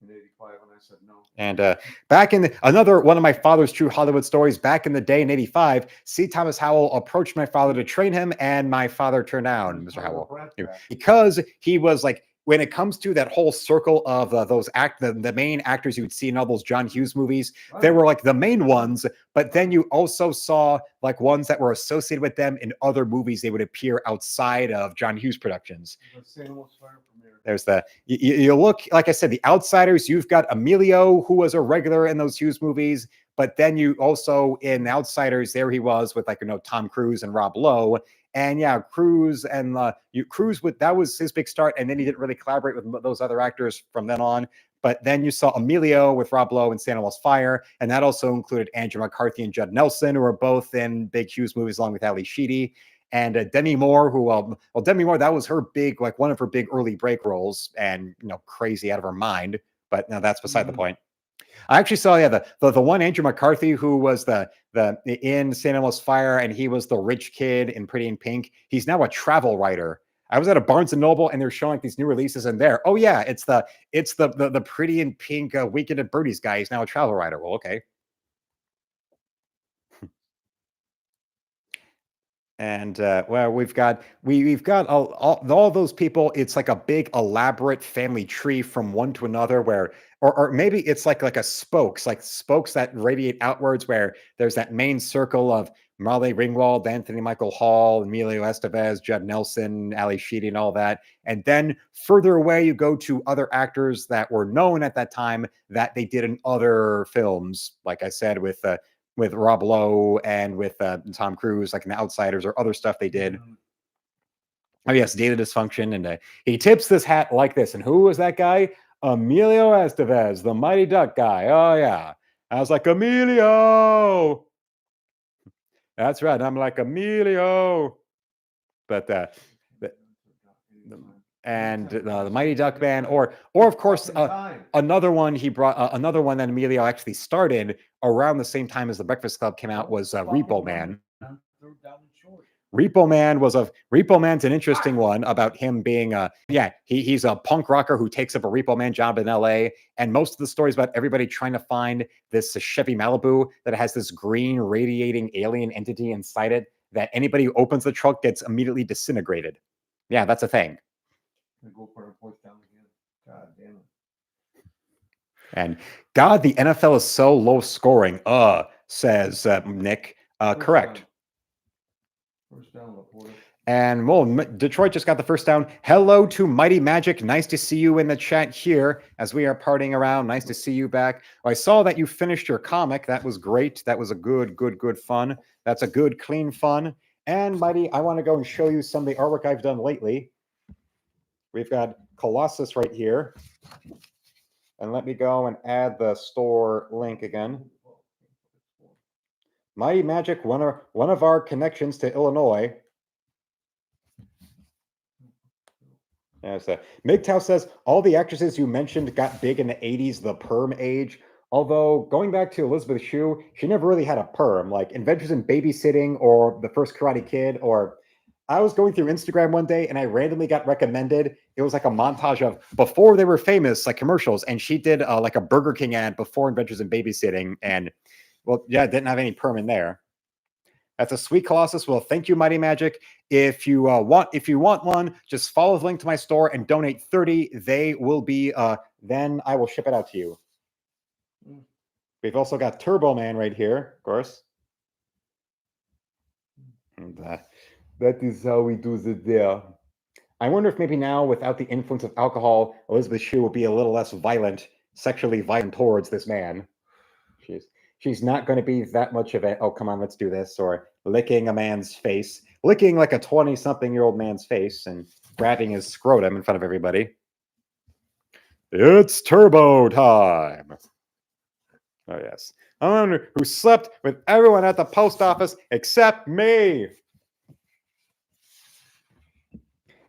in '85 when I said no. And back in another one of my father's true Hollywood stories, back in the day in '85, C. Thomas Howell approached my father to train him, and my father turned down Mr. Howell because he was like, when it comes to that whole circle of the main actors you would see in all those John Hughes movies, they were like the main ones, but then you also saw like ones that were associated with them in other movies. They would appear outside of John Hughes productions. There's you look, like I said, The Outsiders. You've got Emilio, who was a regular in those Hughes movies, but then you also in Outsiders, there he was with Tom Cruise and Rob Lowe. And yeah, Cruise and that was his big start, and then he didn't really collaborate with those other actors from then on. But then you saw Emilio with Rob Lowe and St. Elmo's Fire, and that also included Andrew McCarthy and Judd Nelson, who were both in big Hughes movies along with Ali Sheedy. And Demi Moore, who Demi Moore, that was her big, like one of her big early break roles, and crazy out of her mind. But now that's beside the point. I actually saw the one Andrew McCarthy, who was the in St. Elmo's Fire, and he was the rich kid in Pretty in Pink. He's now a travel writer. I was at a Barnes and Noble, and they're showing like these new releases, and there, oh yeah, it's the Pretty in Pink Weekend at Bernie's guy. He's now a travel writer. Well, okay. And well, we've got all those people. It's like a big elaborate family tree from one to another, where or maybe it's like spokes that radiate outwards, where there's that main circle of Molly Ringwald, Anthony Michael Hall, Emilio Estevez, Judd Nelson, Ali Sheedy, and all that. And then further away, you go to other actors that were known at that time that they did in other films, like I said, with Rob Lowe and with Tom Cruise, like in The Outsiders or other stuff they did. Oh yes, Data Dysfunction, and he tips this hat like this. And who was that guy? Emilio Estevez, the Mighty Duck guy. Oh yeah, I was like, Emilio. That's right. I'm like, Emilio. But the Mighty Duck Band, or of course another one he brought, another one that Emilio actually started around the same time as The Breakfast Club came out, was Repo Man. Repo Man's an interesting one about him being he's a punk rocker who takes up a Repo Man job in LA, and most of the stories about everybody trying to find this Chevy Malibu that has this green radiating alien entity inside it, that anybody who opens the truck gets immediately disintegrated. Yeah, that's a thing. Go for a fourth down again. God damn it. And God, the NFL is so low scoring. Says Nick. Correct. First down, Laporta. And well, Detroit just got the first down. Hello to Mighty Magic. Nice to see you in the chat here as we are partying around. Nice to see you back. Well, I saw that you finished your comic. That was great. That was a good fun. That's a good, clean fun. And Mighty, I want to go and show you some of the artwork I've done lately. We've got Colossus right here. And let me go and add the store link again. Mighty Magic, one of our connections to Illinois. Yes, MGTOW says, all the actresses you mentioned got big in the 80s, the perm age. Although, going back to Elizabeth Shue, she never really had a perm. Like Adventures in Babysitting or The First Karate Kid, or I was going through Instagram one day and I randomly got recommended. It was like a montage of before they were famous, like commercials. And she did like a Burger King ad before Adventures in Babysitting. And well, yeah, didn't have any perm in there. That's a sweet Colossus. Well, thank you, Mighty Magic. If you want one, just follow the link to my store and donate 30. They will be, then I will ship it out to you. We've also got Turbo Man right here, of course. And that is how we do the deal. I wonder if maybe now, without the influence of alcohol, Elizabeth Shue will be a little less violent, sexually violent towards this man. She's not going to be that much of a, oh, come on, let's do this, or licking a man's face, licking like a 20-something-year-old man's face and grabbing his scrotum in front of everybody. It's turbo time. Oh, yes. I wonder who slept with everyone at the post office except me.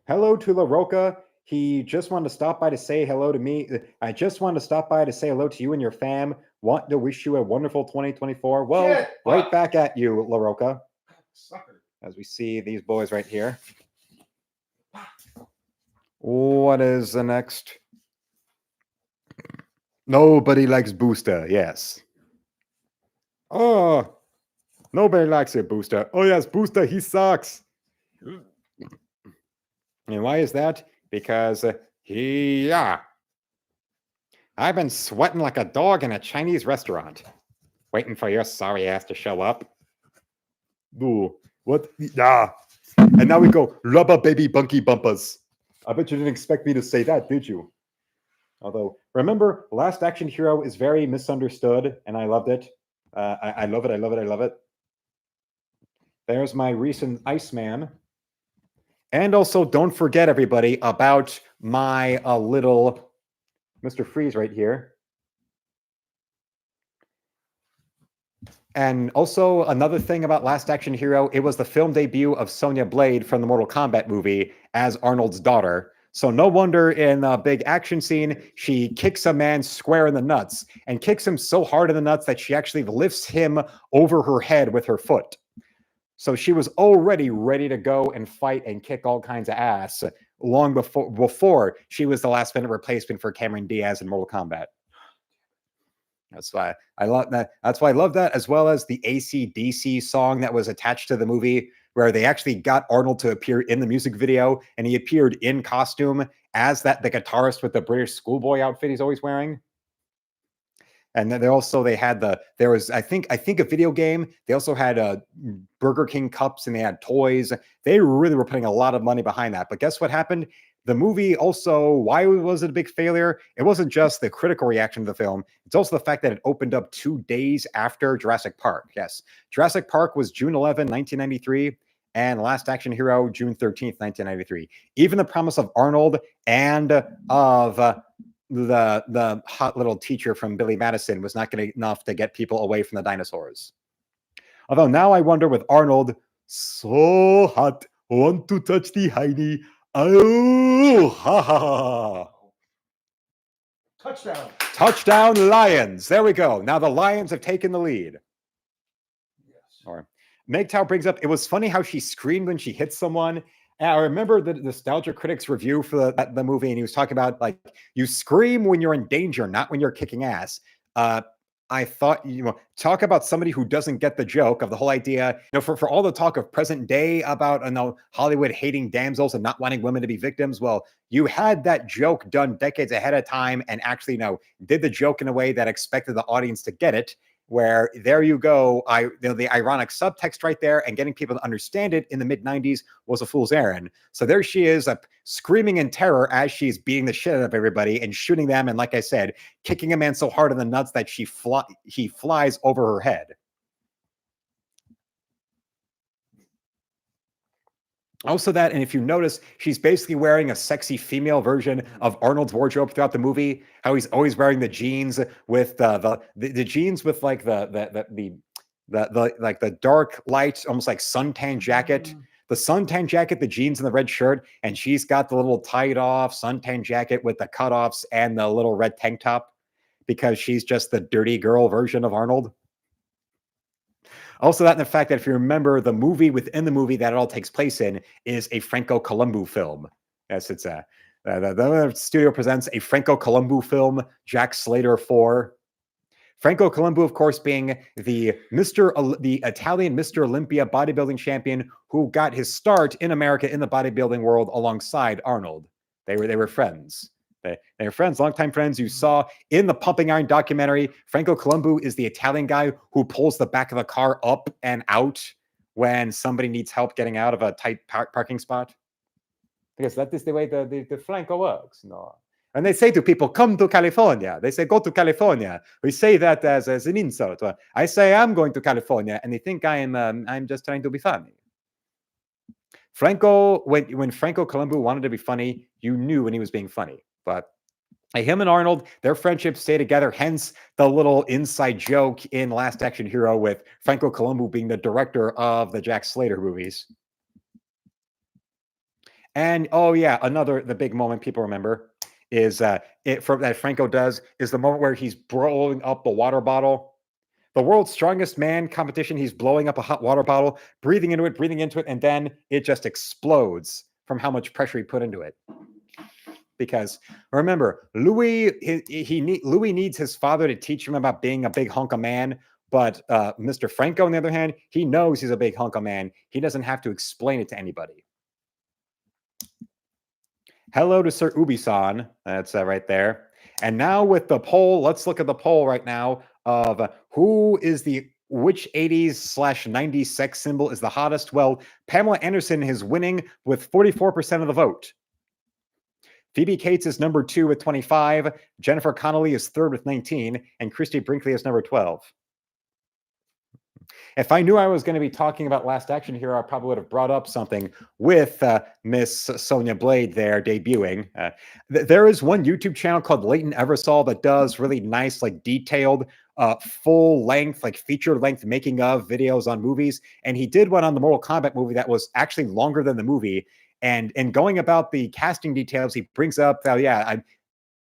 Hello to La Roca. He just wanted to stop by to say hello to me. I just wanted to stop by to say hello to you and your fam. Want to wish you a wonderful 2024. Well, right back at you, La Roca. Sucker. As we see these boys right here. What is the next? Nobody likes Booster. Yes. Oh, nobody likes it, Booster. Oh yes, Booster. He sucks. And why is that? Because I've been sweating like a dog in a Chinese restaurant, waiting for your sorry ass to show up. Ooh, what? Yeah. And now we go, rubber baby bunky bumpers. I bet you didn't expect me to say that, did you? Although, remember, Last Action Hero is very misunderstood, and I loved it. I love it, I love it, I love it. There's my recent Iceman. And also, don't forget, everybody, about my little Mr. Freeze right here. And also, another thing about Last Action Hero, it was the film debut of Sonya Blade from the Mortal Kombat movie as Arnold's daughter. So no wonder in a big action scene, she kicks a man square in the nuts and kicks him so hard in the nuts that she actually lifts him over her head with her foot. So she was already ready to go and fight and kick all kinds of ass long before she was the last-minute replacement for Cameron Diaz in Mortal Kombat. That's why I love that. That's why I love that, as well as the AC/DC song that was attached to the movie, where they actually got Arnold to appear in the music video, and he appeared in costume as the guitarist with the British schoolboy outfit he's always wearing. And then there was I think a video game. They also had Burger King cups and they had toys. They really were putting a lot of money behind that. But guess what happened? The movie also, why was it a big failure? It wasn't just the critical reaction to the film. It's also the fact that it opened up 2 days after Jurassic Park. Yes, Jurassic Park was June 11, 1993, and Last Action Hero, June 13th, 1993. Even the promise of Arnold and of the hot little teacher from Billy Madison was not going enough to get people away from the dinosaurs. Although now I wonder with Arnold, so hot, want to touch the hiney. Oh, ha ha ha. Touchdown. Touchdown, Lions. There we go. Now the Lions have taken the lead. Yes. Or MGTOW brings up, it was funny how she screamed when she hit someone. And I remember the Nostalgia Critics review for the movie, and he was talking about, like, you scream when you're in danger, not when you're kicking ass. I thought, talk about somebody who doesn't get the joke of the whole idea, for all the talk of present day about Hollywood hating damsels and not wanting women to be victims. Well, you had that joke done decades ahead of time and actually, did the joke in a way that expected the audience to get it. Where there you go, the ironic subtext right there, and getting people to understand it in the mid-90s was a fool's errand. So there she is, screaming in terror as she's beating the shit out of everybody and shooting them, and like I said, kicking a man so hard in the nuts that he flies over her head. Also that, and if you notice, she's basically wearing a sexy female version of Arnold's wardrobe throughout the movie. How he's always wearing the jeans with the jeans with like the dark light, almost like suntan jacket. The suntan jacket, the jeans, and the red shirt, and she's got the little tied off suntan jacket with the cutoffs and the little red tank top, because she's just the dirty girl version of Arnold. Also, that and the fact that if you remember, the movie within the movie that it all takes place in is a Franco Columbu film. Yes, it's the studio presents a Franco Columbu film, Jack Slater 4. Franco Columbu, of course, being the Italian Mr. Olympia bodybuilding champion who got his start in America in the bodybuilding world alongside Arnold. They were friends. They were friends, longtime friends. You saw in the Pumping Iron documentary, Franco Columbu is the Italian guy who pulls the back of the car up and out when somebody needs help getting out of a tight parking spot. Because that is the way the Franco works. No. And they say to people, come to California. They say, go to California. We say that as an insult. I say, I'm going to California, and they think I'm just trying to be funny. When Franco Columbu wanted to be funny, you knew when he was being funny. But him and Arnold, their friendship stay together. Hence the little inside joke in Last Action Hero with Franco Columbu being the director of the Jack Slater movies. And oh yeah, the big moment people remember is that Franco does is the moment where he's blowing up the water bottle. The world's strongest man competition. He's blowing up a hot water bottle, breathing into it, and then it just explodes from how much pressure he put into it. Because remember, Louis needs his father to teach him about being a big hunk of man. But Mr. Franco, on the other hand, he knows he's a big hunk of man. He doesn't have to explain it to anybody. Hello to Sir Ubi-san. That's right there. And now with the poll, let's look at the poll right now of which 80s/90s sex symbol is the hottest. Well, Pamela Anderson is winning with 44% of the vote. Phoebe Cates is number 2 with 25. Jennifer Connelly is third with 19. And Christy Brinkley is number 12. If I knew I was going to be talking about Last Action Hero, I probably would have brought up something with Miss Sonya Blade there debuting. There is one YouTube channel called Leighton Eversole that does really nice, like detailed, full length, like feature length making of videos on movies. And he did one on the Mortal Kombat movie that was actually longer than the movie. And in going about the casting details, he brings up that,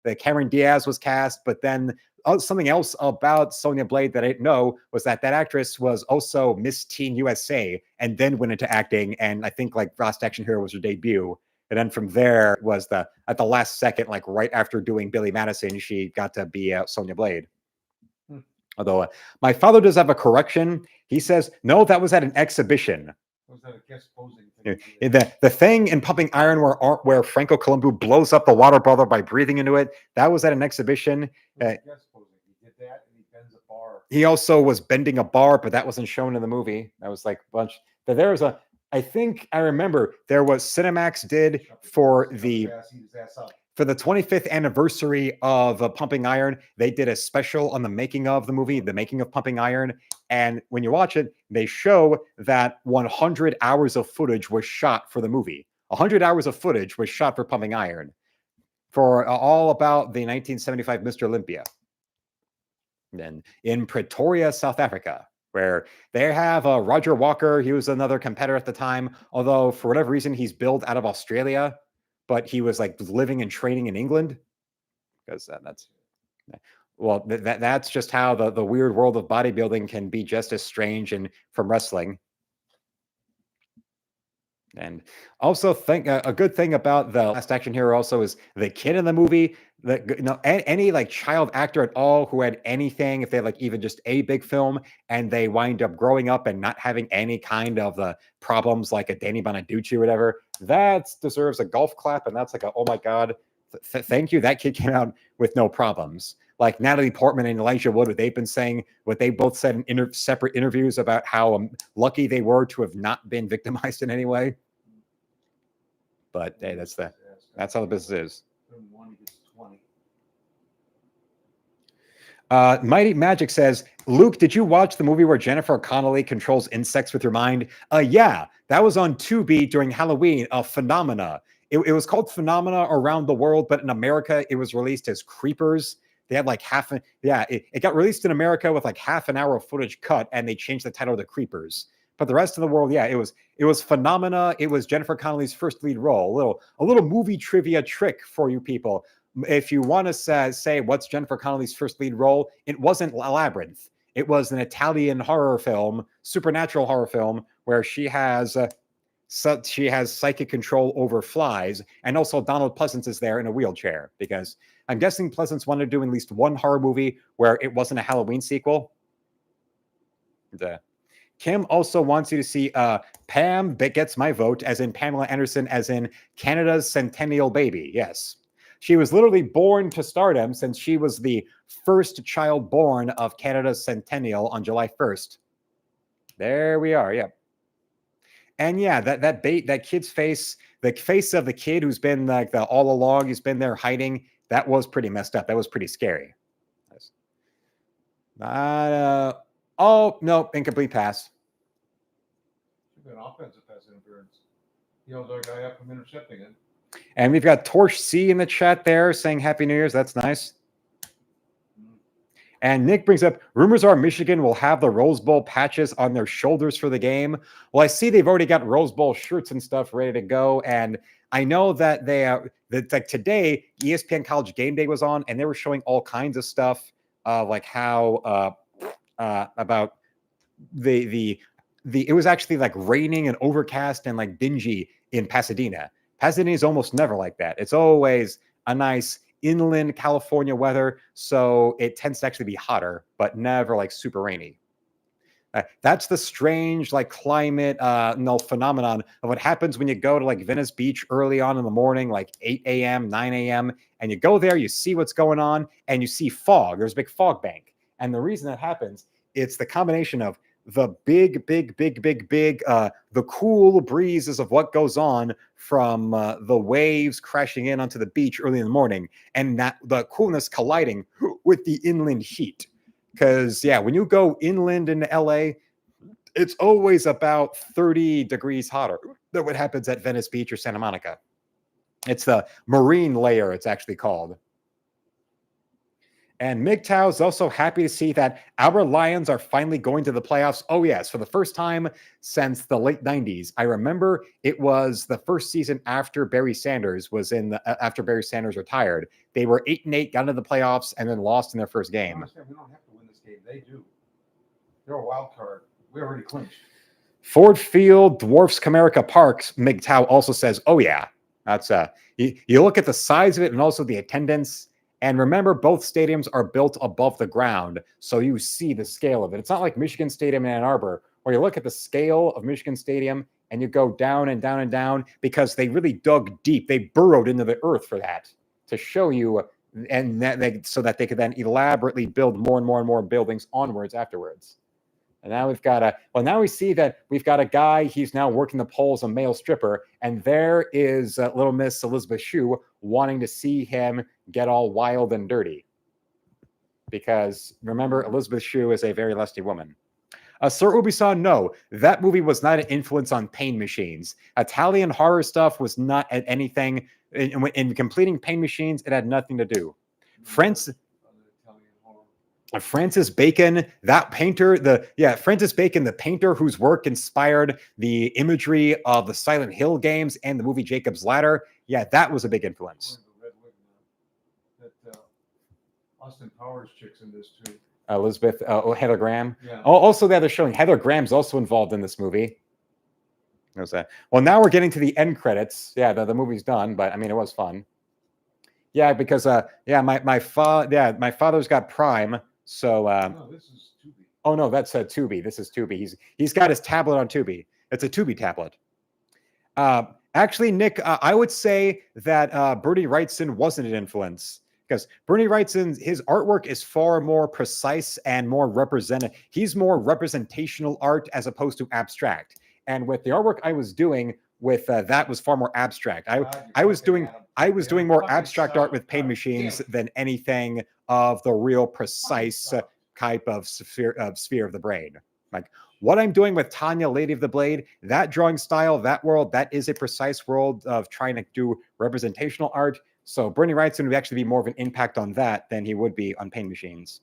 the Cameron Diaz was cast, but then something else about Sonya Blade that I didn't know was that actress was also Miss Teen USA and then went into acting. And I think like Last Action Hero was her debut. And then from there was at the last second, like right after doing Billy Madison, she got to be Sonya Blade. Although my father does have a correction. He says, no, that was at an exhibition. Was that a guest posing thing? The thing in Pumping Iron where Franco Columbu blows up the water brother by breathing into it, that was at an exhibition. Guest posing. He did that and he bends a bar. He also was bending a bar, but that wasn't shown in the movie. That was like a bunch. But there was I think I remember there was Cinemax did for the 25th anniversary of Pumping Iron. They did a special on the making of the movie, the making of Pumping Iron. And when you watch it, they show that 100 hours of footage was shot for the movie. 100 hours of footage was shot for Pumping Iron for all about the 1975 Mr. Olympia. Then in Pretoria, South Africa, where they have Roger Walker. He was another competitor at the time, although for whatever reason, he's billed out of Australia, but he was like living and training in England because that's just how the weird world of bodybuilding can be just as strange and from wrestling. And also a good thing about the Last Action Hero also is the kid in the movie, any like child actor at all who had anything, if they had like even just a big film and they wind up growing up and not having any kind of problems like a Danny Bonaducci or whatever, that deserves a golf clap. And that's like oh my God, thank you. That kid came out with no problems. Like Natalie Portman and Elijah Wood, what they both said in separate interviews about how lucky they were to have not been victimized in any way. But hey, that's how the business is. Mighty Magic says, Luke, did you watch the movie where Jennifer Connelly controls insects with her mind? Yeah, that was on Tubi during Halloween. Phenomena. It was called Phenomena around the world, but in America, it was released as Creepers. They had like it got released in America with like half an hour of footage cut, and they changed the title to Creepers. But the rest of the world, it was Phenomena. It was Jennifer Connelly's first lead role. A little movie trivia trick for you people. If you want to say what's Jennifer Connelly's first lead role, it wasn't Labyrinth. It was an Italian horror film, supernatural horror film, where she has psychic control over flies, and also Donald Pleasance is there in a wheelchair, because I'm guessing Pleasance wanted to do at least one horror movie where it wasn't a Halloween sequel. Kim also wants you to see Pam gets my vote, as in Pamela Anderson, as in Canada's centennial baby. Yes. She was literally born to stardom, since she was the first child born of Canada's centennial on July 1st. There we are. Yep. And yeah, that kid's face, the face of the kid who's been like all along, he's been there hiding. That was pretty messed up. That was pretty scary. Oh no, incomplete pass. An offensive pass interference. He held our guy up from intercepting it. And we've got Torch C in the chat there saying Happy New Year's. That's nice. And Nick brings up, rumors are Michigan will have the Rose Bowl patches on their shoulders for the game. Well, I see they've already got Rose Bowl shirts and stuff ready to go. And I know that like today, ESPN College Game Day was on, and they were showing all kinds of stuff, like how about it was actually like raining and overcast and like dingy in Pasadena. Pasadena is almost never like that. It's always a nice inland California weather, so it tends to actually be hotter, but never like super rainy. That's the strange like climate phenomenon of what happens when you go to like Venice Beach early on in the morning, like 8 a.m., 9 a.m., and you go there, you see what's going on, and you see fog. There's a big fog bank. And the reason that happens, it's the combination of the the cool breezes of what goes on from the waves crashing in onto the beach early in the morning, and that the coolness colliding with the inland heat. Because, yeah, when you go inland in LA, it's always about 30 degrees hotter than what happens at Venice Beach or Santa Monica. It's the marine layer, it's actually called. And MGTOW is also happy to see that our Lions are finally going to the playoffs. Oh, yes, for the first time since the late 90s. I remember it was the first season after Barry Sanders after Barry Sanders retired. They were 8-8, got into the playoffs, and then lost in their first game. We don't have to win this game. They do. They're a wild card. We already clinched. Ford Field, Dwarfs Comerica Parks, MGTOW also says, oh, yeah. That's you look at the size of it and also the attendance. And remember, both stadiums are built above the ground, so you see the scale of it. It's not like Michigan Stadium in Ann Arbor, where you look at the scale of Michigan Stadium and you go down and down and down because they really dug deep. They burrowed into the earth for that to show you, and so that they could then elaborately build more and more and more buildings onwards afterwards. And now now we see that we've got a guy, he's now working the pole as a male stripper, and there is little Miss Elizabeth Shue wanting to see him get all wild and dirty. Because remember, Elizabeth Shue is a very lusty woman. Sir Ubisoft, no, that movie was not an influence on Pain Machines. Italian horror stuff was not anything. In completing Pain Machines, it had nothing to do. Francis Bacon, that painter, Francis Bacon, the painter whose work inspired the imagery of the Silent Hill games and the movie Jacob's Ladder. Yeah, that was a big influence. Austin Powers chicks in this too. Elizabeth, Heather Graham. Yeah. Also, they're showing Heather Graham's also involved in this movie. There's that. Well, now we're getting to the end credits. Yeah, the movie's done, but I mean, it was fun. Yeah, because my father's got Prime. So no, this is Tubi. Oh no, that's Tubi. This is Tubi. He's got his tablet on Tubi. It's a Tubi tablet. Actually, Nick, I would say that Bernie Wrightson wasn't an influence, because Bernie Wrightson, his artwork is far more precise and more representative. He's more representational art as opposed to abstract. And with the artwork I was doing with that was far more abstract. I was doing more abstract art with Pain Machines than anything of the real precise type of sphere of the brain. Like what I'm doing with Tanya, Lady of the Blade, that drawing style, that world, that is a precise world of trying to do representational art. So Bernie Wrightson would actually be more of an impact on that than he would be on Pain Machines.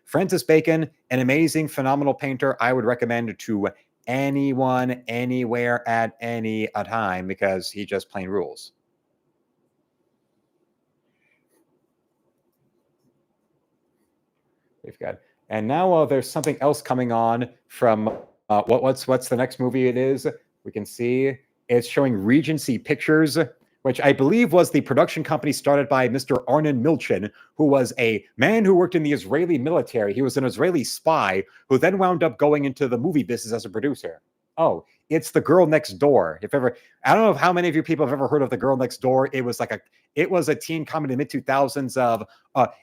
Francis Bacon, an amazing, phenomenal painter. I would recommend to anyone, anywhere, at any time, because he just plain rules. We've got, and now there's something else coming on from what's the next movie it is. We can see it's showing Regency Pictures, which I believe was the production company started by Mr. Arnon Milchan, who was a man who worked in the Israeli military. He was an Israeli spy who then wound up going into the movie business as a producer. Oh, it's The Girl Next Door. I don't know how many of you people have ever heard of The Girl Next Door. It was a teen comedy in the mid-2000s of,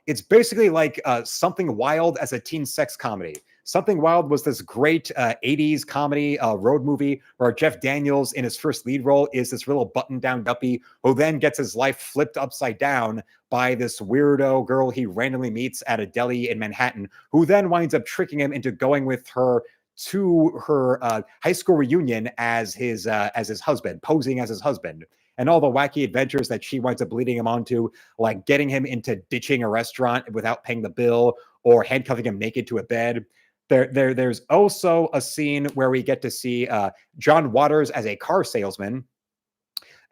it's basically like Something Wild as a teen sex comedy. Something Wild was this great 80s comedy road movie where Jeff Daniels in his first lead role is this little button-down guppy who then gets his life flipped upside down by this weirdo girl he randomly meets at a deli in Manhattan, who then winds up tricking him into going with her to her high school reunion as his husband, posing as his husband, and all the wacky adventures that she winds up leading him onto, like getting him into ditching a restaurant without paying the bill or handcuffing him naked to a bed. There's also a scene where we get to see John Waters as a car salesman.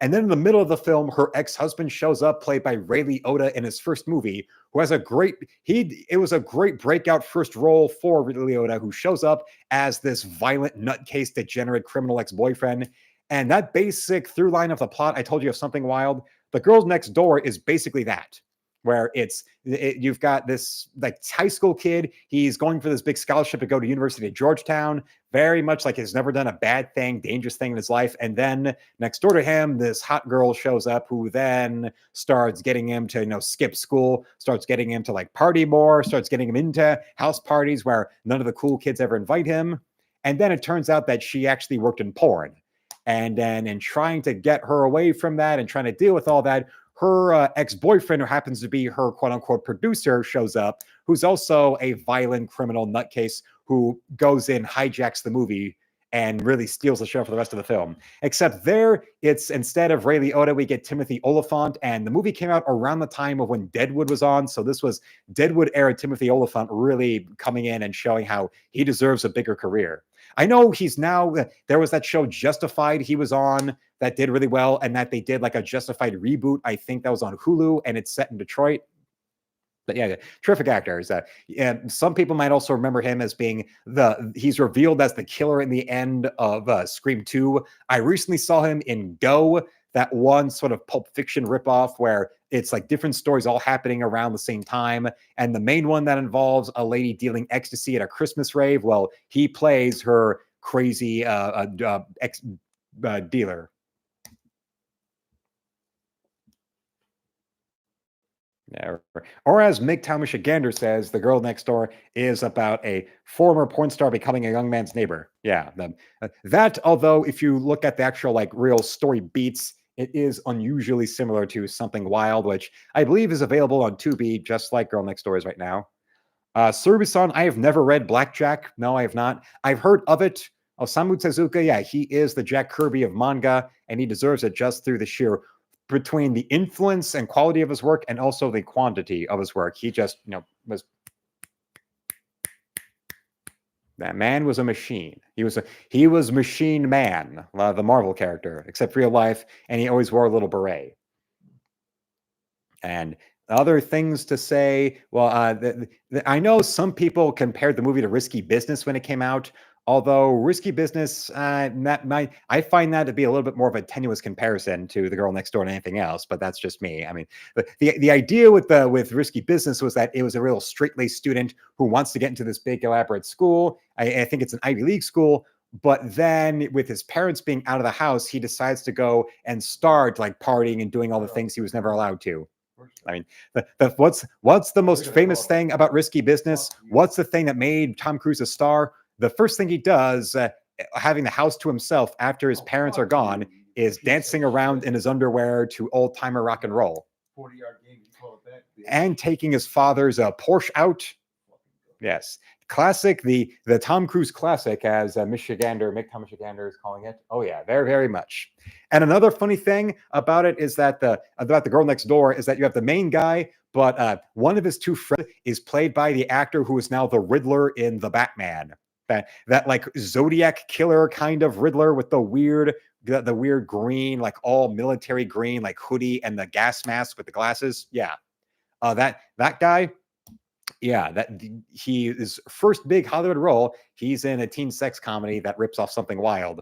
And then in the middle of the film, her ex-husband shows up, played by Ray Liotta in his first movie, who has it was a great breakout first role for Ray Liotta, who shows up as this violent nutcase degenerate criminal ex-boyfriend. And that basic through line of the plot, I told you of Something Wild, The Girl Next Door is basically that, where you've got this like high school kid. He's going for this big scholarship to go to University of Georgetown, very much like he's never done a bad thing, dangerous thing in his life. And then next door to him, this hot girl shows up who then starts getting him to, skip school, starts getting him to like party more, starts getting him into house parties where none of the cool kids ever invite him. And then it turns out that she actually worked in porn. And then in trying to get her away from that and trying to deal with all that, her ex-boyfriend, who happens to be her quote-unquote producer, shows up, who's also a violent criminal nutcase who goes in, hijacks the movie, and really steals the show for the rest of the film. Except there, it's instead of Ray Liotta, we get Timothy Olyphant, and the movie came out around the time of when Deadwood was on, so this was Deadwood-era Timothy Olyphant really coming in and showing how he deserves a bigger career. I know he's now, there was that show Justified he was on that did really well, and that they did like a Justified reboot. I think that was on Hulu, and it's set in Detroit. But yeah, terrific actors. And some people might also remember him as being he's revealed as the killer in the end of Scream 2. I recently saw him in Go, that one sort of Pulp Fiction ripoff where it's like different stories all happening around the same time. And the main one that involves a lady dealing ecstasy at a Christmas rave, well, he plays her crazy dealer. Yeah. Or as MGTOW Michigander says, The Girl Next Door is about a former porn star becoming a young man's neighbor. Yeah. That, although if you look at the actual like real story beats, it is unusually similar to Something Wild, which I believe is available on Tubi, just like Girl Next Door is right now. Surubi-san, I have never read Blackjack. No, I have not. I've heard of it. Osamu Tezuka, yeah, he is the Jack Kirby of manga, and he deserves it just through the sheer between the influence and quality of his work and also the quantity of his work. He just, was that man was a machine. He was Machine Man, the Marvel character, except real life, and he always wore a little beret. And other things to say, well, I know some people compared the movie to Risky Business when it came out. Although Risky Business, I find that to be a little bit more of a tenuous comparison to The Girl Next Door than anything else, but that's just me. I mean, the idea with Risky Business was that it was a real straight-laced student who wants to get into this big elaborate school. I think it's an Ivy League school, but then with his parents being out of the house, he decides to go and start like partying and doing all the things he was never allowed to. I mean, what's the most famous thing about Risky Business? What's the thing that made Tom Cruise a star? The first thing he does, having the house to himself after his parents are gone, is dancing around in his underwear to old-timer rock and roll. 40-yard game, you call it that? And taking his father's Porsche out. Yes. Classic, the Tom Cruise classic, as MGTOW Michigander is calling it. Oh yeah, very, very much. And another funny thing about it is that about The Girl Next Door is that you have the main guy, but one of his two friends is played by the actor who is now the Riddler in The Batman. That like Zodiac killer kind of Riddler with the weird green, like all military green, like hoodie and the gas mask with the glasses. Yeah. That guy. Yeah, his first big Hollywood role, he's in a teen sex comedy that rips off Something Wild,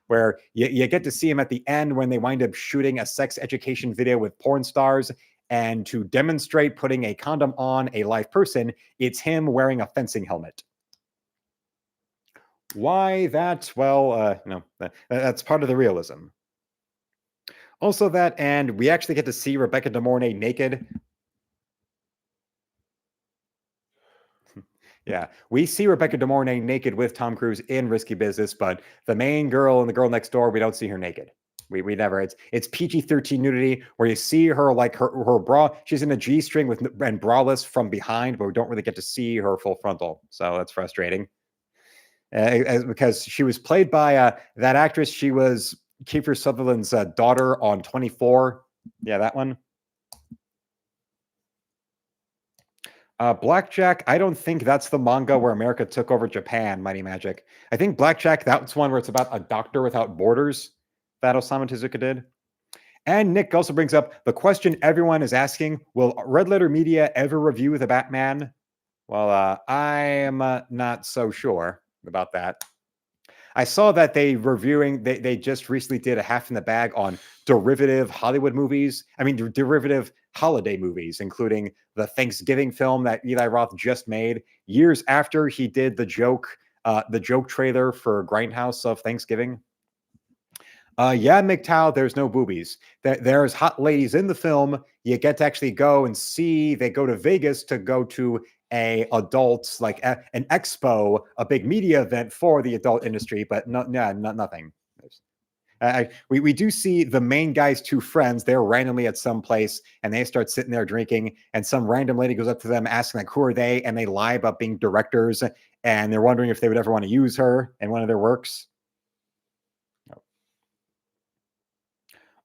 where you get to see him at the end when they wind up shooting a sex education video with porn stars. And to demonstrate putting a condom on a live person, it's him wearing a fencing helmet. Why that? Well, that's part of the realism. Also that, and we actually get to see Rebecca De Mornay naked. Yeah, we see Rebecca De Mornay naked with Tom Cruise in Risky Business, but the main girl in The Girl Next Door, we don't see her naked. We never. It's PG-13 nudity where you see her like her bra. She's in a G-string and braless from behind, but we don't really get to see her full frontal. So that's frustrating. Because she was played by that actress. She was Kiefer Sutherland's daughter on 24. Yeah, that one. Blackjack, I don't think that's the manga where America took over Japan, Mighty Magic. I think Blackjack, that's one where it's about a doctor without borders that Osamu Tezuka did. And Nick also brings up the question everyone is asking, will Red Letter Media ever review The Batman? Well, I'm not so sure about that. I saw that they just recently did a half in the bag on derivative Hollywood movies. I mean, derivative holiday movies, including the Thanksgiving film that Eli Roth just made years after he did the joke trailer for Grindhouse of Thanksgiving. Yeah, MGTOW, there's no boobies. There's hot ladies in the film. You get to actually go and see. They go to Vegas to go to an expo, a big media event for the adult industry, but nothing. We do see the main guy's two friends. They're randomly at some place and they start sitting there drinking, and some random lady goes up to them asking like, who are they? And they lie about being directors, and they're wondering if they would ever want to use her in one of their works.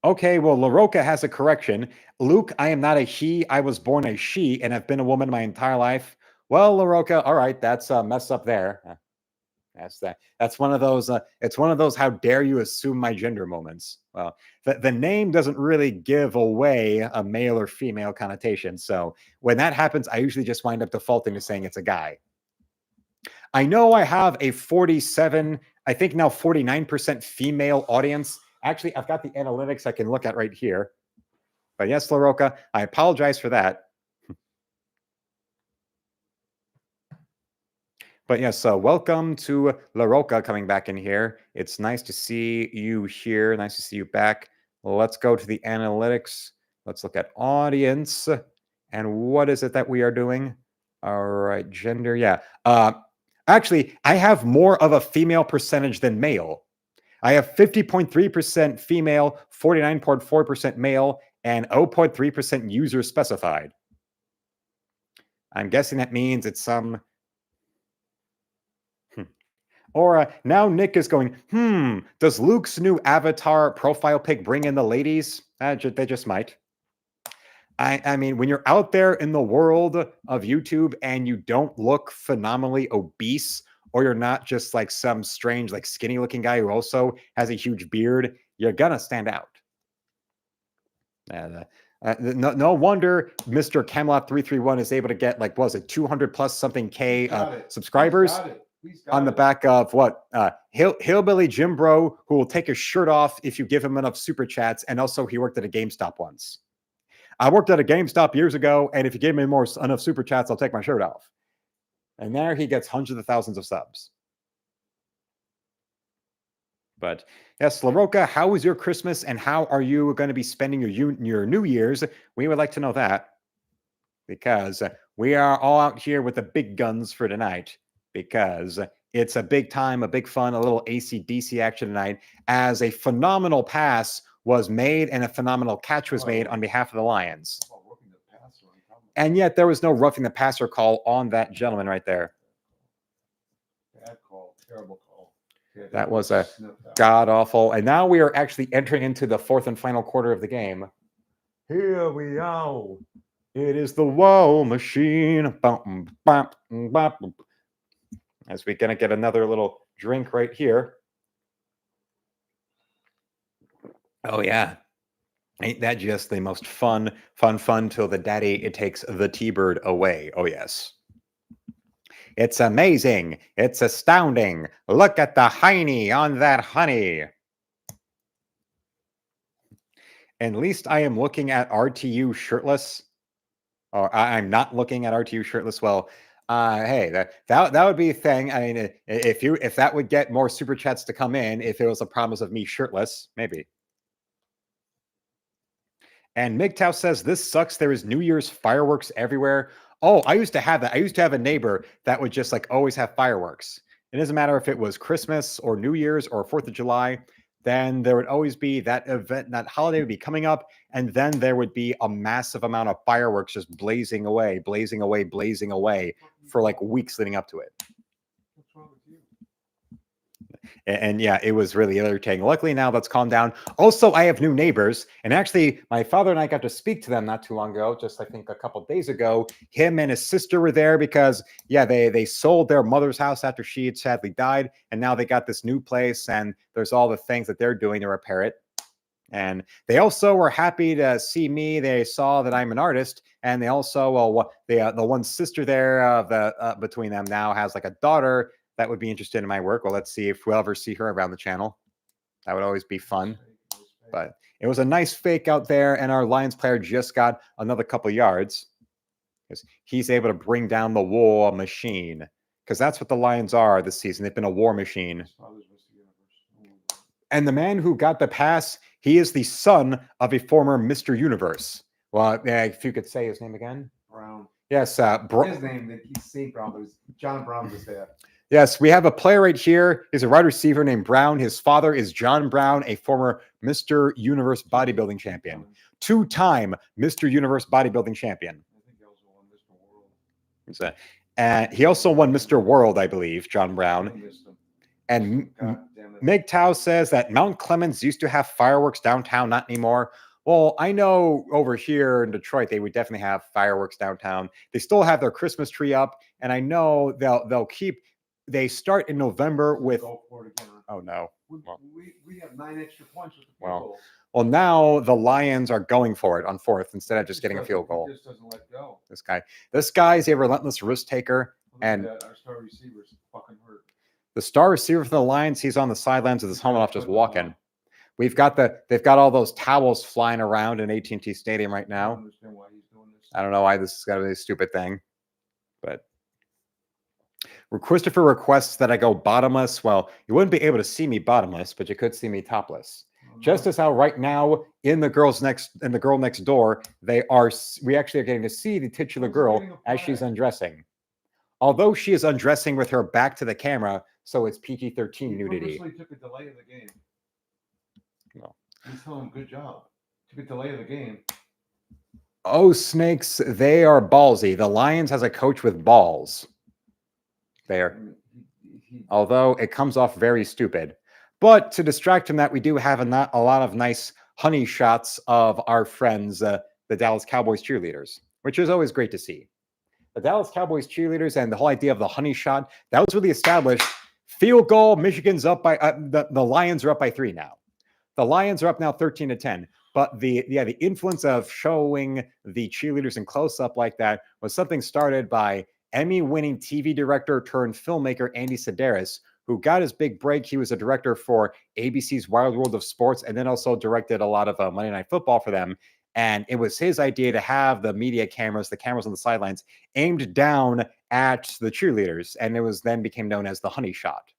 Okay, well, LaRocca has a correction. Luke, I am not a he. I was born a she and have been a woman my entire life. Well, LaRocca, all right, that's a mess up there. That's one of those. It's one of those how dare you assume my gender moments. Well, the name doesn't really give away a male or female connotation. So when that happens, I usually just wind up defaulting to saying it's a guy. I know I have a 47, I think now 49% female audience. Actually, I've got the analytics I can look at right here. But yes, LaRocca, I apologize for that. But yes, welcome to LaRocca coming back in here. It's nice to see you here. Nice to see you back. Let's go to the analytics. Let's look at audience. And what is it that we are doing? All right, gender. Yeah. Actually, I have more of a female percentage than male. I have 50.3% female, 49.4% male, and 0.3% user specified. I'm guessing that means it's some... Or now Nick is going, does Luke's new avatar profile pic bring in the ladies? They just might. I mean, when you're out there in the world of YouTube and you don't look phenomenally obese, or you're not just like some strange, like skinny looking guy who also has a huge beard, you're gonna stand out. No wonder Mr. Camelot 331 is able to get like, what was it, 200 plus something K subscribers on the back of what? Hillbilly Jim Bro, who will take his shirt off if you give him enough super chats, and also he worked at a GameStop once. I worked at a GameStop years ago, and if you give me enough super chats, I'll take my shirt off. And there he gets hundreds of thousands of subs. But yes, LaRocca, how was your Christmas and how are you going to be spending your New Year's? We would like to know that, because we are all out here with the big guns for tonight, because it's a big time, a big fun, a little AC/DC action tonight, as a phenomenal pass was made and a phenomenal catch was made on behalf of the Lions. And yet there was no roughing the passer call on that gentleman right there. Bad call, terrible call. Yeah, that was a god-awful. And now we are actually entering into the fourth and final quarter of the game. Here we are. It is the woe machine. As we're going to get another little drink right here. Oh, yeah. Ain't that just the most fun till the daddy, it takes the T-Bird away. Oh, yes. It's amazing. It's astounding. Look at the hiney on that honey. At least I am looking at RTU shirtless. Or I'm not looking at RTU shirtless. Well, hey, that would be a thing. I mean, if that would get more super chats to come in, if it was a promise of me shirtless, maybe. And MGTOW says, this sucks. There is New Year's fireworks everywhere. Oh, I used to have that. I used to have a neighbor that would just like always have fireworks. It doesn't matter if it was Christmas or New Year's or 4th of July. Then there would always be that event, that holiday would be coming up. And then there would be a massive amount of fireworks just blazing away for like weeks leading up to it. What's wrong with you? And yeah, it was really irritating. Luckily now that's calmed down. Also, I have new neighbors, and actually my father and I got to speak to them not too long ago, just I think a couple days ago. Him and his sister were there because yeah, they sold their mother's house after she had sadly died, and now they got this new place, and there's all the things that they're doing to repair it. And they also were happy to see me. They saw that I'm an artist, and they also, well, the one sister there between them now has like a daughter that would be interested in my work. Well, let's see if we'll ever see her around the channel. That would always be fun. But it was a nice fake out there, and our Lions player just got another couple yards. He's able to bring down the war machine, because that's what the Lions are this season. They've been a war machine. And the man who got the pass, he is the son of a former Mr. Universe. Well, if you could say his name again. Brown. Yes, his name, he's St. Brown, but John Brown was there. Yes, we have a player right here. He's a wide receiver named Brown. His father is John Brown, a former Mr. Universe bodybuilding champion. Two-time Mr. Universe bodybuilding champion. I think he also won Mr. World. And he also won Mr. World, I believe, John Brown. And MGTOW says that Mount Clemens used to have fireworks downtown, not anymore. Well, I know over here in Detroit, they would definitely have fireworks downtown. They still have their Christmas tree up, and I know they'll keep. They start in November with. Oh no! We have 9 extra points with the field goal. Well, now the Lions are going for it on fourth instead of just getting a field goal. He just doesn't let go. This guy's a relentless risk taker, and our star receiver's fucking hurt. The star receiver for the Lions, he's on the sidelines of his helmet off, just walking. They've got all those towels flying around in AT&T Stadium right now. I don't understand why he's doing this. I don't know why this has got to be a stupid thing, but Christopher requests that I go bottomless. Well, you wouldn't be able to see me bottomless, but you could see me topless. Just as how right now in the girl next door, we actually are getting to see the titular girl as she's undressing. Although she is undressing with her back to the camera, so it's PG-13 nudity. He took a delay of the game. No. He's telling him, good job. Took a delay of the game. Oh, snakes, they are ballsy. The Lions has a coach with balls. There. Although it comes off very stupid. But to distract from that, we do have a lot of nice honey shots of our friends, the Dallas Cowboys cheerleaders, which is always great to see. The Dallas Cowboys cheerleaders and the whole idea of the honey shot, that was really established. Field goal, Michigan's up by, the Lions are up by 3 now. The Lions are up now 13-10. But the influence of showing the cheerleaders in close-up like that was something started by Emmy-winning TV director turned filmmaker Andy Sedaris, who got his big break. He was a director for ABC's Wild World of Sports and then also directed a lot of Monday Night Football for them. And it was his idea to have the media cameras, the cameras on the sidelines, aimed down at the cheerleaders. And it was then became known as the honey shot.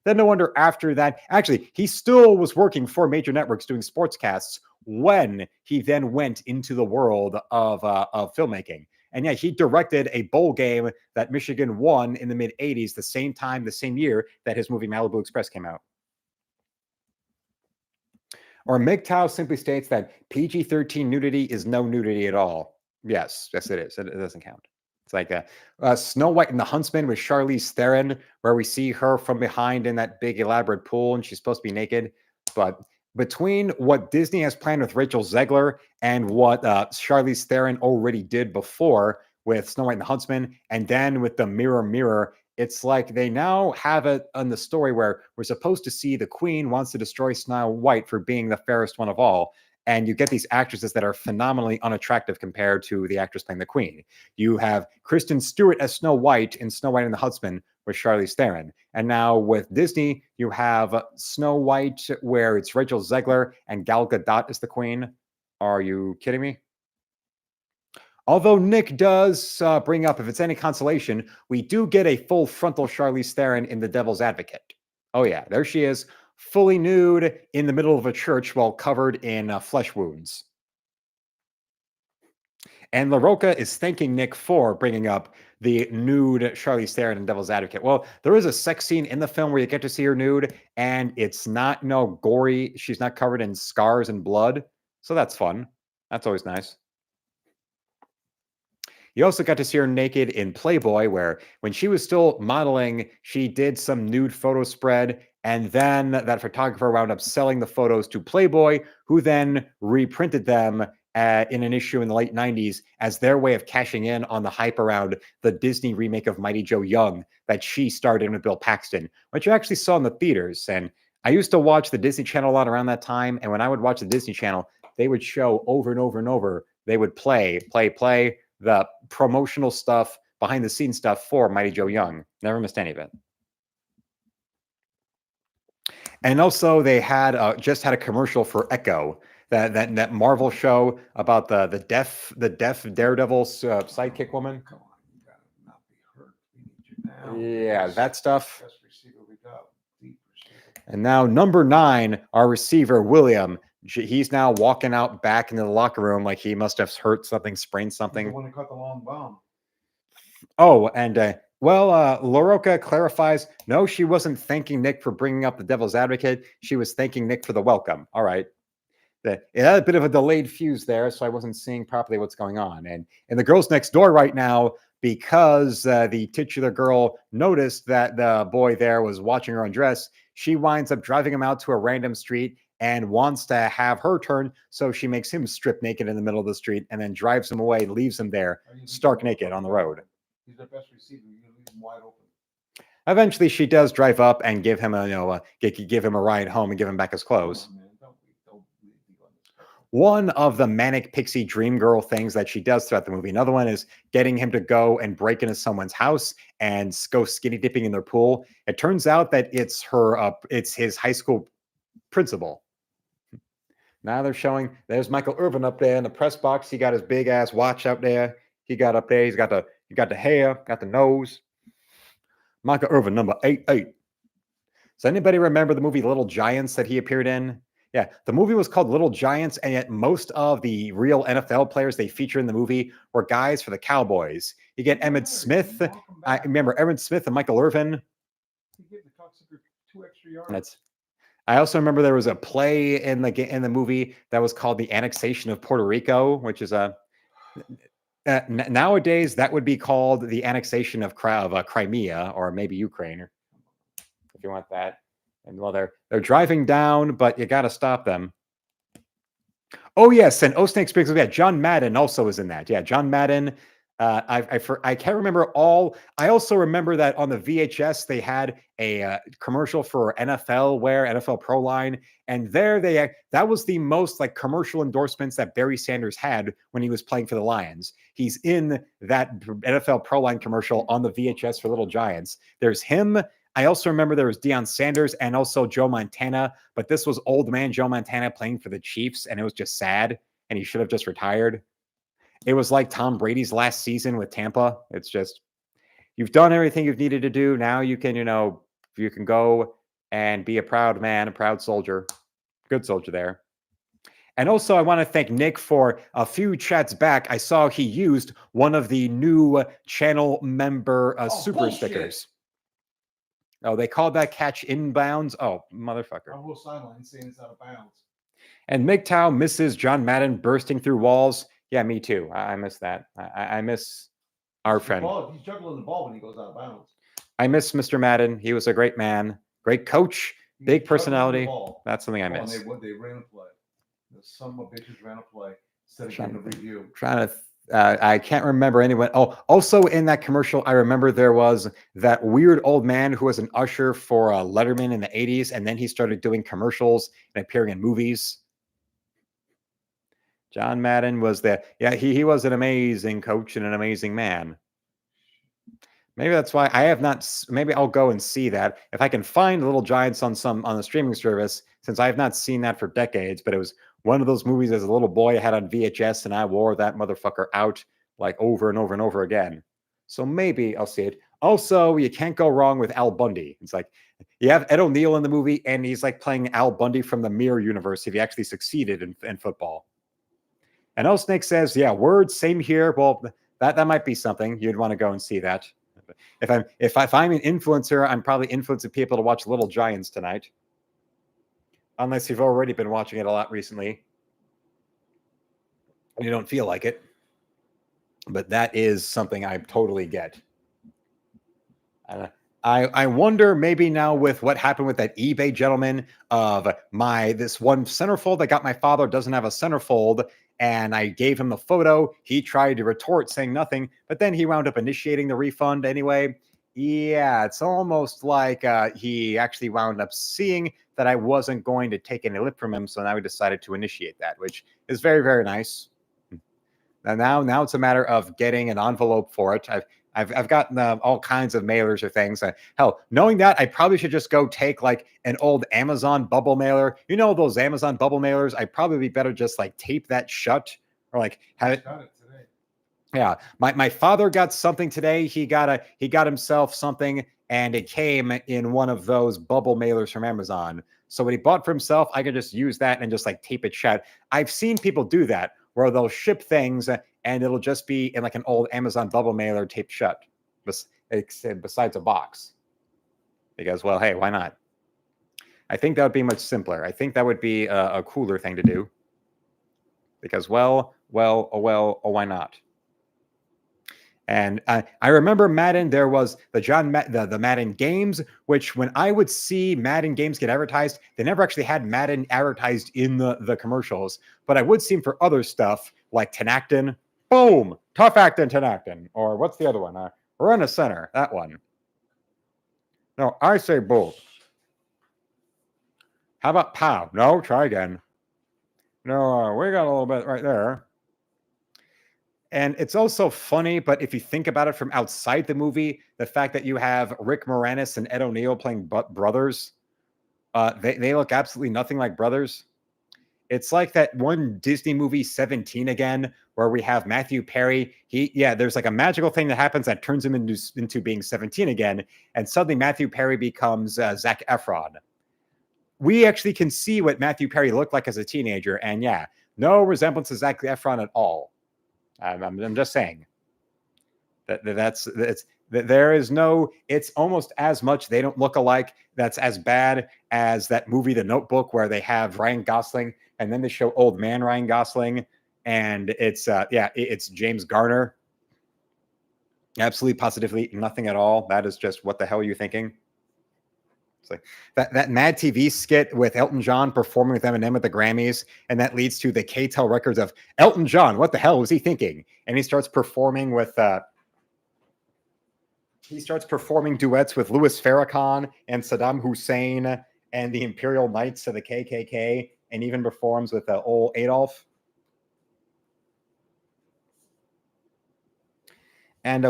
Then no wonder after that, actually, he still was working for major networks doing sportscasts when he then went into the world of filmmaking. And yeah, he directed a bowl game that Michigan won in the mid-'80s, the same year that his movie Malibu Express came out. Or MGTOW simply states that PG-13 nudity is no nudity at all. Yes, it is. It doesn't count. It's like Snow White and the Huntsman with Charlize Theron, where we see her from behind in that big elaborate pool, and she's supposed to be naked. But between what Disney has planned with Rachel Zegler and what Charlize Theron already did before with Snow White and the Huntsman, and then with the Mirror Mirror, it's like they now have it on the story where we're supposed to see the Queen wants to destroy Snow White for being the fairest one of all. And you get these actresses that are phenomenally unattractive compared to the actress playing the Queen. You have Kristen Stewart as Snow White in Snow White and the Huntsman with Charlize Theron. And now with Disney, you have Snow White where it's Rachel Zegler and Gal Gadot as the Queen. Are you kidding me? Although Nick does bring up, if it's any consolation, we do get a full frontal Charlize Theron in The Devil's Advocate. Oh yeah, there she is, fully nude in the middle of a church while covered in flesh wounds. And LaRocca is thanking Nick for bringing up the nude Charlize Theron in Devil's Advocate. Well, there is a sex scene in the film where you get to see her nude, and it's not gory. She's not covered in scars and blood, so that's fun. That's always nice. You also got to see her naked in Playboy, where when she was still modeling, she did some nude photo spread, and then that photographer wound up selling the photos to Playboy, who then reprinted them in an issue in the late 90s as their way of cashing in on the hype around the Disney remake of Mighty Joe Young that she starred in with Bill Paxton, which I actually saw in the theaters. And I used to watch the Disney Channel a lot around that time, and when I would watch the Disney Channel, they would show over and over and over, they would play the promotional stuff, behind the scenes stuff for Mighty Joe Young. Never missed any of it. And also, they had just had a commercial for Echo, that Marvel show about the deaf Daredevil sidekick woman. Come on, you gotta not be hurt. We need you now. Yeah, that stuff. Best receiver we got. Deep receiver. And now number 9, our receiver William. He's now walking out back into the locker room like he must have hurt something, sprained He's something. the one that caught the long bomb. Oh, and LaRocca clarifies, no, she wasn't thanking Nick for bringing up the devil's advocate. She was thanking Nick for the welcome. All right. It had a bit of a delayed fuse there, so I wasn't seeing properly what's going on. And the girls next door right now, because the titular girl noticed that the boy there was watching her undress, she winds up driving him out to a random street and wants to have her turn, so she makes him strip naked in the middle of the street and then drives him away, leaves him there, stark naked on the road. He's their best receiver. You're gonna leave him wide open. Eventually, she does drive up and give him give him a ride home and give him back his clothes. Come on, man. Don't One of the manic pixie dream girl things that she does throughout the movie. Another one is getting him to go and break into someone's house and go skinny dipping in their pool. It turns out that it's his high school principal. Now they're showing there's Michael Irvin up there in the press box. He got his big ass watch up there. He got up there. He's got the hair, got the nose. Michael Irvin, number 88. Does anybody remember the movie Little Giants that he appeared in? Yeah, the movie was called Little Giants, and yet most of the real NFL players they feature in the movie were guys for the Cowboys. You get Emmitt Smith. I remember Emmitt Smith and Michael Irvin. He gave the cocksucker 2 extra yards. I also remember there was a play in the movie that was called The Annexation of Puerto Rico, which is nowadays that would be called the annexation of Crimea, or maybe Ukraine, if you want that. And well, they're driving down, but you got to stop them. Oh yes, and O Snake Springs. Yeah, John Madden also is in that. Yeah, John Madden. I can't remember all. I also remember that on the VHS they had a commercial for NFL wear, NFL Pro Line, and that was the most like commercial endorsements that Barry Sanders had when he was playing for the Lions. He's in that NFL Pro Line commercial on the VHS for Little Giants. There's him. I also remember there was Deion Sanders and also Joe Montana, but this was old man Joe Montana playing for the Chiefs, and it was just sad, and he should have just retired. It was like Tom Brady's last season with Tampa. It's just, you've done everything you've needed to do. Now you can, you can go and be a proud man, a proud soldier, good soldier there. And also, I want to thank Nick for a few chats back. I saw he used one of the new channel member super bullshit. stickers. Oh, they called that catch inbounds? Oh, motherfucker. I will sideline saying it's out of bounds. And MGTOW misses John Madden bursting through walls. Yeah, me too. I miss that. I miss our friend. He's juggling the ball when he goes out of bounds. I miss Mr. Madden. He was a great man, great coach, big personality. That's something I miss. They ran a play. The son of a bitches ran a play instead of getting a review. I can't remember anyone. Oh, also in that commercial, I remember there was that weird old man who was an usher for Letterman in the 80s, and then he started doing commercials and appearing in movies. John Madden was he was an amazing coach and an amazing man. Maybe that's why I have not. Maybe I'll go and see that if I can find Little Giants on the streaming service, since I have not seen that for decades. But it was one of those movies as a little boy I had on VHS, and I wore that motherfucker out like over and over and over again. So maybe I'll see it. Also, you can't go wrong with Al Bundy. It's like you have Ed O'Neill in the movie, and he's like playing Al Bundy from the Mirror universe if he actually succeeded in football. And O Snake says, yeah, word, same here. Well, that might be something. You'd want to go and see that. If I'm an influencer, I'm probably influencing people to watch Little Giants tonight. Unless you've already been watching it a lot recently. And you don't feel like it. But that is something I totally get. I wonder maybe now with what happened with that eBay gentleman of this one centerfold that got my father doesn't have a centerfold, and I gave him the photo. He tried to retort saying nothing, but then he wound up initiating the refund anyway. Yeah, it's almost like he actually wound up seeing that I wasn't going to take any lip from him, so now he decided to initiate that, which is very, very nice. And now it's a matter of getting an envelope for it. I've gotten all kinds of mailers or things. Hell, knowing that, I probably should just go take like an old Amazon bubble mailer. You know those Amazon bubble mailers? I'd probably be better just like tape that shut or like have it. Got it today. Yeah, my father got something today. He got himself something, and it came in one of those bubble mailers from Amazon. So when he bought for himself, I could just use that and just like tape it shut. I've seen people do that where they'll ship things and it'll just be in like an old Amazon bubble mailer taped shut, besides a box. Because, well, hey, why not? I think that would be much simpler. I think that would be a cooler thing to do. Because, well, why not? And I remember Madden. There was the Madden games, which when I would see Madden games get advertised, they never actually had Madden advertised in the commercials. But I would see them for other stuff like Tenactin. Boom, Tough Actin Tenactin. Or what's the other one? Run a center. That one. No, I say boom. How about pow? No, try again. No, we got a little bit right there. And it's also funny, but if you think about it from outside the movie, the fact that you have Rick Moranis and Ed O'Neill playing brothers, they look absolutely nothing like brothers. It's like that one Disney movie, 17 again, where we have Matthew Perry. There's like a magical thing that happens that turns him into being 17 again. And suddenly Matthew Perry becomes Zac Efron. We actually can see what Matthew Perry looked like as a teenager. And yeah, no resemblance to Zac Efron at all. I'm just saying there is no, it's almost as much they don't look alike. That's as bad as that movie, The Notebook, where they have Ryan Gosling and then they show old man Ryan Gosling and it's James Garner. Absolutely, positively nothing at all. That is just, what the hell are you thinking? It's like that Mad TV skit with Elton John performing with Eminem at the Grammys, and that leads to the K-Tel records of Elton John. What the hell was he thinking? And he starts performing with duets with Louis Farrakhan and Saddam Hussein and the Imperial Knights of the KKK, and even performs with old Adolf. And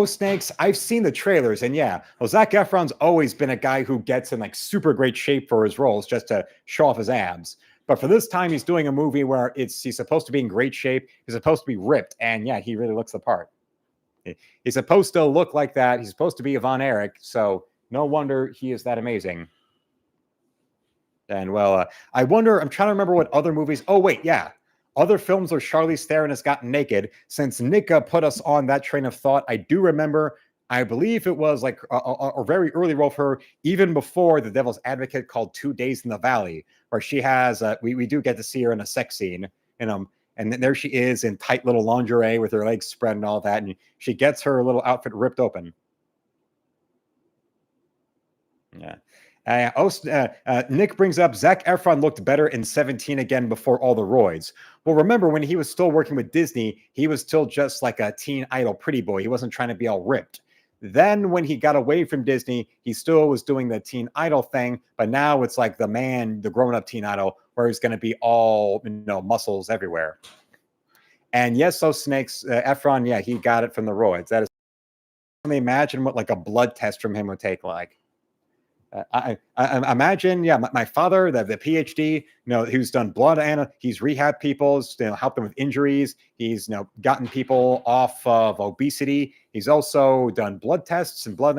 Snakes, I've seen the trailers, and yeah, well, Zac Efron's always been a guy who gets in like super great shape for his roles just to show off his abs. But for this time, he's doing a movie where he's supposed to be in great shape. He's supposed to be ripped, and yeah, he really looks the part. He's supposed to look like that. He's supposed to be Von Erich, so no wonder he is that amazing. And well, I wonder, I'm trying to remember what other movies. Oh, wait, yeah. Other films where Charlize Theron has gotten naked. Since Nika put us on that train of thought, I do remember, I believe it was like a very early role for her, even before The Devil's Advocate, called 2 Days in the Valley, where she has, we do get to see her in a sex scene, and then there she is in tight little lingerie with her legs spread and all that, and she gets her little outfit ripped open. Yeah. Nick brings up Zac Efron looked better in 17 again before all the roids. Well, remember when he was still working with Disney, he was still just like a teen idol pretty boy. He wasn't trying to be all ripped. Then when he got away from Disney, he still was doing the teen idol thing, but now it's like the grown-up teen idol, where he's going to be all, muscles everywhere. And yes, those snakes, Efron, yeah, he got it from the roids. That is, can you imagine what like a blood test from him would take like? I imagine, yeah, my father, the PhD, who's done blood he's rehabbed people, helped them with injuries. He's gotten people off of obesity. He's also done blood tests and blood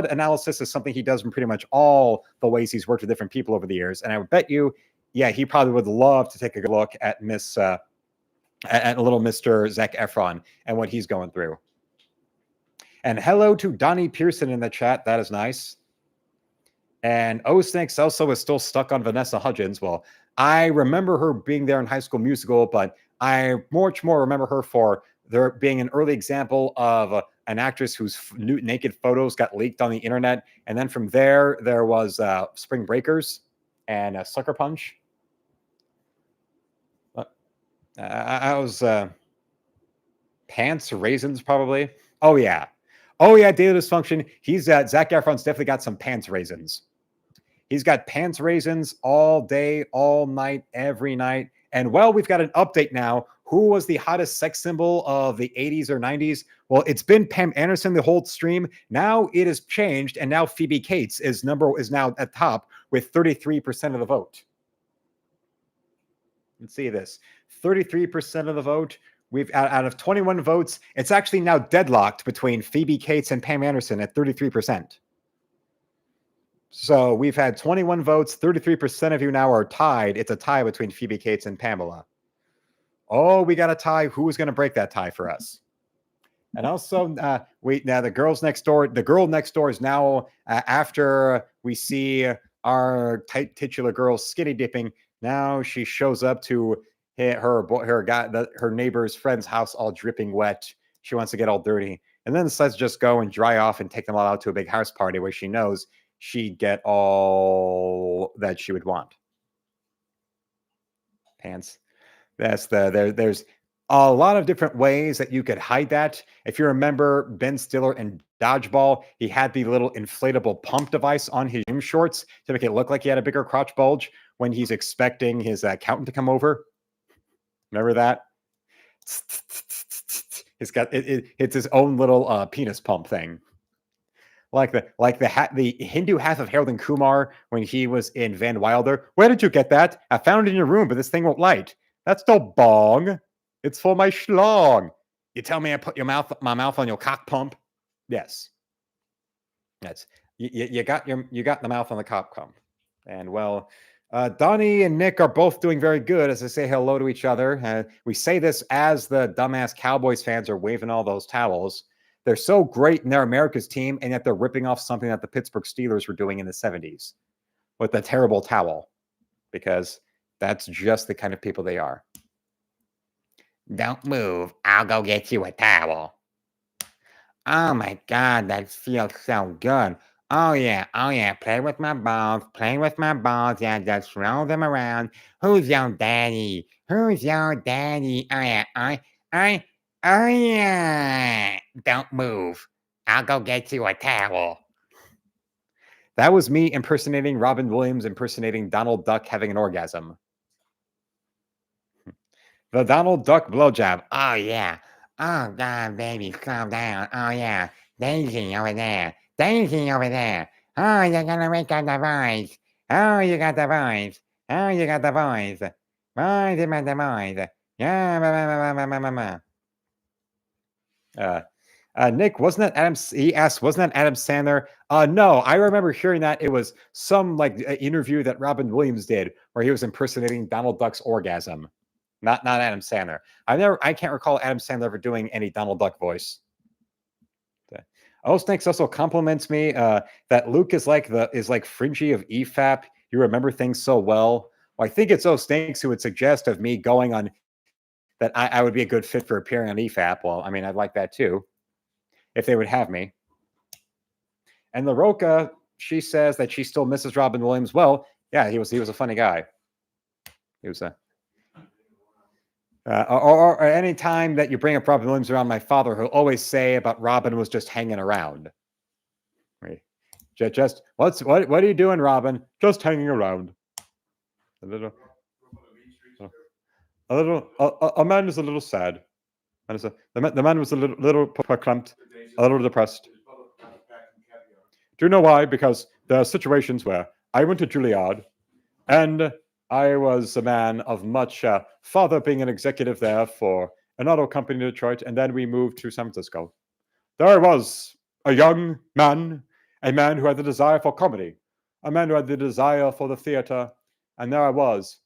analysis is something he does in pretty much all the ways he's worked with different people over the years. And I would bet you, yeah, he probably would love to take a good look at at little Mr. Zac Efron and what he's going through. And hello to Donnie Pearson in the chat. That is nice. And Snakes also is still stuck on Vanessa Hudgens. Well, I remember her being there in High School Musical, but I much more remember her for there being an early example of an actress whose naked photos got leaked on the internet. And then from there was Spring Breakers and Sucker Punch. I was Pants Raisins, probably. Oh, yeah. Daily Dysfunction. He's Zac Efron's definitely got some pants raisins. He's got pants raisins all day, all night, every night. And well, we've got an update now. who was the hottest sex symbol of the 80s or 90s? Well, it's been Pam Anderson the whole stream. Now it has changed, and now Phoebe Cates is now at top with 33% of the vote. Let's see this. 33% of the vote. We've out of 21 votes, it's actually now deadlocked between Phoebe Cates and Pam Anderson at 33%. So we've had 21 votes. 33% of you now are tied. It's a tie between Phoebe Cates and Pamela. Oh, we got a tie. Who's going to break that tie for us? And also, now the girl next door is now after we see our titular girl skinny dipping. Now she shows up to her neighbor's friend's house all dripping wet. She wants to get all dirty, and then decides to just go and dry off and take them all out to a big house party where she knows she'd get all that she would want. Pants. There's a lot of different ways that you could hide that. If you remember Ben Stiller in Dodgeball, he had the little inflatable pump device on his gym shorts to make it look like he had a bigger crotch bulge when he's expecting his accountant to come over. Remember that? It's his own little penis pump thing. Like the Hindu half of Harold and Kumar when he was in Van Wilder. Where did you get that? I found it in your room, but this thing won't light. That's no bong. It's for my schlong. You tell me I put my mouth on your cock pump? Yes. That's you got the mouth on the cock pump. And well, Donnie and Nick are both doing very good as they say hello to each other. We say this as the dumbass Cowboys fans are waving all those towels. They're so great in their America's team, and yet they're ripping off something that the Pittsburgh Steelers were doing in the 70s with a terrible towel, because that's just the kind of people they are. Don't move. I'll go get you a towel. Oh my God, that feels so good. Oh yeah. Play with my balls. Yeah, just roll them around. Who's your daddy? Oh yeah. Oh yeah. Don't move. I'll go get you a towel. That was me impersonating Robin Williams, impersonating Donald Duck having an orgasm. The Donald Duck blowjob. Oh yeah. Oh God, baby, calm down. Oh yeah. Daisy over there. Oh, you're gonna wake up the voice. Oh, you got the voice. Voice in the voice. Yeah. Nick, wasn't that Adam? He asked, wasn't that Adam Sandler? No, I remember hearing that it was some interview that Robin Williams did where he was impersonating Donald Duck's orgasm. Not Adam Sandler. I can't recall Adam Sandler ever doing any Donald Duck voice. Snakes also compliments me that Luke is like Fringy of EFAP. You remember things so well. Well, I think it's Snakes who would suggest of me going on that I would be a good fit for appearing on EFAP. Well, I mean, I'd like that too, if they would have me. And LaRocca, she says that she still misses Robin Williams. Well, yeah, he was a funny guy. He was a or any time that you bring up Robin Williams around my father, he'll always say about Robin was just hanging around. Right? Just what are you doing, Robin? Just hanging around. A man is a little sad. The man was a little verklempt, a little depressed. Do you know why? Because there are situations where I went to Juilliard, and I was a man of much father being an executive there for an auto company in Detroit, and then we moved to San Francisco. There I was, a young man, a man who had the desire for comedy, a man who had the desire for the theater, and there I was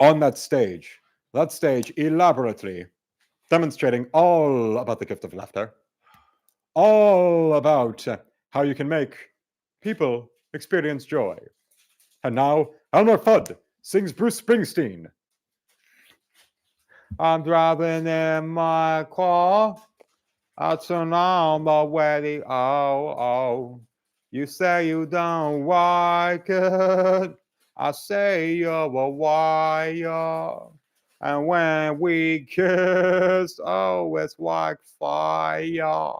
on that stage elaborately demonstrating all about the gift of laughter, all about how you can make people experience joy. And now Elmer Fudd sings Bruce Springsteen. I'm driving in my car. I turn on the radio. Oh. You say you don't like it. I say you're a wire. And when we kiss, oh, it's like fire.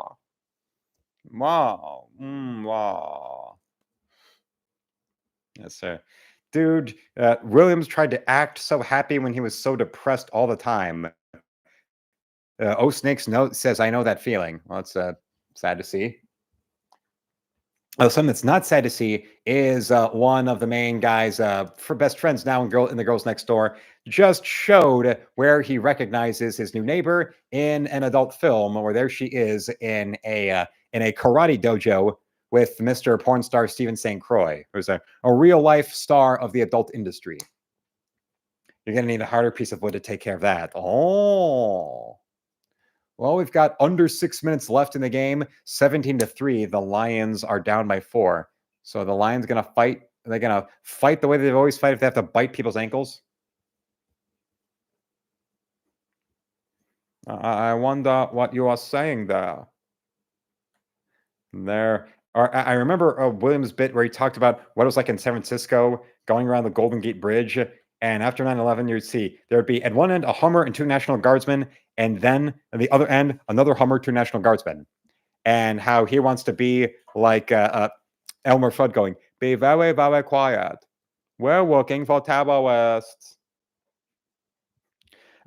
Wow. Wow. Yes, sir. Dude, Williams tried to act so happy when he was so depressed all the time. Oh, Snake's note says, I know that feeling. Well, it's sad to see. Something that's not sad to see is one of the main guys for best friends now in the Girls Next Door just showed where he recognizes his new neighbor in an adult film, where there she is in a karate dojo with Mr. Porn star Stephen St. Croix, who's a real life star of the adult industry. You're going to need a harder piece of wood to take care of that. Oh. Well, we've got under 6 minutes left in the game. 17-3. The Lions are down by 4. So the Lions going to fight. They're going to fight the way they've always fight if they have to bite people's ankles. I wonder what you are saying there. I remember Williams' bit where he talked about what it was like in San Francisco, going around the Golden Gate Bridge. And after 9/11, you'd see there'd be at one end a Hummer and 2 National Guardsmen, and then at the other end, another Hummer, 2 National Guardsmen. And how he wants to be like Elmer Fudd going, be very, very quiet. We're working for terrorists.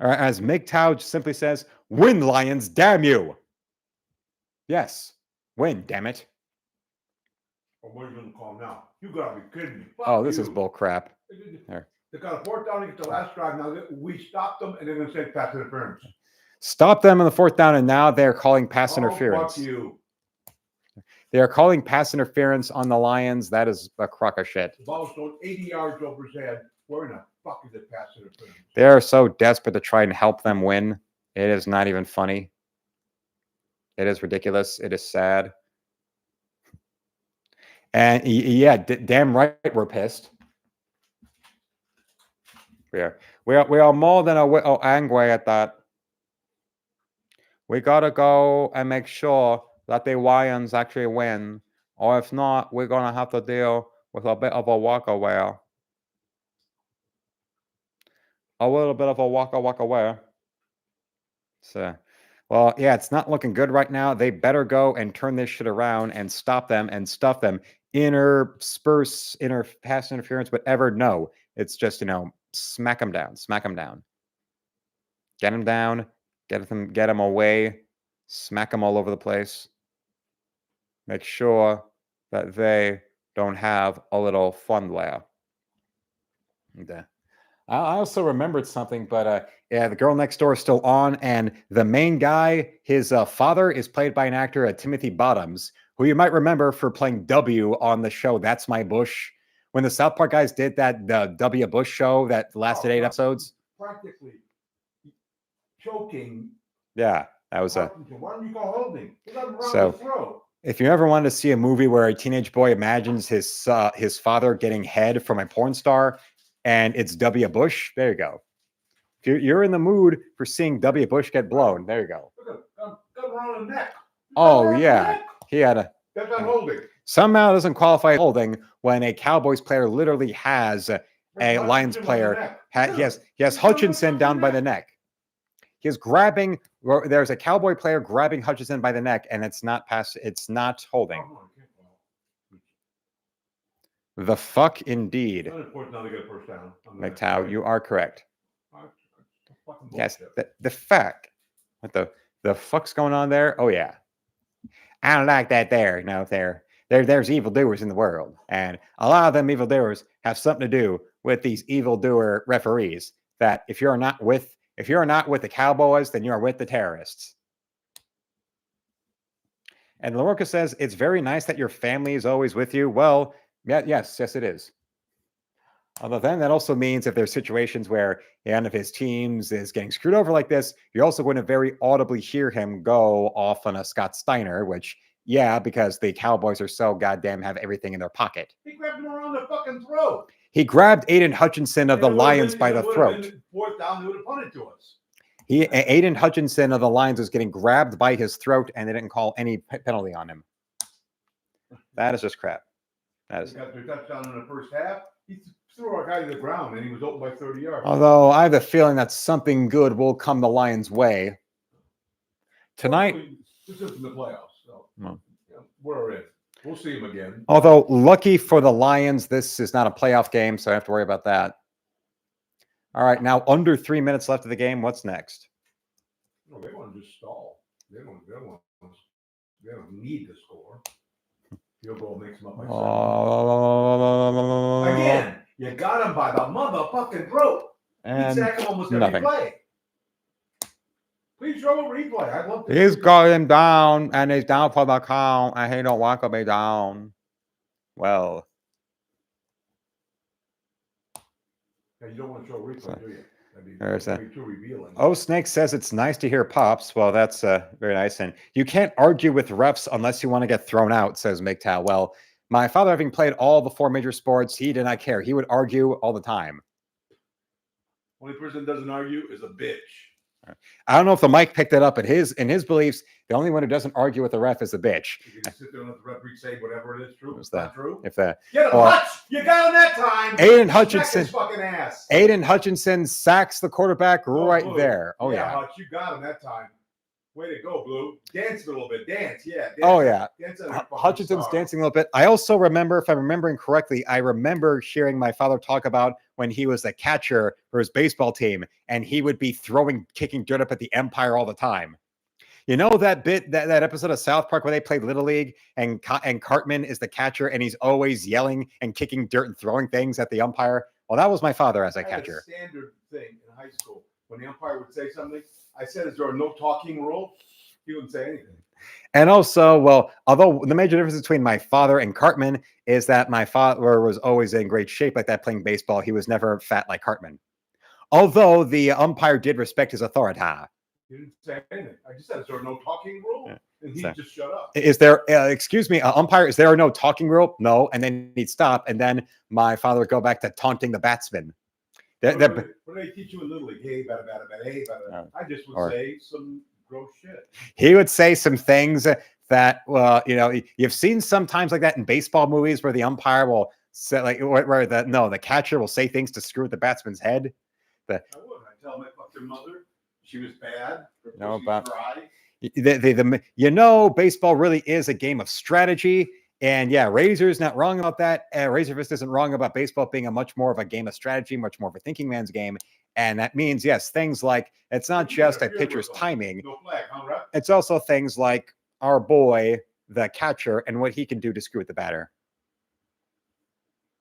Or as MGTOW simply says, win, Lions, damn you. Yes, win, damn it. Or what are you going to call them now? You got to be kidding me. Fuck this is bull crap. There. They got a 4th down to get the last drive. Now we stopped them, and they're going to say pass interference. Stop them on the 4th down, and now they're calling pass interference. Fuck you. They are calling pass interference on the Lions. That is a crock of shit. The ball's thrown 80 yards over his head. Where in the fuck is it pass interference? They are so desperate to try and help them win. It is not even funny. It is ridiculous. It is sad. And yeah, damn right we're pissed. We are more than a little angry at that. We gotta go and make sure that the Lions actually win, or if not, we're gonna have to deal with a bit of a walk-away. A little bit of a walk-away. So, well, yeah, it's not looking good right now. They better go and turn this shit around and stop them and stuff them. Inner pass interference, whatever. No, it's just, smack them down. Smack them down. Get them down. Get them away. Smack them all over the place. Make sure that they don't have a little fun there. I also remembered something, but yeah, the Girl Next Door is still on, and the main guy, his father, is played by an actor, Timothy Bottoms, who you might remember for playing W on the show That's My Bush. When the South Park guys did the W. Bush show that lasted 8 episodes. Practically choking. Yeah, that was Why don't you call holding? So if you ever wanted to see a movie where a teenage boy imagines his father getting head from a porn star, and it's W. Bush, there you go. If you're in the mood for seeing W. Bush get blown, there you go. Got around the neck. Oh yeah, he had a. That's not holding. Somehow doesn't qualify holding when a Cowboys player literally has a Lions player. He has Hutchinson down by the neck. He's grabbing. There's a Cowboy player grabbing Hutchinson by the neck, and it's not It's holding. The fuck indeed. MGTOW, you are correct. Yes, the fuck. What the fuck's going on there? Oh yeah. I don't like that there. No, there's evildoers in the world. And a lot of them evildoers have something to do with these evildoer referees. That if you're not with the Cowboys, then you're with the terrorists. And Lorca says, it's very nice that your family is always with you. Well, yes, it is. Although then that also means if there's situations where one of his teams is getting screwed over like this, you're also going to very audibly hear him go off on a Scott Steiner, which, yeah, because the Cowboys are so goddamn have everything in their pocket. He grabbed him around the fucking throat. He grabbed Aiden Hutchinson of the Lions by the throat. 4th down, he would have punted to us. Aiden Hutchinson of the Lions was getting grabbed by his throat, and they didn't call any penalty on him. That is just crap. That is. He got their touchdown in the first half. He threw our guy to the ground, and he was open by 30 yards. Although I have a feeling that something good will come the Lions' way tonight. This isn't the playoffs, so we're in. We'll see him again. Although, lucky for the Lions, this is not a playoff game, so I have to worry about that. All right, now under 3 minutes left of the game. What's next? No, they want to just stall. They don't need to score. Field goal makes them up by 7. Again, you got him by the motherfucking throat. And sack him almost every nothing. play. Please show a replay. I'd love to. He's got him down, and he's down for the count, and he don't want to be down. Well. Yeah, you don't want to show a replay, do you? There's that'd be too revealing. Oh, Snake says it's nice to hear pops. Well, that's very nice. And you can't argue with refs unless you want to get thrown out, says MGTOW. Well, my father, having played all the 4 major sports, he did not care. He would argue all the time. Only person that doesn't argue is a bitch. I don't know if the mic picked it up, but in his beliefs, the only one who doesn't argue with the ref is a bitch. You can sit there and let the referee say whatever it is true. Is that not true? If that get him, Hutch! You got him that time. Aiden Hutchinson, his fucking ass. Aiden Hutchinson sacks the quarterback right Blue. there. Oh yeah, Hutch, you got him that time. Way to go, Blue. Dance a little bit. Dance, yeah. Dance, oh yeah. Hutchinson's dancing a little bit. I also remember, if I'm remembering correctly, I remember hearing my father talk about when he was the catcher for his baseball team, and he would be kicking dirt up at the Empire all the time. You know that bit, that episode of South Park where they played Little League, and Cartman is the catcher, and he's always yelling and kicking dirt and throwing things at the umpire? Well, that was my father as a catcher. A standard thing in high school. When the umpire would say something, I said, is there a no talking rule? He wouldn't say anything. And also, well, although the major difference between my father and Cartman is that my father was always in great shape like that playing baseball. He was never fat like Cartman. Although the umpire did respect his authority. He didn't say anything. I just said, is there no talking rule? Yeah. And he just shut up. Is there, excuse me, umpire, is there no talking rule? No. And then he'd stop. And then my father would go back to taunting the batsman. What do they teach you in Little League? Hey, hey, I just would say some gross shit. He would say some things that, well, you know, you've seen sometimes like that in baseball movies where the umpire will say, like, where the catcher will say things to screw with the batsman's head. I would. I'd tell my fucking mother she was bad. Baseball really is a game of strategy. And yeah, Razor's not wrong about that. Razorfist isn't wrong about baseball being a much more of a game of strategy, much more of a thinking man's game. And that means, yes, things like it's not just a pitcher's timing. No flag, huh, Rep? It's also things like our boy, the catcher, and what he can do to screw with the batter.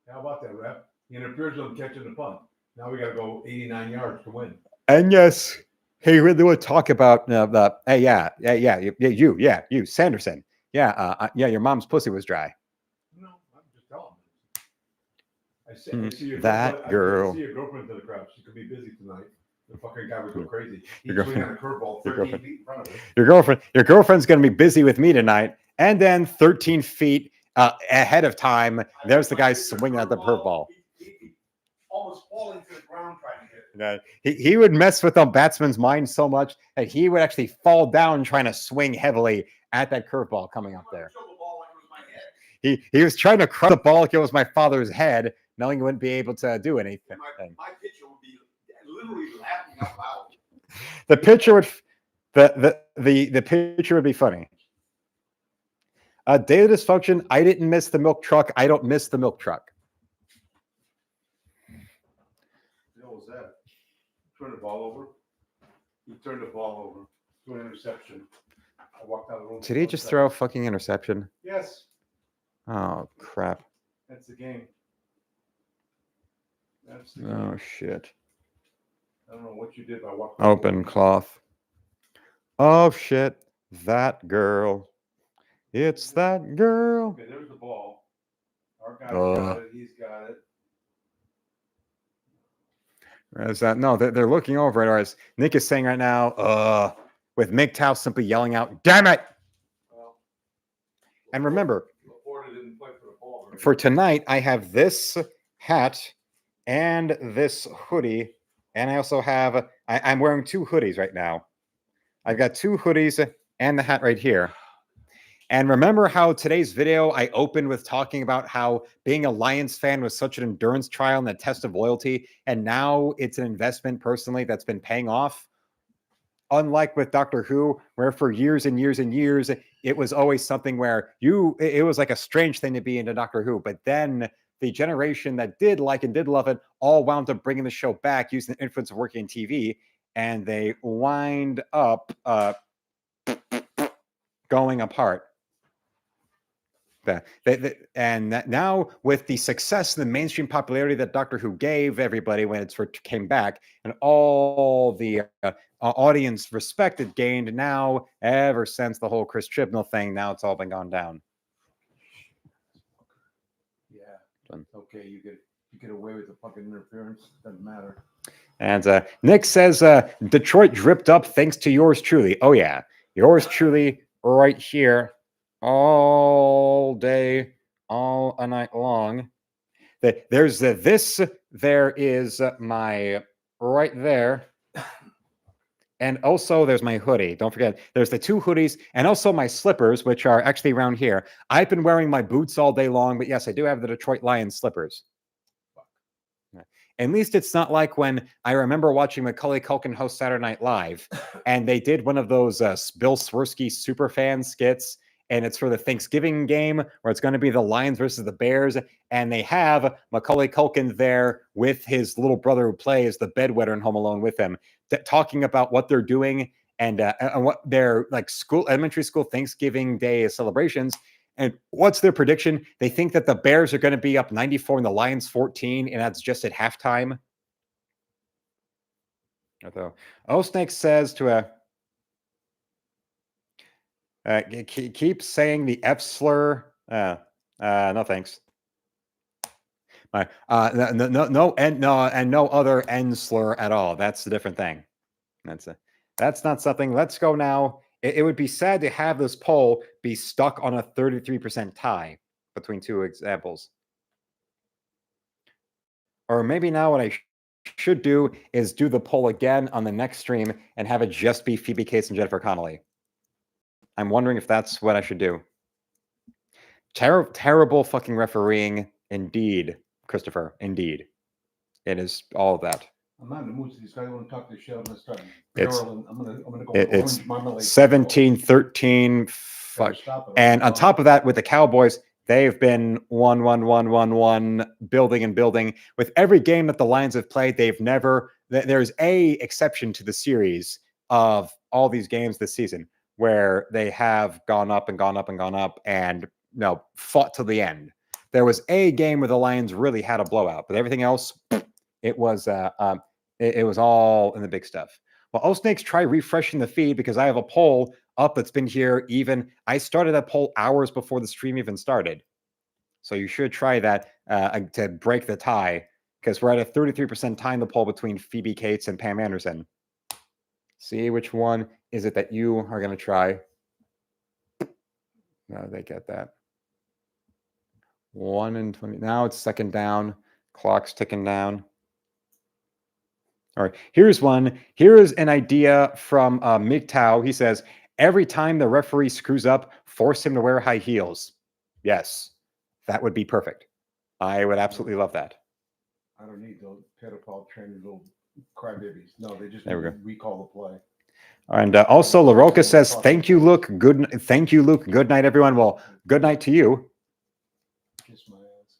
How about that, Rep? He interferes with him catching the punt. Now we got to go 89 yards to win. And yes, he really would talk about you, Sanderson. Yeah, your mom's pussy was dry. No, I'm just telling him. I see your that girl. I see your girlfriend to the crowd. She could be busy tonight. The fucking guy would go crazy. He's swinging on a curveball 13 feet in front of her. Your girlfriend's going to be busy with me tonight. And then 13 feet ahead of time, there's the guy swinging at the curveball. Almost falling to the ground trying to hit it. He would mess with the batsman's mind so much that he would actually fall down trying to swing heavily at that curveball coming up there. He was trying to crush the ball like it was my father's head, knowing he wouldn't be able to do anything. My pitcher would be literally laughing out loud. The pitcher would be funny. Daily dysfunction. I didn't miss the milk truck. I don't miss the milk truck. What was that? Turn the ball over. He turned the ball over to an interception. I walked out of the room. Did he just throw a fucking interception? Yes. Oh crap. That's the game. Oh shit. I don't know what you did by walking. Open cloth. Oh shit. That girl. It's that girl. Okay, there's the ball. Our guy's got it. He's got it. Is that no? They're looking over it, or as Nick is saying right now, with MGTOW simply yelling out, "Damn it!" Well, and remember, didn't play for the ball, right? For tonight, I have this hat and this hoodie, and I also have. I'm wearing 2 hoodies right now. I've got 2 hoodies and the hat right here. And remember how today's video I opened with talking about how being a Lions fan was such an endurance trial and a test of loyalty, and now it's an investment personally that's been paying off? unlike with Doctor Who, where for years and years and years, it was always something where it was like a strange thing to be into Doctor Who. But then the generation that did like and did love it all wound up bringing the show back using the influence of working in TV, and they wind up going apart. Now with the success and the mainstream popularity that Doctor Who gave everybody when it came back, and all the audience respect it gained, now ever since the whole Chris Chibnall thing, now it's all been gone down. Yeah. Okay, you get away with the fucking interference. Doesn't matter. And Nick says Detroit dripped up thanks to yours truly. Oh yeah, yours truly right here all day, all a night long. There's this. There is my right there. And also there's my hoodie. Don't forget, there's the 2 hoodies and also my slippers, which are actually around here. I've been wearing my boots all day long, but yes, I do have the Detroit Lions slippers. At least it's not like when I remember watching Macaulay Culkin host Saturday Night Live, and they did one of those Bill Swirsky superfan skits, and it's for the Thanksgiving game where it's going to be the Lions versus the Bears, and they have Macaulay Culkin there with his little brother who plays the bedwetter in Home Alone with him, talking about what they're doing and what their like elementary school Thanksgiving Day celebrations. And what's their prediction? They think that the Bears are going to be up 94 and the Lions 14, and that's just at halftime. Although Snake says to keep saying the F slur. No thanks. No other N slur at all. That's a different thing. That's not something. Let's go now. It would be sad to have this poll be stuck on a 33% tie between 2 examples. Or maybe now what I should do is do the poll again on the next stream and have it just be Phoebe Cates and Jennifer Connelly. I'm wondering if that's what I should do. Terrible fucking refereeing. Indeed, Christopher. Indeed. It is all of that. I'm not in the mood to these guys. I want to talk to the show. I'm going to start. I'm going to go. It's 17-13. Fuck. And on top of that, with the Cowboys, they've been 1-1-1-1-1, building and building. With every game that the Lions have played, they've never. There's a exception to the series of all these games this season where they have gone up and gone up and gone up and fought to the end. There was a game where the Lions really had a blowout, but everything else, it was all in the big stuff. Well, Snakes, try refreshing the feed because I have a poll up that's been here even. I started that poll hours before the stream even started. So you should try that to break the tie because we're at a 33% tie in the poll between Phoebe Cates and Pam Anderson. See which one is it that you are going to try. No, they get that. 1 and 20. Now it's second down. Clock's ticking down. All right, here's one. Here is an idea from MGTOW. He says, every time the referee screws up, force him to wear high heels. Yes, that would be perfect. I would absolutely love that. I don't need those pedophile trained little crybabies. No, they just recall the play. And also, LaRocca says, thank you, Luke. Thank you, Luke. Good night, everyone. Well, good night to you. Kiss my ass.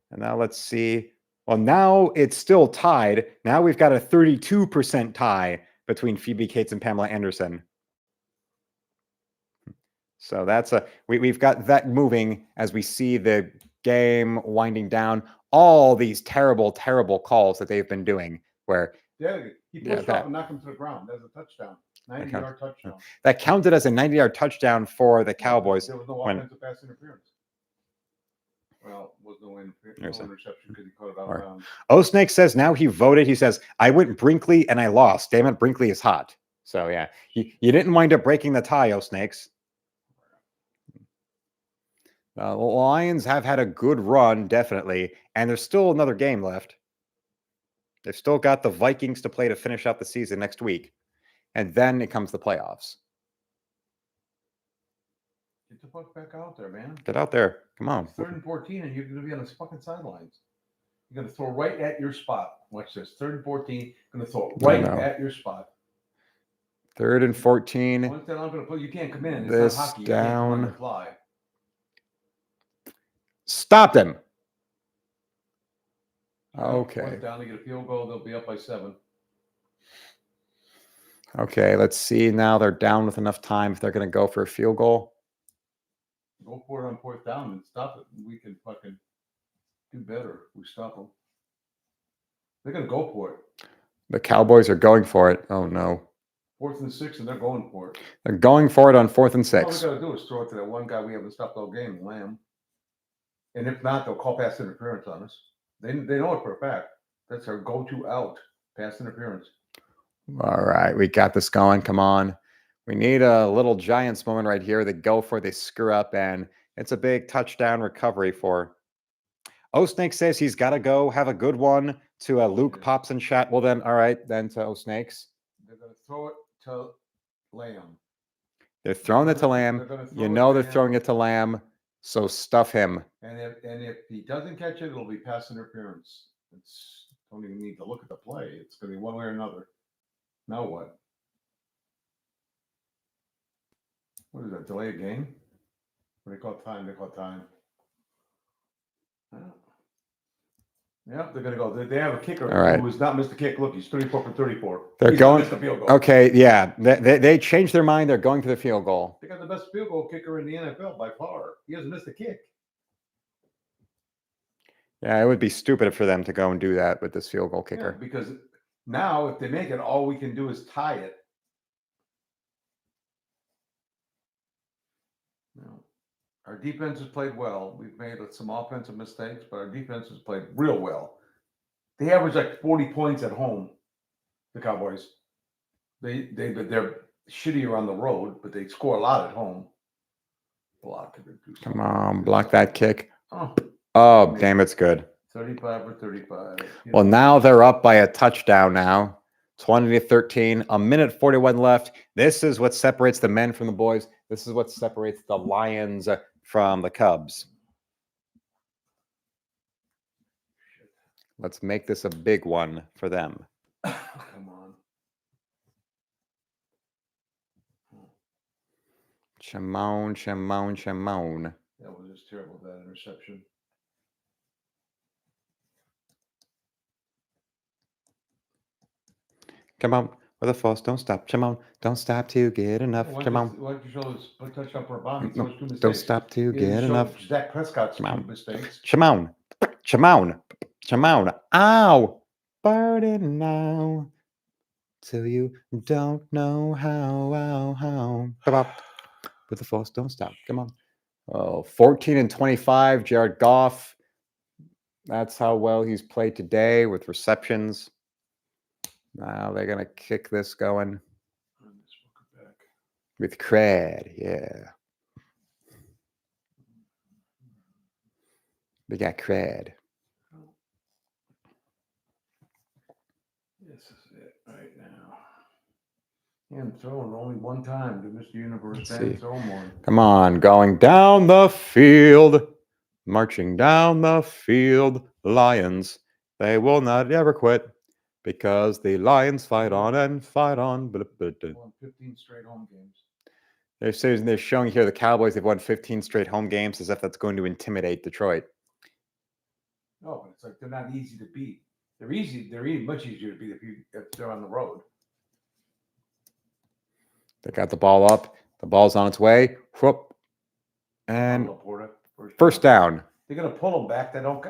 And now let's see. Well, now it's still tied. Now we've got a 32% tie between Phoebe Cates and Pamela Anderson. So that's we've got that moving as we see the game winding down. All these terrible, terrible calls that they've been doing where he pushed off and knocked him to the ground. That's a touchdown. 90-yard touchdown. That counted as a 90-yard touchdown for the Cowboys. There was no offensive pass interference. Well, was no interception because he caught it out of bounds. Snake says now he voted. He says, I went Brinkley and I lost. Damn it, Brinkley is hot. So yeah, you didn't wind up breaking the tie, Snakes. The Lions have had a good run, definitely, and there's still another game left. They've still got the Vikings to play to finish out the season next week, and then it comes the playoffs. Get the fuck back out there, man. Get out there. Come on. 3rd and 14, and you're going to be on the fucking sidelines. You're going to throw right at your spot. Watch this. 3rd and 14, going to throw right at your spot. 3rd and 14. Once that I'm going to put, you can't come in. It's This not hockey. You can't come on down. the fly. Stopped him. Okay. Okay. Down to get a field goal. They'll be up by 7. Okay, let's see. Now they're down with enough time if they're going to go for a field goal. Go for it on 4th down and stop it. We can fucking do better. We stop them. They're going to go for it. The Cowboys are going for it. Oh, no. 4th and 6, and they're going for it. They're going for it on 4th and 6. All we got to do is throw it to that one guy we haven't stopped all game, Lamb. And if not, they'll call pass interference on us. They know it for a fact. That's our go-to out, pass interference. All right, we got this going. Come on. We need a little Giants moment right here. They go for it, they screw up, and it's a big touchdown recovery for. Snake says he's got to go have a good one to Luke Pops in chat. Well, then, all right, then to Snakes. They're going to throw it to Lamb. They're throwing it to Lamb. You know they're throwing it to Lamb, so stuff him. And if he doesn't catch it, it'll be pass interference. Don't even need to look at the play. It's going to be one way or another. Now what? What is that? Delay a game? What do they call time? They call time. Yep, they're going to go. They have a kicker who has not missed a kick. Look, he's 34 for 34. They're going. The field goal. Okay, yeah. They changed their mind. They're going to the field goal. They got the best field goal kicker in the NFL by far. He hasn't missed a kick. Yeah, it would be stupid for them to go and do that with this field goal kicker. Yeah, because now, if they make it, all we can do is tie it. Our defense has played well. We've made some offensive mistakes, but our defense has played real well. They average like 40 points at home, the Cowboys. They're shittier on the road, but they score a lot at home. Block it. Come on, block that kick. Oh, damn, it's good. 35 or 35. Well, now they're up by a touchdown now. 20-13, a minute 41 left. This is what separates the men from the boys. This is what separates the Lions from the Cubs. Let's make this a big one for them. Come on. Chamon. That was just terrible, that interception. Come on, with a force, don't stop. Come on, don't stop to get enough. Come on. Why don't you show this touchdown for a bomb? Don't stop to get enough. Dak Prescott's mistakes. Come on. Ow! Burning now. Till you don't know how. Come on. With the force, don't stop. Come on. Oh, 14-25, Jared Goff. That's how well he's played today with receptions. Now they're going to kick this going with cred. Yeah. They got cred. This is it right now. And throwing only one time to Mr. Universe. Come on, going down the field. Marching down the field. Lions, they will not ever quit. Because the Lions fight on and fight on. Won 15 straight home games. They're showing here the Cowboys have won 15 straight home games as if that's going to intimidate Detroit. No, but it's like they're not easy to beat. They're easy. They're much easier to beat if they're on the road. They got the ball up. The ball's on its way. Whoop. And first down. They're going to pull them back. They don't.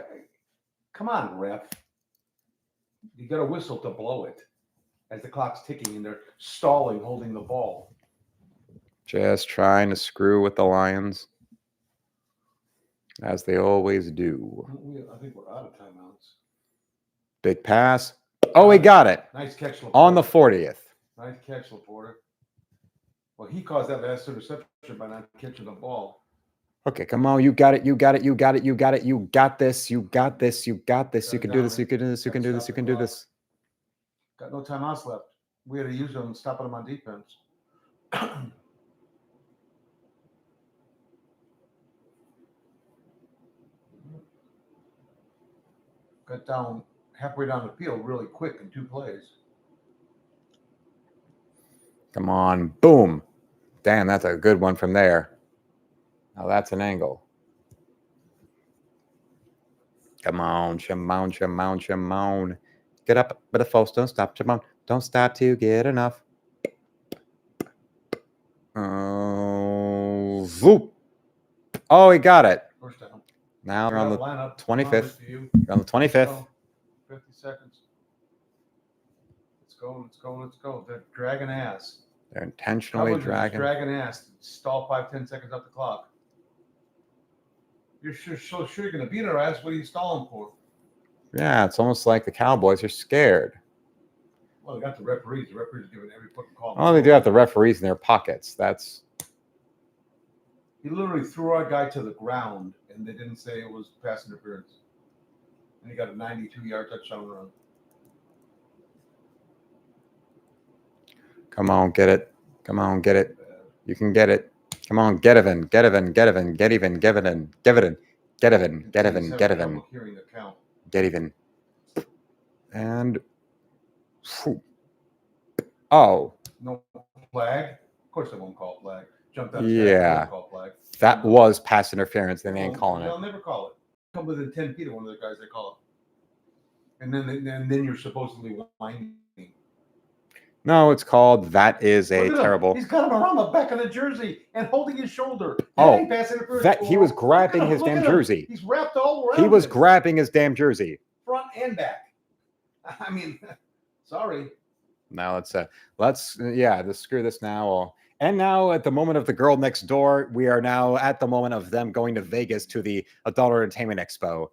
Come on, ref. You got a whistle to blow it as the clock's ticking and they're stalling, holding the ball. Just trying to screw with the Lions, as they always do. I think we're out of timeouts. Big pass. Oh, he got it. Nice catch, Laporta. On the 40th. Nice catch, Laporta. Well, he caused that last interception by not catching the ball. Okay, come on. You got it. You got this. You got this. You can do this. You can do this. You can do this. You can do this. Got no timeouts left. We had to use them and stop them on defense. Got down halfway down the field really quick in 2 plays. Come on. Boom. Damn, that's a good one from there. Now that's an angle. Come on, Shimon, Shimon, Shimon. Get up, but the false. Don't stop, Shimon. Don't stop till you get enough. Oh, whoop. Oh, he got it. First down. Now we're on the lineup. 25th. We're on the 25th. 50 seconds. Let's go, let's go, let's go. They're dragging ass. They're intentionally dragging. Dragging ass. Stall 5-10 seconds off the clock. You're so sure you're going to beat our ass. What are you stalling for? Yeah, it's almost like the Cowboys are scared. Well, they got the referees. The referees are giving every fucking call. Oh, they do have the referees in their pockets. That's. He literally threw our guy to the ground, and they didn't say it was pass interference. And he got a 92-yard touchdown run. Come on, get it. Come on, get it. You can get it. Come on, get even, get even, get even, get even, get even, get even, get even, get even, get even, get even. And whew. Oh, no flag. Of course, they won't call flag. Jumped out. Yeah, call flag. That was pass interference. They ain't calling it. They'll never call it. Come within 10 feet of one of the guys, they call it. And then you're supposedly winding. No, it's called that is a terrible. He's got him around the back of the jersey and holding his shoulder. Oh, that he was grabbing his damn jersey. He's wrapped all around. He was grabbing his damn jersey. Front and back. I mean, sorry. Now let's screw this now. And now at the moment of the girl next door, we are now at the moment of them going to Vegas to the Adult Entertainment Expo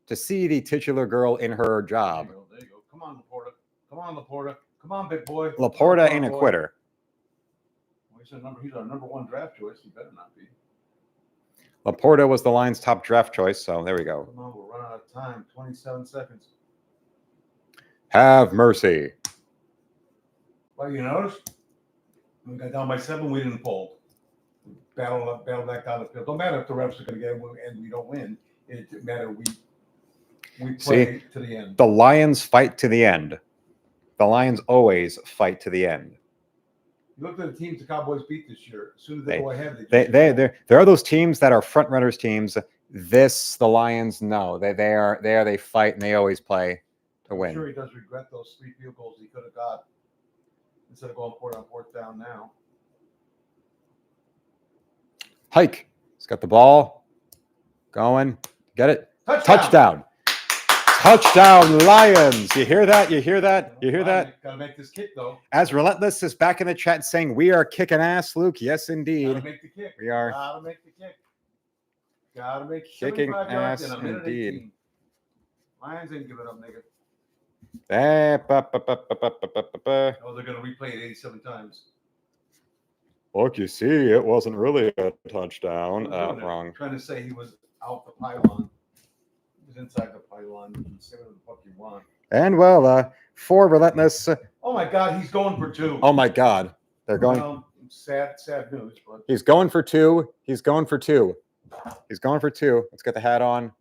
to see the titular girl in her job. There you go. Come on, Laporta. Come on, Laporta. Come on, big boy. Laporta ain't a quitter. Well, he's our number one draft choice. He better not be. Laporta was the Lions' top draft choice, so there we go. Come on, we're running out of time. 27 seconds. Have mercy. Well, you notice we got down by 7. We didn't fold. We battle back down the field. Don't matter if the refs are going to get it and we don't win. It doesn't matter. We play to the end. The Lions fight to the end. The Lions always fight to the end. You look at the teams the Cowboys beat this year. As soon as they go ahead, there are those teams that are front runners teams. The Lions, no, they fight and they always play to win. I'm sure he does regret those 3 field goals he could have got instead of going for it on 4th down now. Hike. He's got the ball. Going. Get it. Touchdown. Touchdown, Lions. You hear that? You hear that? You hear that? Got to make this kick, though. As Relentless is back in the chat saying, we are kicking ass, Luke. Yes, indeed. Got to make the kick. We are. Got to make the kick. Got to make kicking ass, indeed. Lions ain't giving up, nigga. Oh, they're going to replay it 87 times. Look, you see, it wasn't really a touchdown. Wrong. Trying to say he was out the pylon. Inside the pylon. You can say whatever the fuck you want. And for Relentless. Oh my God, he's going for 2. Oh my God, they're going. Well, sad news, but he's going for 2. He's going for 2. He's going for 2. Let's get the hat on.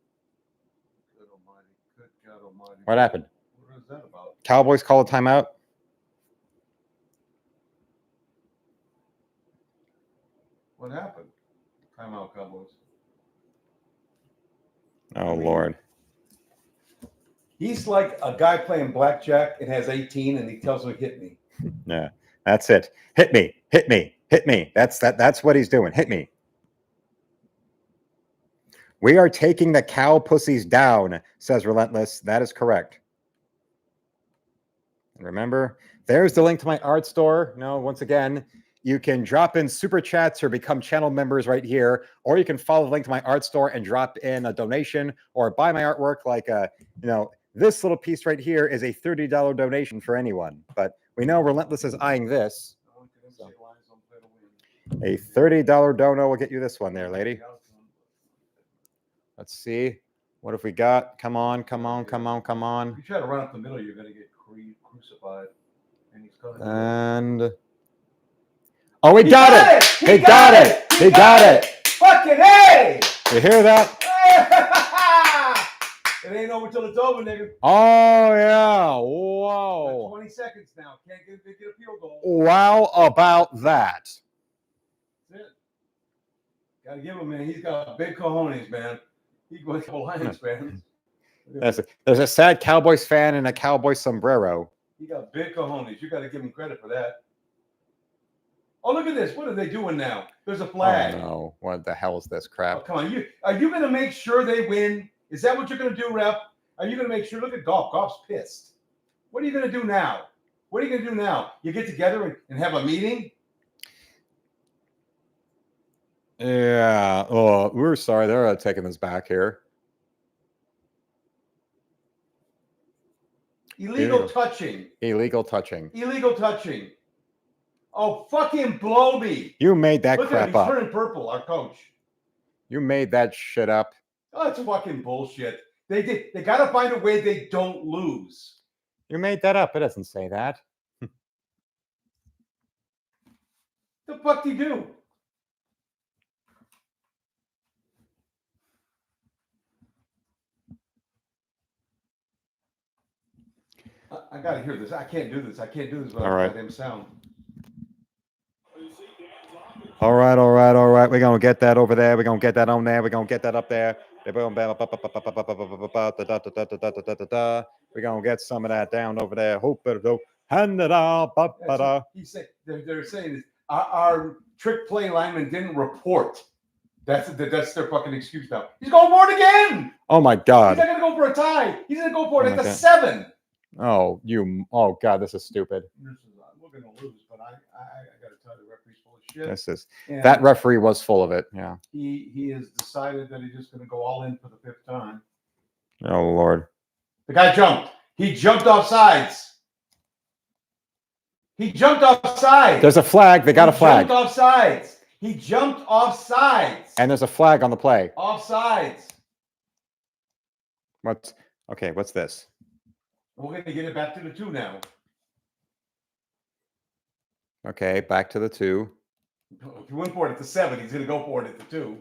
Good almighty. Good God almighty. What happened? What is that about? Cowboys call a timeout. What happened? Timeout, Cowboys. Oh, Lord. He's like a guy playing blackjack and has 18, and he tells me, hit me. Yeah, that's it. Hit me, hit me, hit me. That's what he's doing. Hit me. We are taking the cow pussies down, says Relentless. That is correct. Remember, there's the link to my art store. No, once again, you can drop in super chats or become channel members right here, or you can follow the link to my art store and drop in a donation or buy my artwork. Like, this little piece right here is a $30 donation for anyone. But we know Relentless is eyeing this. So a $30 dono will get you this one there, lady. Let's see. What have we got? Come on, come on, come on, come on. If you try to run up the middle, you're going to get crucified. And he's coming. And... oh, he got it! He got it! He got it! Fucking hey! You hear that? It It ain't over till it's over, nigga. Oh, yeah. Whoa. 20 seconds now. Can't get a field goal. Wow about that. That's it. Gotta give him, man. He's got big cojones, man. He's going to Lions fans. There's a sad Cowboys fan and a Cowboy sombrero. He got big cojones. You got to give him credit for that. Oh, look at this. What are they doing now? There's a flag. Oh, no. What the hell is this crap? Oh, come on. Are you going to make sure they win? Is that what you're going to do, Rep? Are you going to make sure? Look at Goff. Goff's pissed. What are you going to do now? What are you going to do now? You get together and have a meeting? Yeah. Oh, we're sorry. They're taking this back here. Illegal touching. Illegal touching. Illegal touching. Oh, fucking blow me. You made that Look crap at him. He's up. turning purple, our coach. You made that shit up. Oh, it's fucking bullshit. They got to find a way they don't lose. You made that up. It doesn't say that. The fuck do you do? I got to hear this. I can't do this. I can't do this without him sound. All right. We're going to get that over there. We're going to get that on there. We're going to get that up there. We're going to get some of that down over there. Hand it out. They're saying is our trick play lineman didn't report. That's their fucking excuse now. He's going for it again. Oh, my God. He's not going to go for a tie. He's going to go for it at the 7. Oh, God, this is stupid. We're going to lose, but I got to tell you, the referee's full of shit. That referee was full of it. Yeah. He has decided that he's just going to go all in for the 5th time. Oh, Lord. The guy jumped. He jumped off sides. He jumped off sides. There's a flag. They got a flag. He jumped off sides. He jumped off sides. And there's a flag on the play. Off sides. What's this? We're going to get it back to the 2 now. Okay, back to the 2. If he went for it at the 7, he's going to go for it at the 2.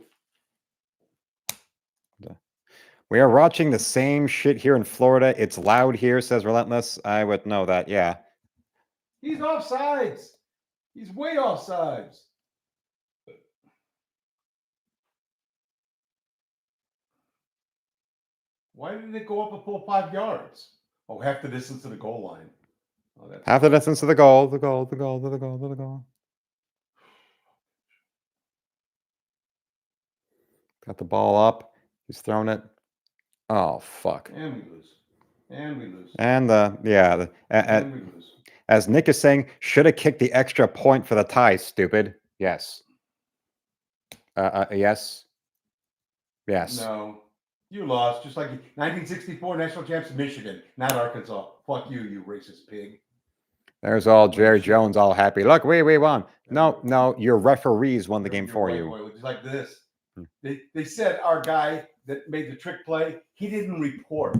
We are watching the same shit here in Florida. It's loud here, says Relentless. I would know that, yeah. He's off sides. He's way off sides. Why didn't it go up a full 5 yards? Oh, half the distance to the goal line. Oh, half the distance to the goal, the goal. Got the ball up. He's thrown it. Oh, fuck. And we lose. And we lose. And and we lose. As Nick is saying, should have kicked the extra point for the tie, stupid. Yes. Yes. Yes. No. You lost, just like 1964 national champs Michigan, not Arkansas. Fuck you, you racist pig. There's all Jerry Jones all happy. Look, we won. No, your referees won the game for you. Just like this. They said our guy that made the trick play, he didn't report.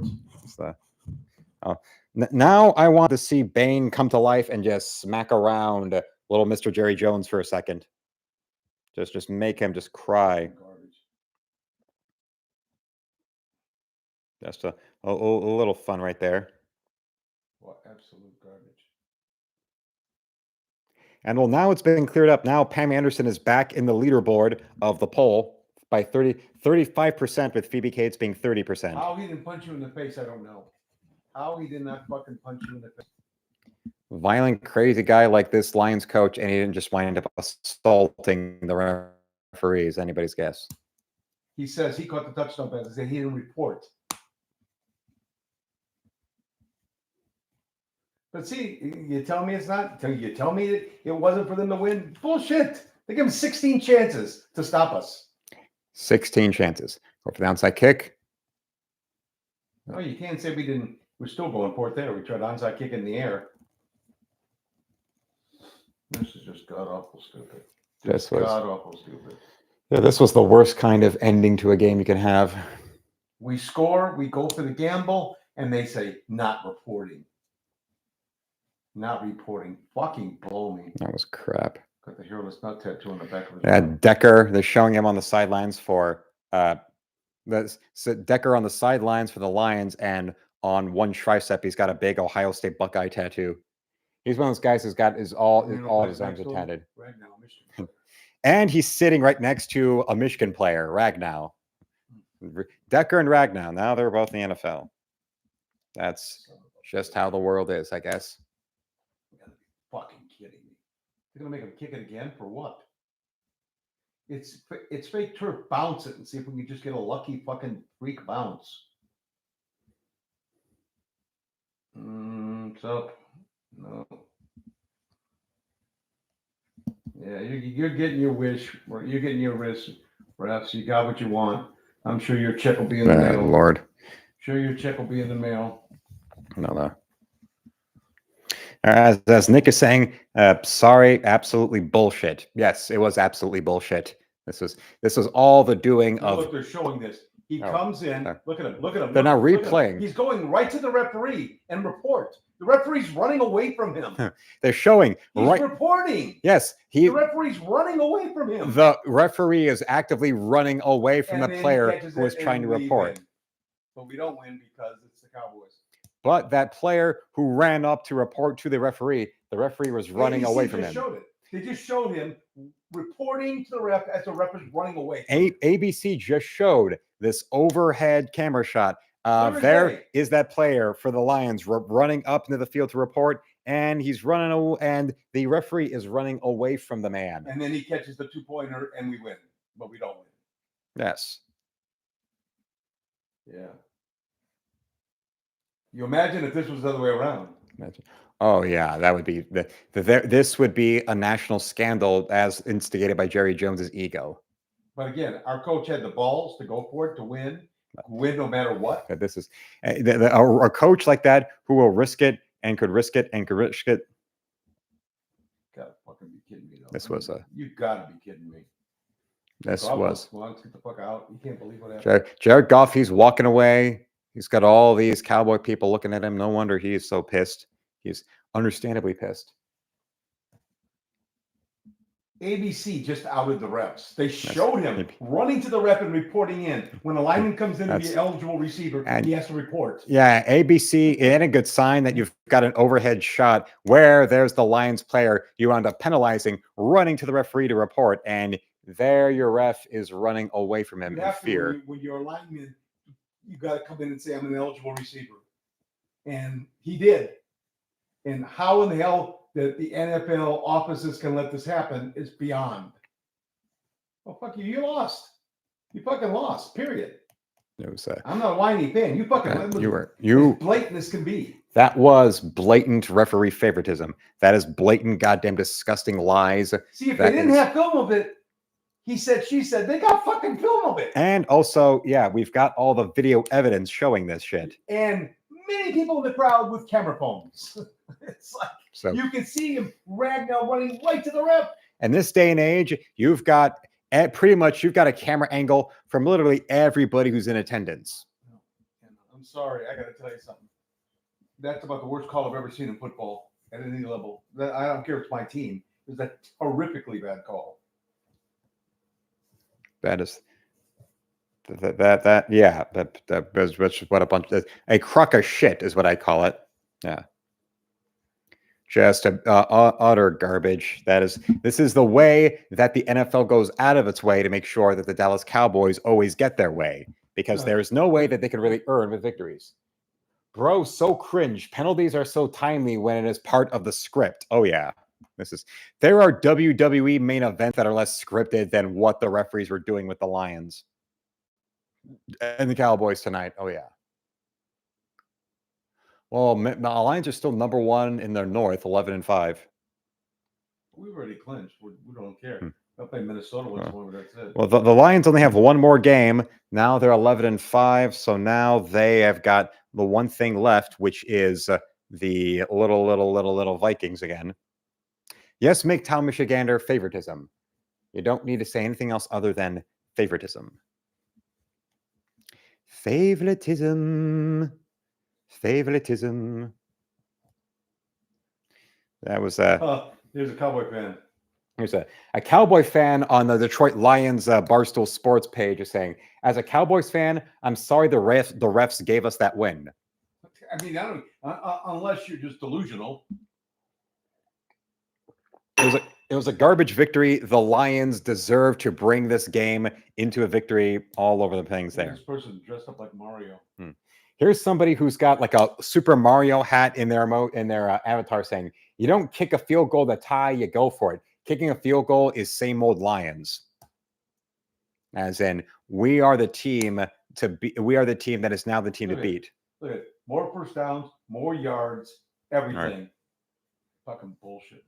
Now I want to see Bane come to life and just smack around little Mr. Jerry Jones for a second. Just make him just cry. Just a little fun right there. What absolute garbage. And well, now it's been cleared up. Now Pam Anderson is back in the leaderboard of the poll by 35%, with Phoebe Cates being 30%. How he didn't punch you in the face, I don't know. How he did not fucking punch you in the face. Violent, crazy guy like this Lions coach, and he didn't just wind up assaulting the referees. Anybody's guess. He says he caught the touchdown pass. He said he didn't report. But see, you tell me it's not. You tell me it wasn't for them to win. Bullshit. They give them 16 chances to stop us. 16 chances. Go for the onside kick. No, you can't say we didn't. We're still going for it there. We tried onside kick in the air. This is just god awful stupid. God awful stupid. Yeah, this was the worst kind of ending to a game you can have. We score, we go for the gamble, and they say not reporting. Not reporting. Fucking blow me. That was crap. Got the Hairless Nut tattoo on the back of his Decker, they're showing him on the sidelines for That's Decker on the sidelines for the Lions, and on one tricep, he's got a big Ohio State Buckeye tattoo. He's one of those guys who's got all his arms are tatted. And he's sitting right next to a Michigan player, Ragnow. Decker and Ragnow. Now they're both in the NFL. That's just how the world is, I guess. You gotta be fucking kidding me. You're gonna make him kick it again for what? It's fake turf. Bounce it and see if we can just get a lucky fucking freak bounce. It's up. No. Yeah, you're getting your wish. You're getting your wish, refs. You got what you want. I'm sure your check will be in the mail. Lord. Sure, your check will be in the mail. No. As Nick is saying, sorry, absolutely bullshit. Yes, it was absolutely bullshit. This was all the doing of. Look, they're showing this. He comes in. Look at him. Look at him. They're now replaying. He's going right to the referee and report. The referee's running away from him. They're showing. He's reporting. Yes, the referee's running away from him. The referee is actively running away from the player who is trying to report. But we don't win because it's the Cowboys. But that player who ran up to report to the referee was running away from him. They just showed him reporting to the ref as the ref is running away. ABC just showed this overhead camera shot. There is that player for the Lions running up into the field to report, and he's running, and the referee is running away from the man. And then he catches the 2-pointer, and we win, but we don't win. Yes. Yeah. You imagine if this was the other way around. Oh yeah, that would be this would be a national scandal as instigated by Jerry Jones's ego. But again, our coach had the balls to go for it, to win no matter what. This is a coach like that who will risk it and could risk it and could risk it. Gotta fucking be kidding me, though. This was a. You gotta be kidding me. This was. Well, let's get the fuck out. You can't believe what happened. Jared Goff, he's walking away. He's got all these Cowboy people looking at him. No wonder he's so pissed. He's understandably pissed. ABC just outed the refs. They showed him running to the ref and reporting in. When a lineman comes in to be an eligible receiver, he has to report. Yeah, ABC, it ain't a good sign that you've got an overhead shot where there's the Lions player you end up penalizing, running to the referee to report, and there your ref is running away from him in fear. When you're a lineman, you got to come in and say, I'm an eligible receiver. And he did. And how in the hell that the NFL offices can let this happen is beyond. Oh, fuck you. You lost. You fucking lost, period. It was, I'm not a whiny fan. You fucking you blatant as can be. That was blatant referee favoritism. That is blatant, goddamn disgusting lies. See, if they didn't have film of it, he said, she said, they got fucking film of it. And also, yeah, we've got all the video evidence showing this shit. And many people in the crowd with camera phones. It's like, so, you can see him Ragnow running right to the ref. In this day and age, you've got pretty much you've got a camera angle from literally everybody who's in attendance. I'm sorry, I got to tell you something. That's about the worst call I've ever seen in football at any level. I don't care if it's my team. It was a horrifically bad call. That is that's what a bunch of a crock of shit is what I call it. Yeah. Just utter garbage. This is the way that the NFL goes out of its way to make sure that the Dallas Cowboys always get their way, because there is no way that they can really earn with victories. Bro, so cringe. Penalties are so timely when it is part of the script. Oh yeah. There are WWE main events that are less scripted than what the referees were doing with the Lions and the Cowboys tonight. Oh yeah. Well, the Lions are still number one in their North, 11-5. We've already clinched. We don't care. They'll play Minnesota once more, but that's it. Well, the Lions only have one more game. Now they're 11-5. So now they have got the one thing left, which is the little Vikings again. Yes, make Tom Michigander favoritism. You don't need to say anything else other than favoritism. Favoritism. That was here's a Cowboy fan. Here's a Cowboy fan on the Detroit Lions Barstool Sports page is saying, as a Cowboys fan, I'm sorry the refs gave us that win. I mean, I don't unless you're just delusional. It was a garbage victory. The Lions deserve to bring this game into a victory all over the things there. This person dressed up like Mario. Here's somebody who's got like a Super Mario hat in their avatar saying, you don't kick a field goal to tie, you go for it. Kicking a field goal is same old Lions. As in, we are the team to be. We are the team that is now the team to beat. Look at more first downs, more yards, everything. Right. Fucking bullshit.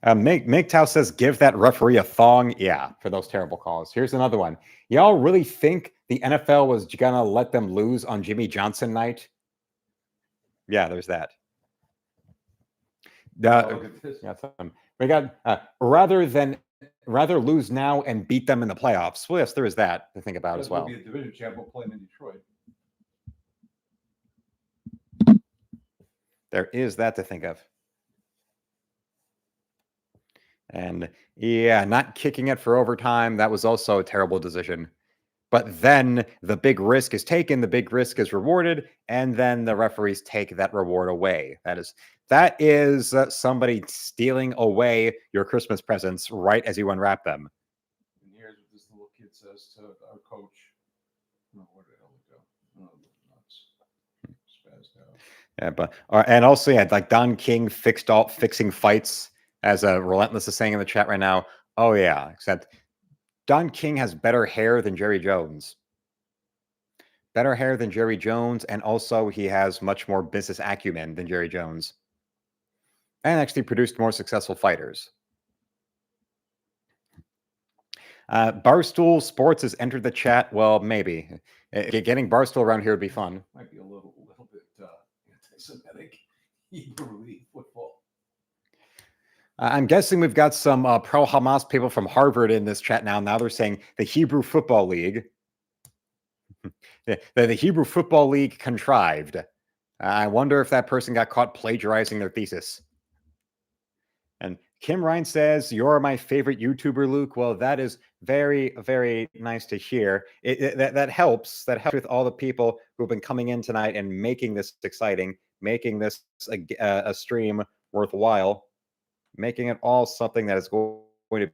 MGTOW says, give that referee a thong. Yeah, for those terrible calls. Here's another one. Y'all really think the NFL was going to let them lose on Jimmy Johnson night? Yeah, there's that. Look at this. We got rather lose now and beat them in the playoffs. Well, yes, there is that to think about as well. We'll be a division champion playing in Detroit. There is that to think of. And yeah, not kicking it for overtime. That was also a terrible decision. But then the big risk is taken, the big risk is rewarded, and then the referees take that reward away. That is somebody stealing away your Christmas presents right as you unwrap them. And here's what this little kid says to our coach. Oh, where the hell did it go? Oh, nuts. Spazzed out. Yeah, but and also like Don King fixing fights, as Relentless is saying in the chat right now. Oh yeah, except Don King has better hair than Jerry Jones. Better hair than Jerry Jones, and also he has much more business acumen than Jerry Jones. And actually produced more successful fighters. Barstool Sports has entered the chat. Well, maybe. Getting Barstool around here would be fun. Might be a little bit anti-Semitic. Hebrew League football. I'm guessing we've got some pro-Hamas people from Harvard in this chat now. Now they're saying the Hebrew Football League. the Hebrew Football League contrived. I wonder if that person got caught plagiarizing their thesis. And Kim Ryan says, you're my favorite YouTuber, Luke. Well, that is very, very nice to hear. That helps. That helps with all the people who've been coming in tonight and making this exciting, making this a stream worthwhile, making it all something that is going to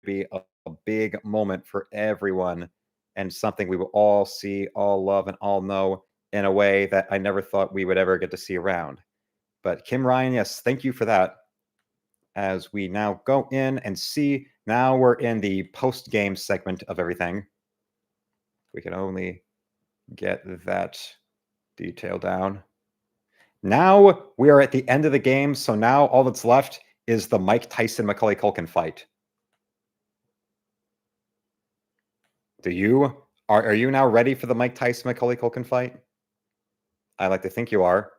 be a big moment for everyone and something we will all see, all love, and all know in a way that I never thought we would ever get to see around. But Kim Ryan, yes, thank you for that. As we now go in and see, now we're in the post-game segment of everything. We can only get that detail down. Now we are at the end of the game, so now all that's left is the Mike Tyson Macaulay Culkin fight. Are you now ready for the Mike Tyson Macaulay Culkin fight? I like to think you are.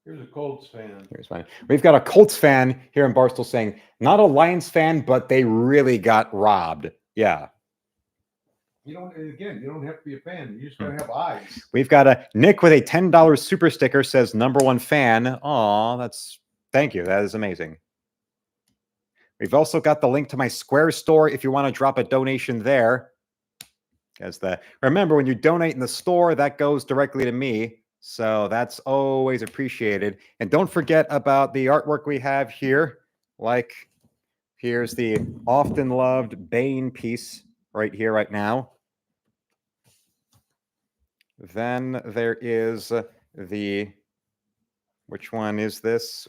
Here's a Colts fan. Here's mine. We've got a Colts fan here in Barstool saying, not a Lions fan, but they really got robbed. Yeah. You don't have to be a fan. You just gotta have eyes. We've got a Nick with a $10 super sticker says #1 fan. Aw, thank you. That is amazing. We've also got the link to my Square store if you want to drop a donation there. Remember, when you donate in the store, that goes directly to me. So that's always appreciated. And don't forget about the artwork we have here. Like, here's the often loved Bane piece right here, right now. Then there is which one is this?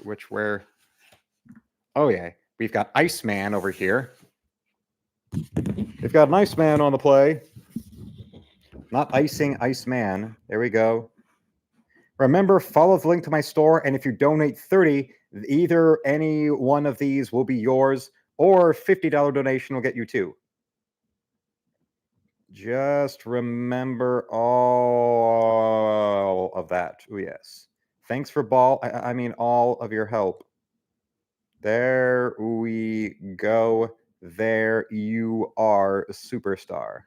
Oh yeah, we've got Iceman over here. We've got an Iceman on the play. Not icing, Iceman. There we go. Remember, follow the link to my store, and if you donate 30, either any one of these will be yours, or $50 donation will get you 2. Just remember all of that. Oh, yes. Thanks for all of your help. There we go. There you are, a superstar.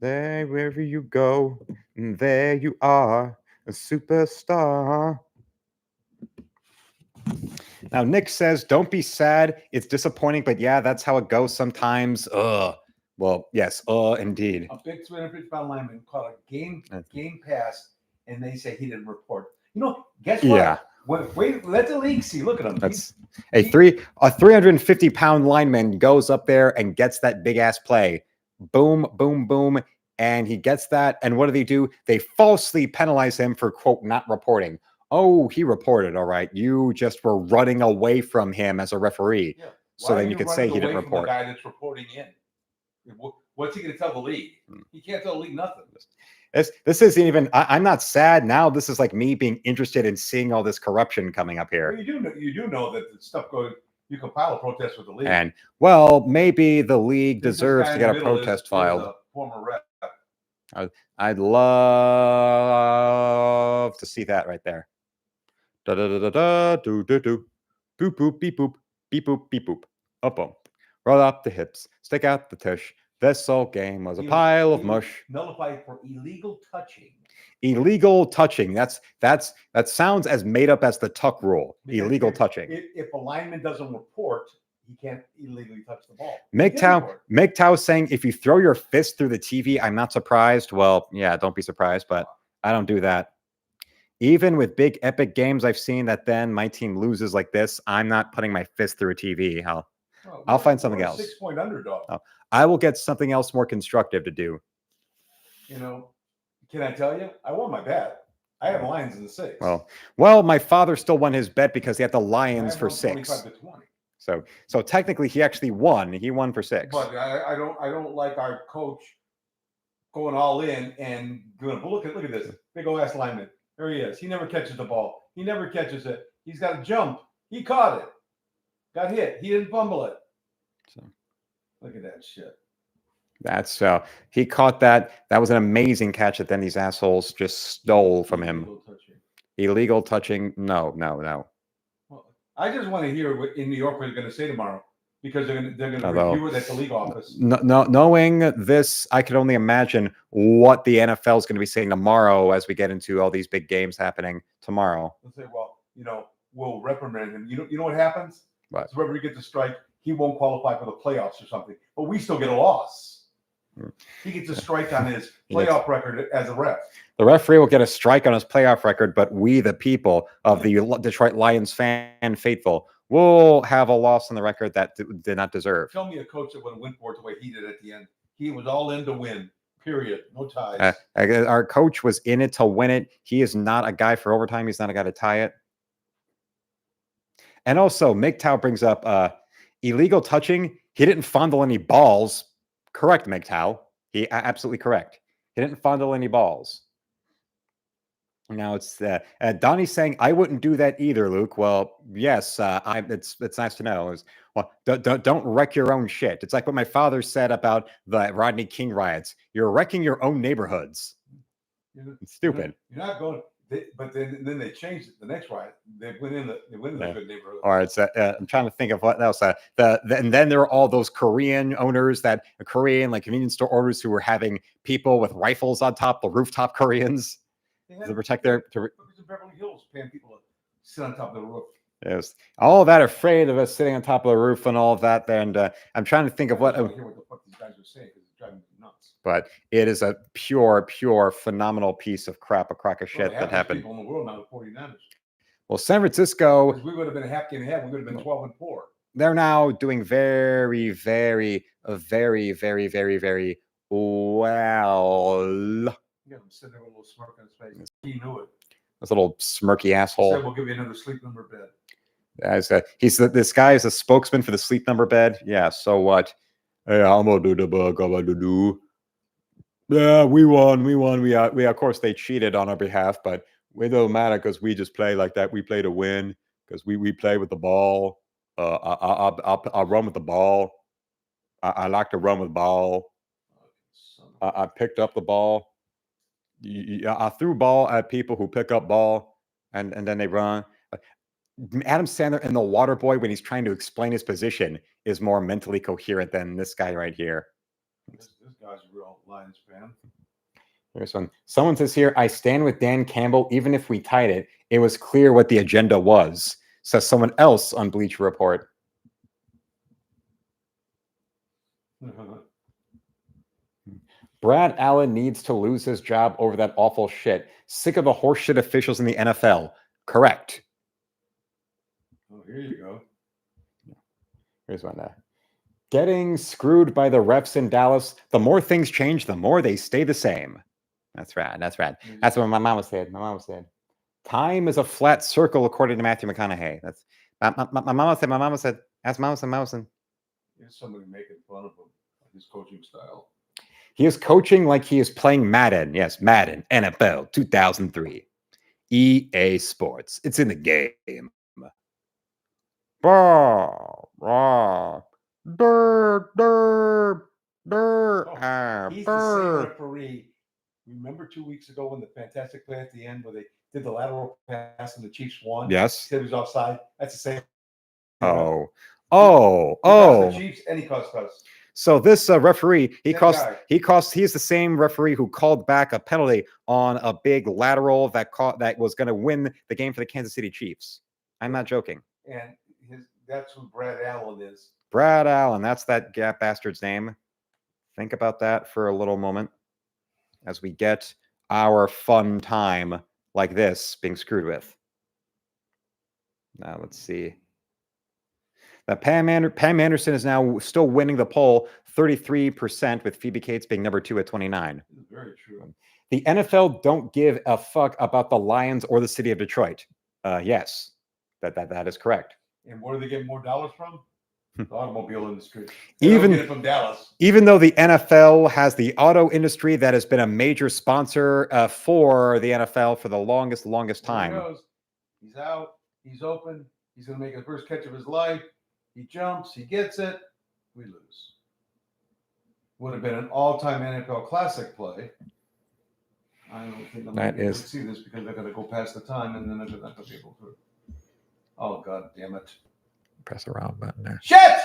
There, wherever you go, there you are, a superstar. Now, Nick says, don't be sad. It's disappointing, but yeah, that's how it goes sometimes. Well, yes, indeed. A big 350-pound lineman caught a game pass, and they say he didn't report. Guess what? Yeah. Wait, let the league see. Look at him. That's a 350-pound lineman goes up there and gets that big ass play. Boom, boom, boom. And he gets that. And what do? They falsely penalize him for, quote, not reporting. Oh, he reported. All right. You just were running away from him as a referee. Yeah. So then you could say he didn't report. The guy that's reporting in. What's he going to tell the league? He can't tell the league nothing. This isn't even. I'm not sad now. This is like me being interested in seeing all this corruption coming up here. Well, you do know that the stuff goes. You can file a protest with the league. And well, maybe the league deserves to get a protest filed. A former rep. I'd love to see that right there. Da da da da da do do do. Boop boop beep boop beep boop beep boop. Up boom. Roll up the hips. Stick out the tush. This whole game was a pile of mush. Nullified for illegal touching. Illegal touching. That sounds as made up as the tuck rule. Because illegal touching. If a lineman doesn't report, he can't illegally touch the ball. MGTOW saying if you throw your fist through the TV, I'm not surprised. Well, yeah, don't be surprised, but I don't do that. Even with big epic games I've seen that then my team loses like this, I'm not putting my fist through a TV. I'll find something else. 6-point underdog. I will get something else more constructive to do. Can I tell you? I won my bet. I have Lions in the 6. Well, my father still won his bet because he had the Lions for 6. 25-20. So technically, he actually won. He won for 6. But I don't like our coach going all in and doing. But look at this big old ass lineman. There he is. He never catches the ball. He never catches it. He's got to jump. He caught it. Got hit. He didn't fumble it. So look at that shit. That's he caught that. That was an amazing catch that then these assholes just stole from him. Illegal touching. No. Well, I just want to hear what in New York what they're going to say tomorrow because they're going to review it at the league office. Knowing this, I could only imagine what the NFL is going to be saying tomorrow as we get into all these big games happening tomorrow. They'll say, well, we'll reprimand him. You know what happens? What? So whoever gets a strike, he won't qualify for the playoffs or something. But we still get a loss. He gets a strike on his playoff record as a ref. The referee will get a strike on his playoff record, but we, the people of the Detroit Lions fan faithful, will have a loss on the record that did not deserve. Tell me a coach that would have went for it the way he did at the end. He was all in to win, period. No ties. Our coach was in it to win it. He is not a guy for overtime. He's not a guy to tie it. And also, MGTOW brings up illegal touching. He didn't fondle any balls. Correct, MGTOW. He absolutely correct. He didn't fondle any balls. Now it's Donnie saying I wouldn't do that either, Luke. Well, yes, it's nice to know. Don't wreck your own shit. It's like what my father said about the Rodney King riots. You're wrecking your own neighborhoods. It's stupid. You're not going. But then they changed it. The next riot, they went in the good neighborhood. All right, so I'm trying to think of what else. And then there are all those Korean owners like convenience store owners who were having people with rifles on top, the rooftop Koreans, to protect their. Beverly Hills paying people to sit on top of the roof. Yes, all that afraid of us sitting on top of the roof and all of that. And I'm trying to think of what. I don't hear what the fuck these guys are saying because it's driving me nuts. But it is a pure, phenomenal piece of crap, a crock of shit that happened. People in the world now, the 49ers. Well, San Francisco. We would have been a half game ahead. We would have been 12-4. They're now doing very, very, very, very, very, very well. Yeah, I'm sitting there with a little smirk on his face. He knew it. This little smirky asshole. He said, we'll give you another sleep number bed. This guy is a spokesman for the sleep number bed. Yeah, so what? Hey, I'm gonna do the bug. I'm gonna do. Yeah, we won. We of course they cheated on our behalf, but it don't matter because we just play like that. We play to win because we play with the ball. I'll run with the ball. I like to run with the ball. I picked up the ball. I threw ball at people who pick up ball and then they run. Adam Sandler in The Waterboy, when he's trying to explain his position, is more mentally coherent than this guy right here. This guy's a real Lions fan. There's one. Someone says here, I stand with Dan Campbell. Even if we tied it, it was clear what the agenda was. says someone else on Bleacher Report. Brad Allen needs to lose his job over that awful shit. Sick of the horseshit officials in the NFL. Correct. Oh, here you go. Here's one. Getting screwed by the refs in Dallas. The more things change, the more they stay the same. That's rad. That's rad. That's what my mama said. My mama said, time is a flat circle, according to Matthew McConaughey. That's my mama said. My mama said. Ask mama said. Mama said. Here's somebody making fun of him, his coaching style. He is coaching like he is playing Madden. Yes, Madden, NFL 2003. EA Sports. It's in the game. Bah, rah, durr, durr, durr, He's the same referee. Remember 2 weeks ago when the fantastic play at the end where they did the lateral pass and the Chiefs won? Yes. He said he was offside. That's the same. Oh. The Chiefs and he cost us. So this referee, he's the same referee who called back a penalty on a big lateral that was going to win the game for the Kansas City Chiefs. I'm not joking. And that's who Brad Allen is. Brad Allen, that's that gap bastard's name. Think about that for a little moment as we get our fun time like this being screwed with. Now let's see. Now, Pam Anderson is now still winning the poll, 33%, with Phoebe Cates being number 2 at 29. Very true. The NFL don't give a fuck about the Lions or the city of Detroit. Yes, that is correct. And where do they get more dollars from? The automobile industry. They don't get it from Dallas. Even though the NFL has the auto industry that has been a major sponsor for the NFL for the longest time. There he goes. He's out. He's open. He's going to make the first catch of his life. He jumps. He gets it. We lose. Would have been an all-time NFL classic play. I don't think I'm going to see this because they're going to go past the time and then they're not going to be able to. Oh, God damn it. Press the wrong button there. Shit!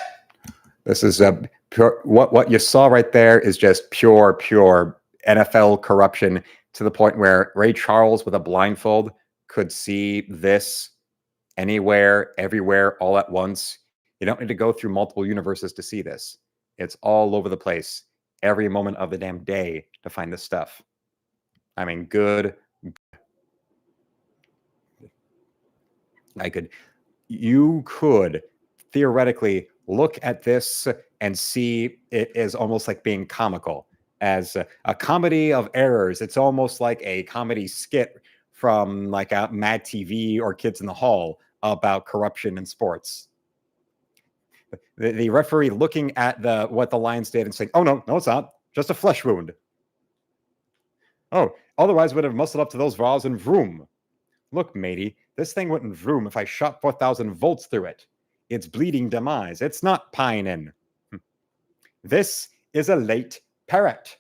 This is pure. What you saw right there is just pure NFL corruption to the point where Ray Charles with a blindfold could see this anywhere, everywhere, all at once. You don't need to go through multiple universes to see this. It's all over the place, every moment of the damn day to find this stuff. I mean, good. You could theoretically look at this and see it as almost like being comical, as a comedy of errors. It's almost like a comedy skit from like a Mad TV or Kids in the Hall about corruption in sports. The referee looking at what the Lions did and saying, "Oh no, it's not. Just a flesh wound. Oh, otherwise would have muscled up to those valves and vroom. Look, matey, this thing wouldn't vroom if I shot 4,000 volts through it. It's bleeding demise. It's not pining. This is a late parrot.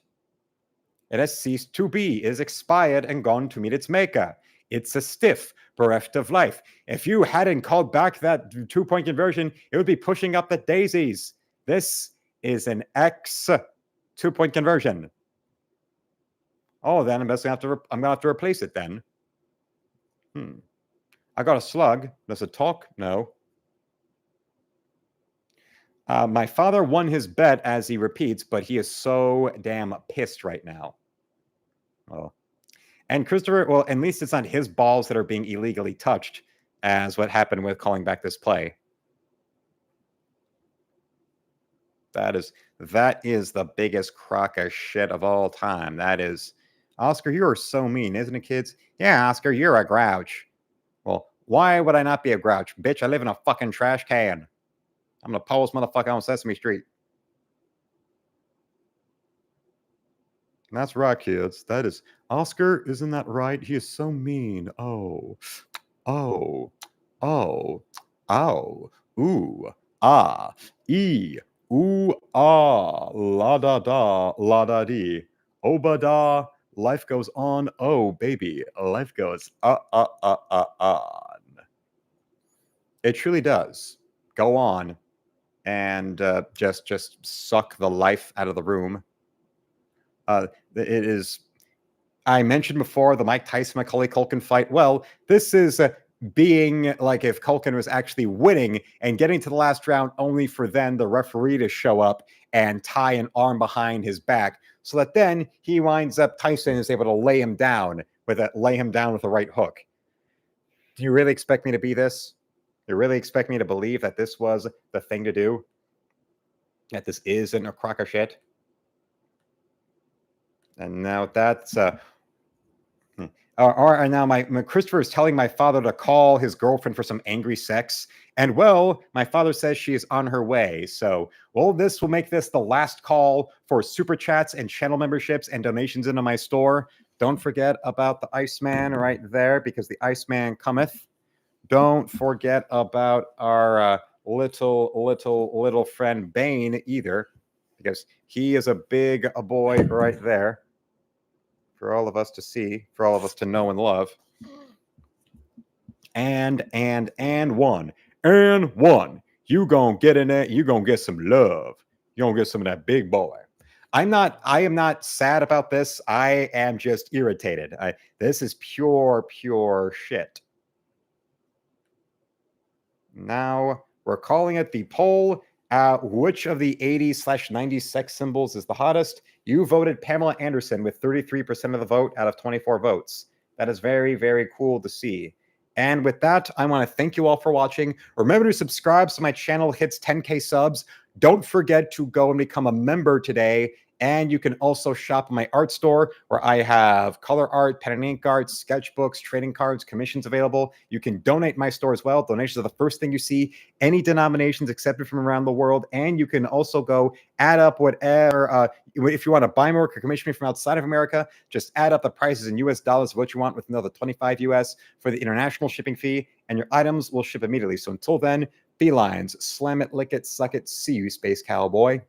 It has ceased to be, is expired and gone to meet its maker. It's a stiff, bereft of life. If you hadn't called back that 2-point conversion, it would be pushing up the daisies. This is an X 2-point conversion. Oh, then I'm gonna have to replace it then. I got a slug. Does it talk? No. My father won his bet, as he repeats, but he is so damn pissed right now. Oh. And Christopher, well, at least it's not his balls that are being illegally touched, as what happened with calling back this play. That is the biggest crock of shit of all time. That is, Oscar, you are so mean, isn't it, kids? Yeah, Oscar, you're a grouch. Well, why would I not be a grouch? Bitch, I live in a fucking trash can. I'm gonna pull this motherfucker on Sesame Street. That's right, kids. That is Oscar, isn't that right? He is so mean. Oh, ooh, ah, ee, ooh, ah, la da da, la da dee, oh ba da, life goes on. Oh baby, life goes on. It truly does go on, and just suck the life out of the room. It is. I mentioned before the Mike Tyson Macaulay Culkin fight. Well, this is being like if Culkin was actually winning and getting to the last round only for then the referee to show up and tie an arm behind his back so that then he winds up, Tyson is able to lay him down with the right hook. Do you really expect me to be this? You really expect me to believe that this was the thing to do? That this isn't a crock of shit? And now that's and now my Christopher is telling my father to call his girlfriend for some angry sex. And well, my father says she is on her way. So, well, this will make this the last call for super chats and channel memberships and donations into my store. Don't forget about the Iceman right there, because the Iceman cometh. Don't forget about our little friend Bane either, because he is a big boy right there for all of us to see, for all of us to know and love. And one. You gonna get in there, you gonna get some love. You gonna get some of that big boy. I am not sad about this. I am just irritated. This is pure shit. Now we're calling it the poll. Which of the 80/90 sex symbols is the hottest? You voted Pamela Anderson with 33% of the vote out of 24 votes. That is very cool to see. And with that, I want to thank you all for watching. Remember to subscribe so my channel hits 10K subs. Don't forget to go and become a member today. And you can also shop in my art store where I have color art, pen and ink art, sketchbooks, trading cards, commissions available. You can donate my store as well. Donations are the first thing you see. Any denominations accepted from around the world. And you can also go add up whatever, if you want to buy more or commission me from outside of America, just add up the prices in US dollars of what you want with another 25 US for the international shipping fee, and your items will ship immediately. So until then, felines, slam it, lick it, suck it. See you, Space Cowboy.